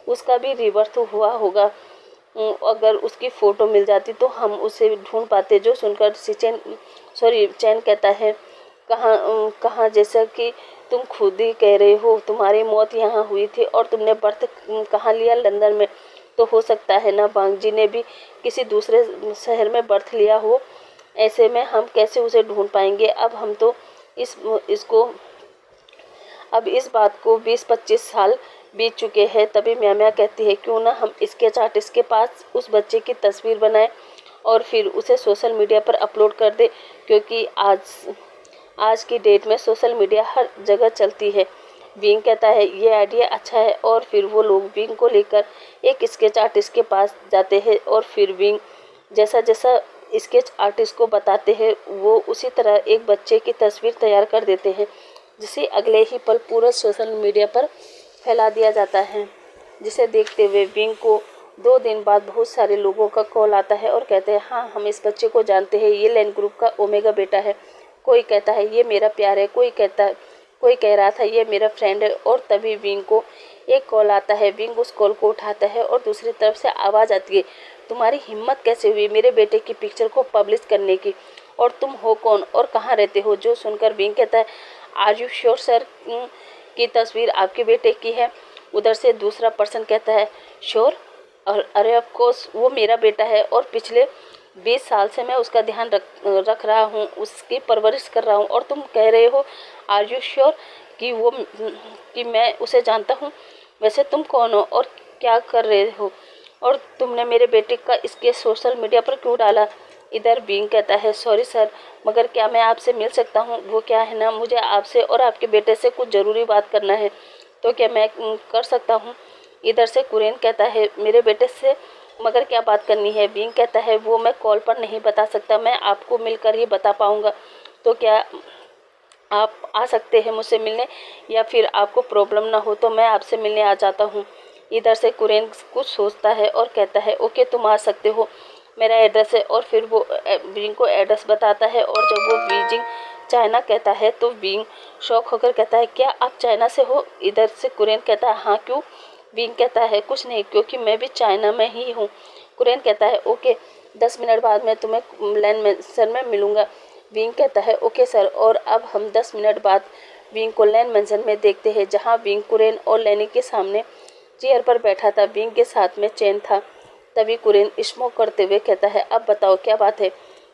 उसका भी रिबर्थ हुआ होगा। अगर उसकी फ़ोटो मिल जाती तो हम उसे ढूंढ पाते। जो सुनकर चैन कहता है कहाँ जैसा कि तुम खुद ही कह रहे हो तुम्हारी मौत यहाँ हुई थी और तुमने बर्थ कहाँ लिया, लंदन में, तो हो सकता है ना वांग जी ने भी किसी दूसरे शहर में बर्थ लिया हो। ऐसे में हम कैसे उसे ढूंढ पाएंगे? अब हम तो इस बात को 20-25 साल बीत चुके हैं। तभी म्या कहती है क्यों ना हम स्केच आर्टिस्ट के पास उस बच्चे की तस्वीर बनाएं और फिर उसे सोशल मीडिया पर अपलोड कर दे, क्योंकि आज की डेट में सोशल मीडिया हर जगह चलती है। विंग कहता है ये आइडिया अच्छा है और फिर वो लोग विंग को लेकर एक स्केच आर्टिस्ट के पास जाते हैं और फिर विंग जैसा जैसा स्केच आर्टिस्ट को बताते हैं वो उसी तरह एक बच्चे की तस्वीर तैयार कर देते हैं, जिसे अगले ही पल पूरा सोशल मीडिया पर फैला दिया जाता है। जिसे देखते हुए विंग को 2 दिन बाद बहुत सारे लोगों का कॉल आता है और कहते हैं हाँ हम इस बच्चे को जानते हैं, ये लैन ग्रुप का ओमेगा बेटा है। कोई कहता है ये मेरा प्यार है, कोई कह रहा था ये मेरा फ्रेंड है। और तभी विंग को एक कॉल आता है। विंग उस कॉल को उठाता है और दूसरी तरफ से आवाज़ आती है तुम्हारी हिम्मत कैसे हुई मेरे बेटे की पिक्चर को पब्लिश करने की, और तुम हो कौन और कहाँ रहते हो। जो सुनकर विंग कहता है आर यू श्योर सर की तस्वीर आपके बेटे की है। उधर से दूसरा पर्सन कहता है श्योर, और अरे ऑफ कोर्स वो मेरा बेटा है और पिछले 20 साल से मैं उसका ध्यान रख रहा हूँ, उसकी परवरिश कर रहा हूँ। और तुम कह रहे हो आर यू श्योर कि मैं उसे जानता हूँ। वैसे तुम कौन हो और क्या कर रहे हो, और तुमने मेरे बेटे का इसके सोशल मीडिया पर क्यों डाला। इधर विंग कहता है सॉरी सर, मगर क्या मैं आपसे मिल सकता हूँ। वो क्या है ना, मुझे आपसे और आपके बेटे से कुछ ज़रूरी बात करना है, तो क्या मैं कर सकता हूँ। इधर से कुरेन कहता है मेरे बेटे से मगर क्या बात करनी है। विंग कहता है वो मैं कॉल पर नहीं बता सकता, मैं आपको मिलकर ही बता पाऊँगा। तो क्या आप आ सकते हैं मुझसे मिलने, या फिर आपको प्रॉब्लम ना हो तो मैं आपसे मिलने आ जाता हूँ। इधर से कुरेन कुछ सोचता है और कहता है ओके तुम आ सकते हो, मेरा एड्रेस है। और फिर वो विंग को एड्रेस बताता है। और जब वो बीजिंग चाइना कहता है तो विंग शॉक होकर कहता है क्या आप चाइना से हो। इधर से कुरेन कहता है हाँ क्यों। विंग कहता है कुछ नहीं, क्योंकि मैं भी चाइना में ही हूँ। कुरेन कहता है ओके 10 मिनट बाद मैं तुम्हें लैंड मैंसन में मिलूँगा। विंग कहता है ओके सर। और अब हम 10 मिनट बाद विंग को लैंड मैंसन में देखते हैं, जहाँ विंग कुरेन और लेनी के सामने चेयर पर बैठा था। विंग के साथ में चैन था। तभी कुरेन स्मोक करते हुए कहता है अब बताओ क्या बात है,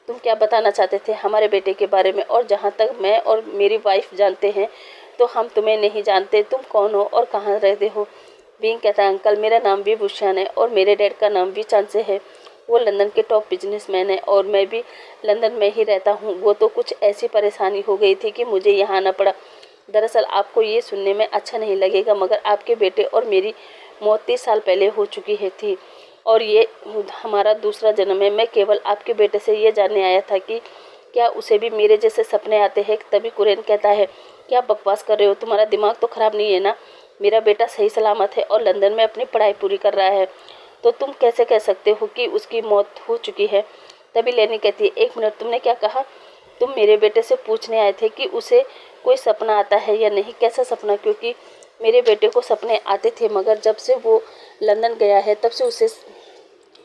तुम क्या बताना चाहते थे हमारे बेटे के बारे में। और जहाँ तक मैं और मेरी वाइफ जानते हैं तो हम तुम्हें नहीं जानते, तुम कौन हो और कहाँ रहते हो। विंग कहता है अंकल मेरा नाम भी भूषण है और मेरे डैड का नाम भी चांसे है। वो लंदन के टॉप बिजनेसमैन है और मैं भी लंदन में ही रहता हूँ। वो तो कुछ ऐसी परेशानी हो गई थी कि मुझे यहाँ आना पड़ा। दरअसल आपको ये सुनने में अच्छा नहीं लगेगा, मगर आपके बेटे और मेरी मौत 30 साल पहले हो चुकी है थी और ये हमारा दूसरा जन्म है। मैं केवल आपके बेटे से ये जानने आया था कि क्या उसे भी मेरे जैसे सपने आते हैं। तभी कुरेन कहता है क्या बकवास कर रहे हो, तुम्हारा दिमाग तो ख़राब नहीं है ना। मेरा बेटा सही सलामत है और लंदन में अपनी पढ़ाई पूरी कर रहा है, तो तुम कैसे कह सकते हो कि उसकी मौत हो चुकी है। तभी लेनी कहती है 1 मिनट, तुमने क्या कहा। तुम मेरे बेटे से पूछने आए थे कि उसे कोई सपना आता है या नहीं। कैसा सपना, क्योंकि मेरे बेटे को सपने आते थे, मगर जब से वो लंदन गया है तब से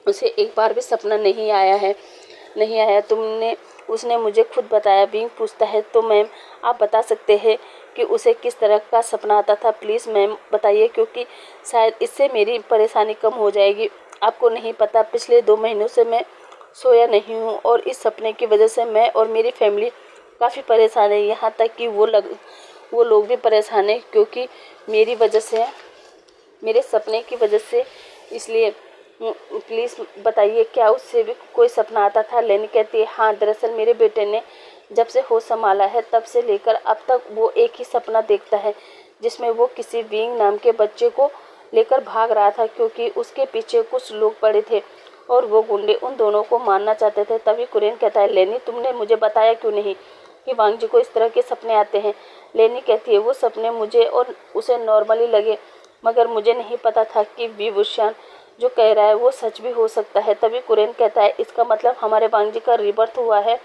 उसे एक बार भी सपना नहीं आया। उसने मुझे खुद बताया। विंग पूछता है तो मैम आप बता सकते हैं कि उसे किस तरह का सपना आता था। प्लीज़ मैम बताइए, क्योंकि शायद इससे मेरी परेशानी कम हो जाएगी। आपको नहीं पता पिछले 2 महीनों से मैं सोया नहीं हूँ और इस सपने की वजह से मैं और मेरी फैमिली काफ़ी परेशान है। यहाँ तक कि वो लोग भी परेशान हैं, क्योंकि मेरे सपने की वजह से। इसलिए प्लीज़ बताइए क्या उससे भी कोई सपना आता था। लेनी कहती है हाँ, दरअसल मेरे बेटे ने जब से होश संभाला है तब से लेकर अब तक वो एक ही सपना देखता है, जिसमें वो किसी विंग नाम के बच्चे को लेकर भाग रहा था, क्योंकि उसके पीछे कुछ लोग पड़े थे और वो गुंडे उन दोनों को मारना चाहते थे। तभी कुरेन कहता है लेनी तुमने मुझे बताया क्यों नहीं कि वांग जी को इस तरह के सपने आते हैं। लेनी कहती है वो सपने मुझे और उसे नॉर्मली लगे, मगर मुझे नहीं पता था कि विभूषण जो कह रहा है वो सच भी हो सकता है। तभी कुरेन कहता है इसका मतलब हमारे वांग जी का रीबर्थ हुआ है।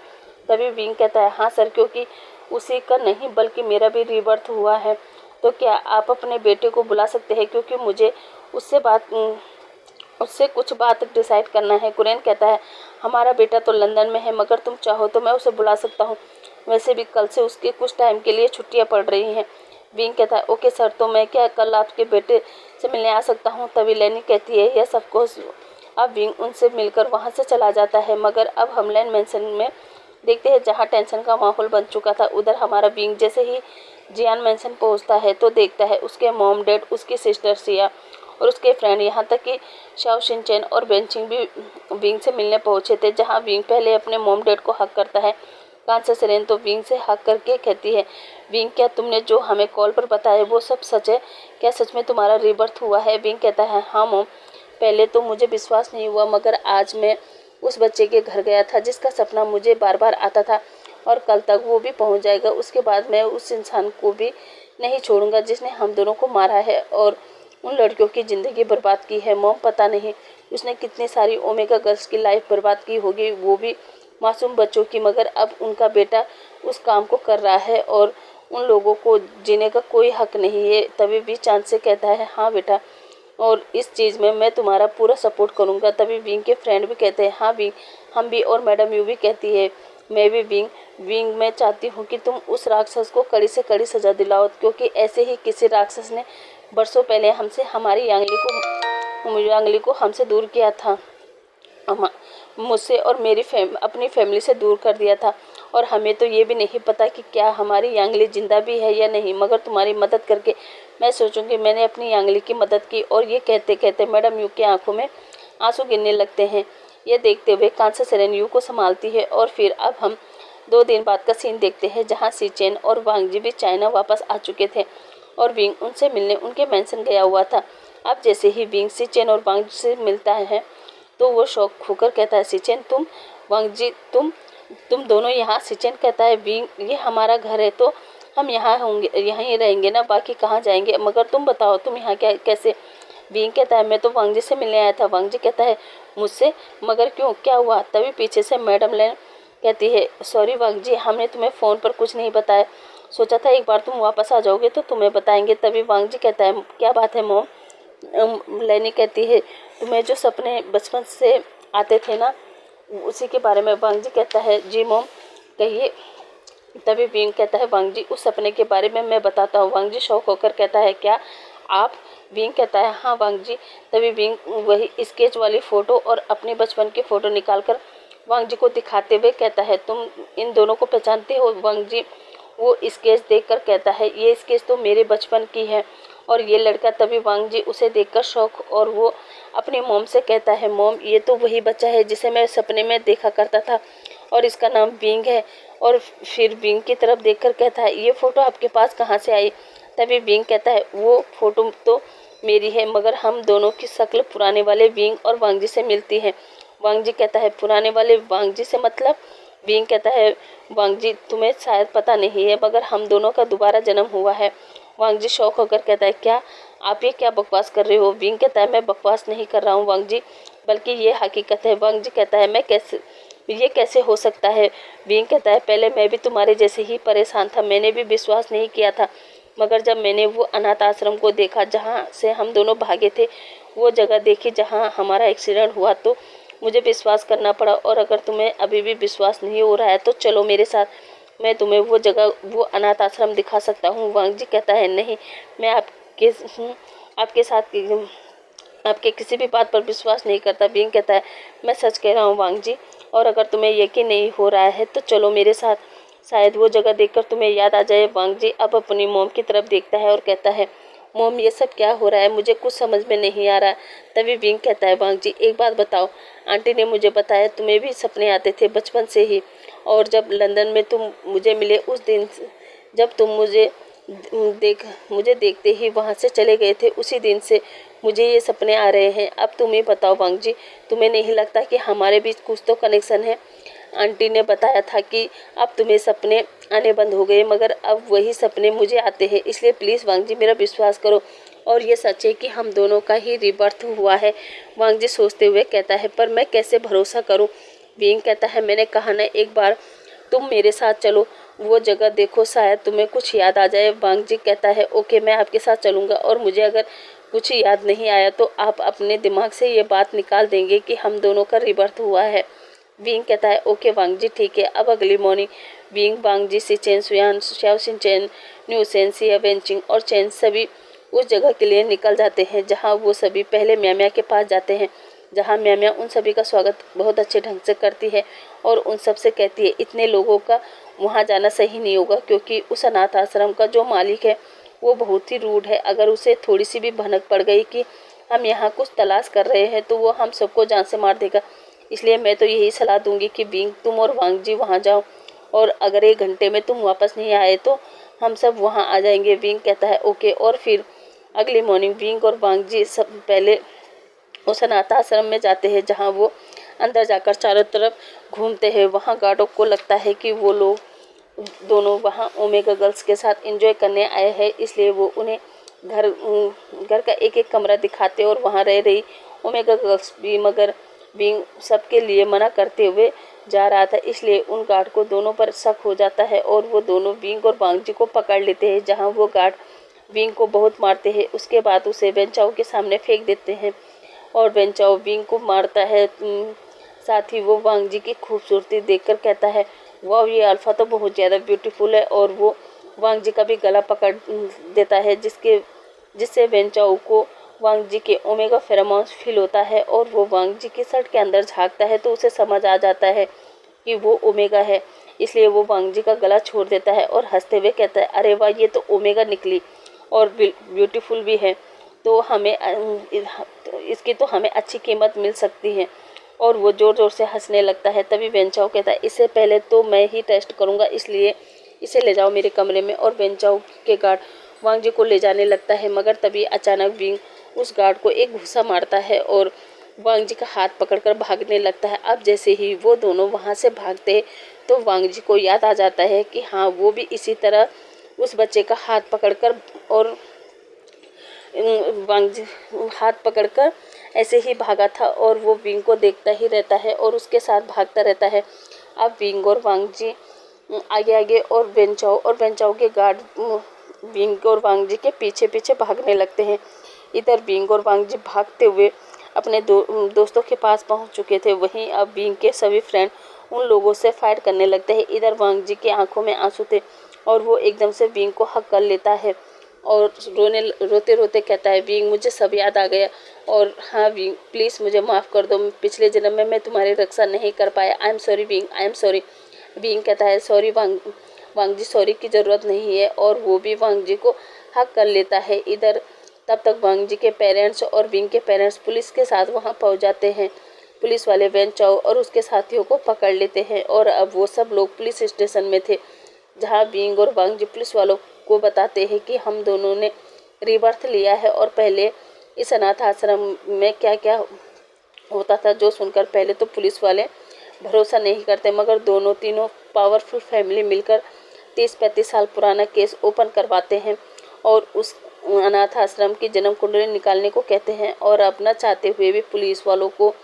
तभी विंग कहता है हाँ सर, क्योंकि उसी का नहीं बल्कि मेरा भी रीबर्थ हुआ है। तो क्या आप अपने बेटे को बुला सकते हैं, क्योंकि मुझे उससे कुछ बात डिसाइड करना है। कुरेन कहता है हमारा बेटा तो लंदन में है, मगर तुम चाहो तो मैं उसे बुला सकता हूँ। वैसे भी कल से उसके कुछ टाइम के लिए छुट्टियाँ पड़ रही हैं। विंग कहता है ओके सर, तो मैं क्या कल आपके बेटे से मिलने आ सकता हूँ। तभी लेनी कहती है यस ऑफ कोर्स। अब विंग उनसे मिलकर वहाँ से चला जाता है, मगर अब हम लैंड मैंसन में देखते हैं जहाँ टेंशन का माहौल बन चुका था। उधर हमारा विंग जैसे ही जियान मैंसन पहुँचता है तो देखता है उसके मॉम डैड, उसकी सिस्टर सिया और उसके फ्रेंड, यहाँ तक कि शाओ शिनचैन और बेंचिंग भी विंग से मिलने पहुँचे थे। जहाँ विंग पहले अपने मॉम डैड को हक करता है, कांसा सेरेन तो विंग से हक करके कहती है, विंग क्या तुमने जो हमें कॉल पर बताया वो सब सच है? क्या सच में तुम्हारा रीबर्थ हुआ है? विंग कहता है, हाँ मॉम, पहले तो मुझे विश्वास नहीं हुआ, मगर आज मैं उस बच्चे के घर गया था जिसका सपना मुझे बार बार आता था, और कल तक वो भी पहुंच जाएगा। उसके बाद मैं उस इंसान को भी नहीं छोड़ूंगा जिसने हम दोनों को मारा है और उन लड़कियों की ज़िंदगी बर्बाद की है। मॉम, पता नहीं उसने कितनी सारी ओमेगा गर्ल्स की लाइफ बर्बाद की होगी, वो भी मासूम बच्चों की, मगर अब उनका बेटा उस काम को कर रहा है और उन लोगों को जीने का कोई हक नहीं है। तभी भी चांद से कहता है, हाँ बेटा, और इस चीज़ में मैं तुम्हारा पूरा सपोर्ट करूँगा। तभी विंग के फ्रेंड भी कहते हैं, हाँ विंग, हम भी, और मैडम यू भी कहती है, मैं भी विंग। विंग, मैं चाहती हूँ कि तुम उस राक्षस को कड़ी से कड़ी सज़ा दिलाओ, क्योंकि ऐसे ही किसी राक्षस ने बरसों पहले हमारी यांगली को हमसे दूर किया था, मुझसे और मेरी अपनी फैमिली से दूर कर दिया था, और हमें तो ये भी नहीं पता कि क्या हमारी यांगली जिंदा भी है या नहीं, मगर तुम्हारी मदद करके मैं सोचूंगी मैंने अपनी यांगली की मदद की। और ये कहते कहते मैडम यू की आंखों में आंसू गिरने लगते हैं। ये देखते हुए कांसा सेरेन यू को संभालती है। और फिर अब हम 2 दिन बाद का सीन देखते हैं, जहाँ सीचेन और वांग जी भी चाइना वापस आ चुके थे और विंग उनसे मिलने उनके मेंशन गया हुआ था। अब जैसे ही विंग सीचेन और वांग जी से मिलता है तो वो शौक होकर कहता है, सीचेन तुम, वांग जी तुम दोनों यहाँ? सीचेन कहता है, विंग, ये हमारा घर है तो हम यहाँ होंगे, यहीं रहेंगे ना, बाकी कहाँ जाएंगे, मगर तुम बताओ तुम यहाँ क्या कैसे? विंग कहता है, मैं तो वांग जी से मिलने आया था। वांग जी कहता है, मुझसे? मगर क्यों, क्या हुआ? तभी पीछे से मैडम लेन कहती है, सॉरी वांग जी, हमने तुम्हें फ़ोन पर कुछ नहीं बताया, सोचा था एक बार तुम वापस आ जाओगे तो तुम्हें बताएंगे। तभी वांग जी कहता है, क्या बात है मॉम? लेनी कहती है, तुम्हें जो सपने बचपन से आते थे ना, उसी के बारे में। वांग जी कहता है, जी मॉम, कहिए। तभी विंग कहता है, वांग जी, उस सपने के बारे में मैं बताता हूँ। वांग जी शौक होकर कहता है, क्या आप? विंग कहता है, हाँ वांग जी। तभी विंग वही स्केच वाली फ़ोटो और अपने बचपन की फ़ोटो निकालकर वांग जी को दिखाते हुए कहता है, तुम इन दोनों को पहचानते हो? वांग जी वो स्केच देखकर कहता है, ये स्केच तो मेरे बचपन की है और ये लड़का। तभी वांग जी उसे देखकर शौक, और वो अपनी मॉम से कहता है, मॉम, ये तो वही बच्चा है जिसे मैं सपने में देखा करता था और इसका नाम विंग है। और फिर विंग की तरफ देखकर कहता है, ये फ़ोटो आपके पास कहाँ से आई? तभी विंग कहता है, वो फ़ोटो तो मेरी है, मगर हम दोनों की शक्ल पुराने वाले विंग और वांग जी से मिलती है। वांग जी कहता है, पुराने वाले वांग जी से मतलब? विंग कहता है, वांग जी, तुम्हें शायद पता नहीं है, मगर हम दोनों का दोबारा जन्म हुआ है। वांग जी शौक होकर कहता है, क्या आप ये क्या बकवास कर रहे हो? विंग कहता है, मैं बकवास नहीं कर रहा हूँ वांग जी, बल्कि ये हकीकत है। वांग जी कहता है, ये कैसे हो सकता है? विंग कहता है, पहले मैं भी तुम्हारे जैसे ही परेशान था, मैंने भी विश्वास नहीं किया था, मगर जब मैंने वो अनाथ आश्रम को देखा जहाँ से हम दोनों भागे थे, वो जगह देखी जहाँ हमारा एक्सीडेंट हुआ, तो मुझे विश्वास करना पड़ा। और अगर तुम्हें अभी भी विश्वास नहीं हो रहा है तो चलो मेरे साथ, मैं तुम्हें वो जगह, वो अनाथ आश्रम दिखा सकता हूँ। वांग जी कहता है, नहीं, मैं आपके साथ आपके किसी भी बात पर विश्वास नहीं करता। विंग कहता है, मैं सच कह रहा हूँ वांग जी, और अगर तुम्हें यकीन नहीं हो रहा है तो चलो मेरे साथ, शायद वो जगह देखकर तुम्हें याद आ जाए। वांग जी अब अपनी मोम की तरफ देखता है और कहता है, मोम, ये सब क्या हो रहा है? मुझे कुछ समझ में नहीं आ रहा। तभी विंग कहता है, वांग जी, एक बात बताओ, आंटी ने मुझे बताया तुम्हें भी सपने आते थे बचपन से ही, और जब लंदन में तुम मुझे मिले उस दिन, जब तुम मुझे देखते ही वहाँ से चले गए थे, उसी दिन से मुझे ये सपने आ रहे हैं। अब तुम ही बताओ वांग जी, तुम्हें नहीं लगता कि हमारे बीच कुछ तो कनेक्शन है? आंटी ने बताया था कि अब तुम्हें सपने आने बंद हो गए, मगर अब वही सपने मुझे आते हैं, इसलिए प्लीज़ वांग जी मेरा विश्वास करो, और ये सच है कि हम दोनों का ही रिबर्थ हुआ है। वांग जी सोचते हुए कहता है, पर मैं कैसे भरोसा करूं? विंग कहता है, मैंने कहा ना, एक बार तुम मेरे साथ चलो, वो जगह देखो, शायद तुम्हें कुछ याद आ जाए। वांग जी कहता है, ओके, मैं आपके साथ चलूँगा, और मुझे अगर कुछ याद नहीं आया तो आप अपने दिमाग से ये बात निकाल देंगे कि हम दोनों का रिबर्थ हुआ है। विंग कहता है, ओके वांग जी, ठीक है। अब अगली morning Wing, Wang ji, Si Chen, Suyan, Xiao Xin Chen, Niu Sen, Xia Wenqing और चेन सभी उस जगह के लिए निकल जाते हैं जहाँ वो सभी पहले म्या के पास जाते हैं, जहाँ म्या उन सभी का स्वागत बहुत अच्छे ढंग से करती है और उन सब से कहती है, इतने लोगों का वहाँ जाना सही नहीं होगा, क्योंकि उस अनाथ आश्रम का जो मालिक है वो बहुत ही रूड है। अगर उसे थोड़ी सी भी भनक पड़ गई कि हम यहाँ कुछ तलाश कर रहे हैं तो वो हम सबको जान से मार देगा। इसलिए मैं तो यही सलाह दूंगी कि विंग, तुम और वांग जी वहाँ जाओ और अगर 1 घंटे में तुम वापस नहीं आए तो हम सब वहाँ आ जाएंगे। विंग कहता है ओके। और फिर अगली मॉर्निंग विंग और वांग जी सब पहले उस अनाथ आश्रम में जाते हैं, जहाँ वो अंदर जाकर चारों तरफ घूमते हैं। वहाँ गार्डों को लगता है कि वो लोग दोनों वहाँ ओमेगा गर्ल्स के साथ एंजॉय करने आए हैं, इसलिए वो उन्हें घर का एक एक कमरा दिखाते और वहाँ रह रही ओमेगा गर्ल्स भी, मगर विंग सबके लिए मना करते हुए जा रहा था, इसलिए उन गार्ड को दोनों पर शक हो जाता है और वो दोनों विंग और वांग जी को पकड़ लेते हैं, जहाँ वो गार्ड विंग को बहुत मारते हैं। उसके बाद उसे वेंचाओ के सामने फेंक देते हैं और वेंचाओ विंग को मारता है। साथ ही वो वांग जी की खूबसूरती देखकर कहता है वाह, ये अल्फा तो बहुत ज़्यादा ब्यूटीफुल है, और वो वांग जी का भी गला पकड़ देता है, जिससे वेंचाओ को वांग जी के ओमेगा फेरोमोन्स फील होता है और वो वांग जी की शर्ट के अंदर झांकता है तो उसे समझ आ जाता है कि वो ओमेगा है, इसलिए वो वांग जी का गला छोड़ देता है और हंसते हुए कहता है अरे वाह, ये तो ओमेगा निकली और ब्यूटीफुल भी है, तो हमें इसकी तो हमें अच्छी कीमत मिल सकती है। और वो ज़ोर ज़ोर से हंसने लगता है। तभी वेंचाओ कहता है इससे पहले तो मैं ही टेस्ट करूँगा, इसलिए इसे ले जाओ मेरे कमरे में। और वेंचाओ के गार्ड वांग जी को ले जाने लगता है, मगर तभी अचानक विंग उस गार्ड को एक घूंसा मारता है और वांग जी का हाथ पकड़कर भागने लगता है। अब जैसे ही वो दोनों वहाँ से भागते हैं तो वांग जी को याद आ जाता है कि हाँ, वो भी इसी तरह उस बच्चे का हाथ पकड़कर और वांग जी हाथ पकड़कर ऐसे ही भागा था, और वो विंग को देखता ही रहता है और उसके साथ भागता रहता है। अब विंग और वांग जी आगे आगे और वेंचाओ के गार्ड विंग और वांग जी के पीछे पीछे भागने लगते हैं। इधर विंग और वांग जी भागते हुए अपने दोस्तों के पास पहुंच चुके थे। वहीं अब विंग के सभी फ्रेंड उन लोगों से फाइट करने लगते हैं। इधर वांग जी की आंखों में आंसू थे और वो एकदम से विंग को हक कर लेता है और रोते रोते कहता है विंग, मुझे सब याद आ गया, और हाँ विंग प्लीज़ मुझे माफ़ कर दो, पिछले जन्म में मैं तुम्हारी रक्षा नहीं कर पाया, I am sorry wing, I am sorry. Wing कहता है सॉरी वांग जी, सॉरी की ज़रूरत नहीं है, और वो भी वांग जी को हक कर लेता है। इधर तब तक वांग जी के पेरेंट्स और विंग के पेरेंट्स पुलिस के साथ वहाँ पहुँच जाते हैं। पुलिस वाले वेंचाओ और उसके साथियों को पकड़ लेते हैं और अब वो सब लोग पुलिस स्टेशन में थे, जहाँ विंग और वांग जी पुलिस वालों को बताते हैं कि हम दोनों ने रीबर्थ लिया है और पहले इस अनाथ आश्रम में क्या क्या होता था, जो सुनकर पहले तो पुलिस वाले भरोसा नहीं करते, मगर दोनों तीनों पावरफुल फैमिली मिलकर 30-35 साल पुराना केस ओपन करवाते हैं और उस अनाथ आश्रम की जन्म कुंडली निकालने को कहते हैं। और अपना चाहते हुए भी पुलिस वालों को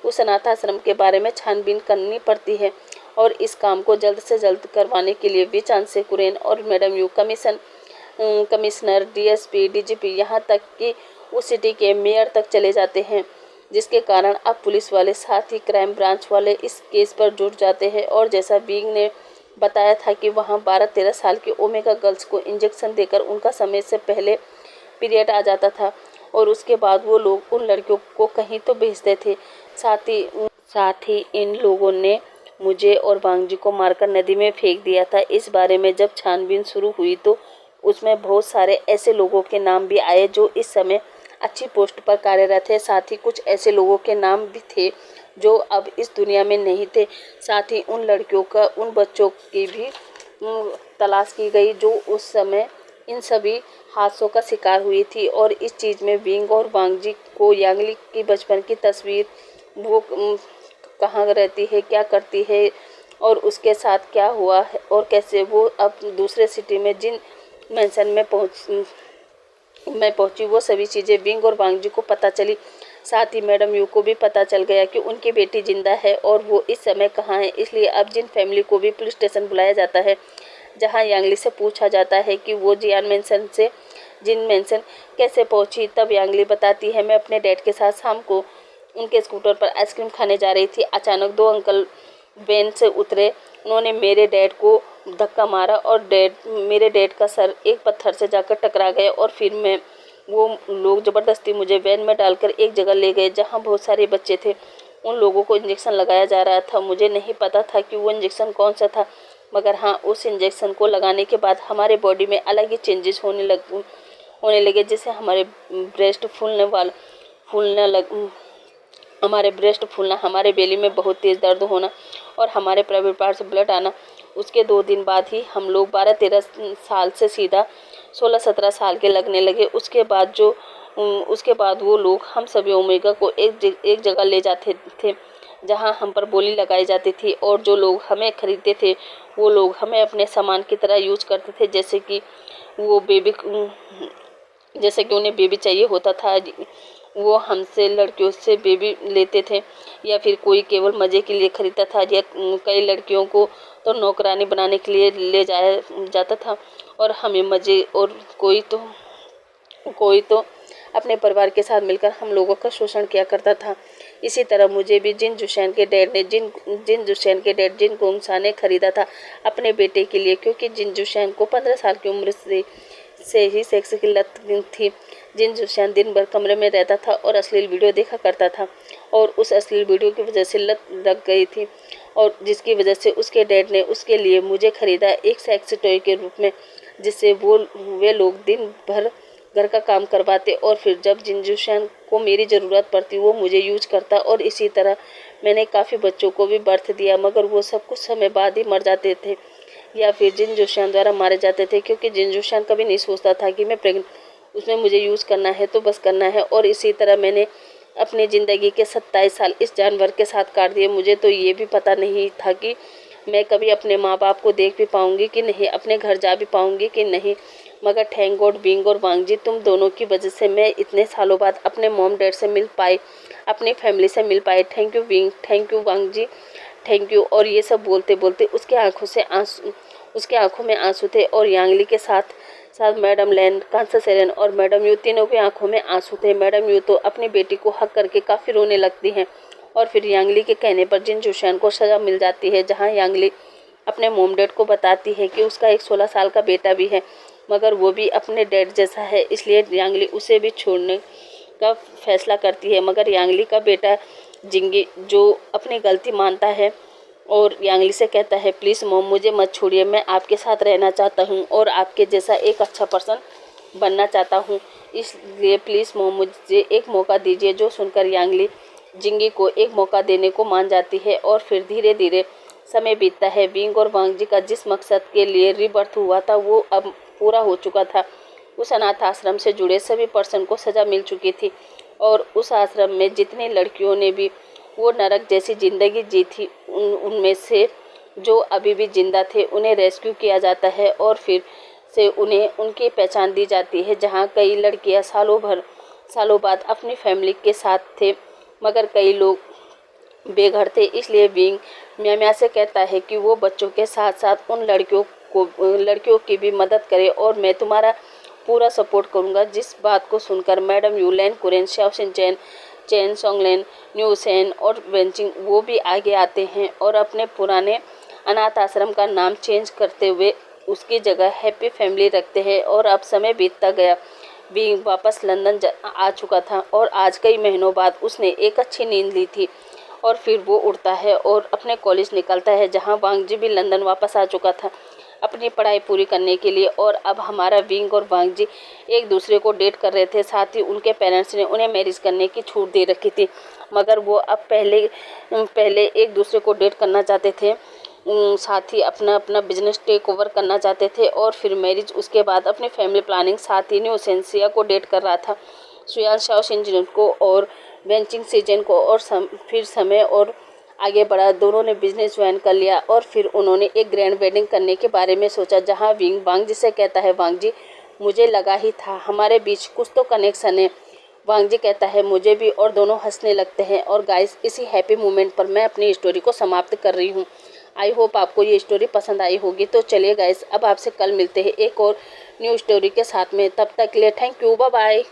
उस अनाथ आश्रम के बारे में छानबीन करनी पड़ती है, और इस काम को जल्द से जल्द करवाने के लिए विचांद से कुरेन और madam you commissioner, DSP, DGP, यहाँ तक कि उस सिटी के मेयर तक चले जाते हैं, जिसके कारण अब पुलिस वाले साथ ही क्राइम ब्रांच वाले इस केस पर जुट जाते हैं। और जैसा विंग ने बताया था कि वहाँ 12-13 साल की ओमेगा गर्ल्स को इंजेक्शन देकर उनका समय से पहले पीरियड आ जाता था और उसके बाद वो लोग उन लड़कियों को कहीं तो भेजते थे। साथ ही इन लोगों ने मुझे और वांग जी को मारकर नदी में फेंक दिया था। इस बारे में जब छानबीन शुरू हुई तो उसमें बहुत सारे ऐसे लोगों के नाम भी आए जो इस समय अच्छी पोस्ट पर कार्यरत है। साथ ही कुछ ऐसे लोगों के नाम भी थे जो अब इस दुनिया में नहीं थे। साथ ही उन लड़कियों का, उन बच्चों की भी तलाश की गई जो उस समय इन सभी हादसों का शिकार हुई थी। और इस चीज़ में विंग और वांग जी को यांगली की बचपन की तस्वीर, वो कहाँ रहती है, क्या करती है और उसके साथ क्या हुआ है और कैसे वो अब दूसरे सिटी में जिन मेंशन में पहुंची, वो सभी चीज़ें विंग और वांग जी को पता चली। साथ ही मैडम यू को भी पता चल गया कि उनकी बेटी जिंदा है और वो इस समय कहाँ है। इसलिए अब जिन फैमिली को भी पुलिस स्टेशन बुलाया जाता है, जहाँ यांगली से पूछा जाता है कि वो जियान मेंशन कैसे पहुंची, तब यांगली बताती है मैं अपने डैड के साथ शाम को उनके स्कूटर पर आइसक्रीम खाने जा रही थी। अचानक 2 अंकल वैन से उतरे, उन्होंने मेरे डैड को धक्का मारा और मेरे डैड का सर एक पत्थर से जाकर टकरा गया और फिर वो लोग ज़बरदस्ती मुझे वैन में डालकर एक जगह ले गए जहाँ बहुत सारे बच्चे थे। उन लोगों को इंजेक्शन लगाया जा रहा था। मुझे नहीं पता था कि वो इंजेक्शन कौन सा था, मगर हाँ, उस इंजेक्शन को लगाने के बाद हमारे बॉडी में अलग ही चेंजेस होने लगे, जैसे हमारे ब्रेस्ट फूलना, हमारे बेली में बहुत तेज़ दर्द होना और हमारे प्राइवेट पार्ट से ब्लड आना उसके 2 दिन बाद ही हम लोग 12-13 साल से सीधा 16-17 साल के लगने लगे। उसके बाद वो लोग हम सभी ओमेगा को एक जगह ले जाते थे जहां हम पर बोली लगाई जाती थी, और जो लोग हमें खरीदते थे वो लोग हमें अपने सामान की तरह यूज करते थे। जैसे कि उन्हें बेबी चाहिए होता था, वो हमसे लड़कियों से बेबी लेते थे, या फिर कोई केवल मज़े के लिए खरीदता था, या कई लड़कियों को तो नौकरानी बनाने के लिए ले जाया जाता था और हमें मज़े, और कोई तो अपने परिवार के साथ मिलकर हम लोगों का शोषण किया करता था। इसी तरह मुझे भी जिन जुशैन के डैड जिन गोंगसा ने खरीदा था अपने बेटे के लिए, क्योंकि जिन जुशैन को 15 साल की उम्र से ही सेक्स की लत थी। जिन जुशैन दिन भर कमरे में रहता था और अश्लील वीडियो देखा करता था, और उस अश्लील वीडियो की वजह से लत लग गई थी, और जिसकी वजह से उसके डैड ने उसके लिए मुझे खरीदा एक सेक्स टॉय के रूप में, जिससे वे लोग दिन भर घर का काम करवाते, और फिर जब जिन जुशैन को मेरी ज़रूरत पड़ती वो मुझे यूज करता। और इसी तरह मैंने काफ़ी बच्चों को भी बर्थ दिया, मगर वो सब कुछ समय बाद ही मर जाते थे या फिर जिन जुशैन द्वारा मारे जाते थे, क्योंकि जिन जुशैन कभी नहीं सोचता था कि मैं प्रेग्नेंट, उसमें मुझे यूज़ करना है तो बस करना है। और इसी तरह मैंने अपनी ज़िंदगी के 27 साल इस जानवर के साथ काट दिए। मुझे तो ये भी पता नहीं था कि मैं कभी अपने माँ बाप को देख भी पाऊँगी कि नहीं, अपने घर जा भी पाऊँगी कि नहीं, मगर थैंक गॉड बिंग और वांग जी, तुम दोनों की वजह से मैं इतने सालों बाद अपने मॉम डैड से मिल पाई, अपनी फैमिली से मिल पाई। Thank you Bing, thank you Wang ji, thank you. और ये सब बोलते बोलते उसके आंखों में आंसू थे, और यांगली के साथ मैडम लैन, कांसा सेरेन और मैडम यू तीनों की आंखों में आंसू थे। मैडम यू तो अपनी बेटी को हक करके काफ़ी रोने लगती हैं, और फिर यांगली के कहने पर जिन जुशैन को सज़ा मिल जाती है, जहां यांगली अपने मोम डैड को बताती है कि उसका एक 16 साल का बेटा भी है, मगर वो भी अपने डैड जैसा है, इसलिए यांगली उसे भी छोड़ने का फैसला करती है। मगर यांगली का बेटा जिंगी जो अपनी गलती मानता है और यांगली से कहता है, प्लीज़ मॉम मुझे मत छोड़िए, मैं आपके साथ रहना चाहता हूँ और आपके जैसा एक अच्छा पर्सन बनना चाहता हूँ, इसलिए प्लीज़ मॉम मुझे एक मौका दीजिए। जो सुनकर यांगली जिंगी को एक मौका देने को मान जाती है, और फिर धीरे धीरे समय बीतता है। बिंग और वांग जी का जिस मकसद के लिए रीबर्थ हुआ था वो अब पूरा हो चुका था। उस अनाथ आश्रम से जुड़े सभी पर्सन को सज़ा मिल चुकी थी, और उस आश्रम में जितनी लड़कियों ने भी वो नरक जैसी ज़िंदगी जी थी, उनमें से जो अभी भी जिंदा थे उन्हें रेस्क्यू किया जाता है, और फिर से उन्हें उनकी पहचान दी जाती है। जहाँ कई लड़कियाँ सालों बाद अपनी फैमिली के साथ थे, मगर कई लोग बेघर थे, इसलिए बिंग म्या से कहता है कि वो बच्चों के साथ साथ उन लड़कियों की भी मदद करे, और मैं तुम्हारा पूरा सपोर्ट करूँगा। जिस बात को सुनकर मैडम यू, लैन कुरेन, शाओसिन चैन सोंगलेन, न्यूसेन और वेंचिंग वो भी आगे आते हैं, और अपने पुराने अनाथ आश्रम का नाम चेंज करते हुए उसकी जगह हैप्पी फैमिली रखते हैं। और अब समय बीतता गया, बिंग वापस लंदन आ चुका था, और आज कई महीनों बाद उसने एक अच्छी नींद ली थी, और फिर वो उठता है और अपने कॉलेज निकलता है, जहाँ वांग जी भी लंदन वापस आ चुका था अपनी पढ़ाई पूरी करने के लिए। और अब हमारा विंग और वांग जी एक दूसरे को डेट कर रहे थे, साथ ही उनके पेरेंट्स ने उन्हें मैरिज करने की छूट दे रखी थी, मगर वो अब पहले एक दूसरे को डेट करना चाहते थे, साथ ही अपना बिजनेस टेक ओवर करना चाहते थे, और फिर मैरिज, उसके बाद अपनी फैमिली प्लानिंग। साथ ही न्यू सेंसिया को डेट कर रहा था, सुयान शाओ सिंजन को और वेंचिंग सीजन को, और फिर समय और आगे बढ़ा। दोनों ने बिजनेस ज्वाइन कर लिया, और फिर उन्होंने एक ग्रैंड वेडिंग करने के बारे में सोचा, जहां विंग वांग जी से कहता है, वांग जी मुझे लगा ही था हमारे बीच कुछ तो कनेक्शन है। वांग जी कहता है मुझे भी, और दोनों हंसने लगते हैं। और गाइस, इसी हैप्पी मोमेंट पर मैं अपनी स्टोरी को समाप्त कर रही हूँ। आई होप आपको ये स्टोरी पसंद आई होगी। तो चलिए गाइस, अब आपसे कल मिलते हैं एक और न्यू स्टोरी के साथ में। तब तक के लिए थैंक यू, बाय बाय।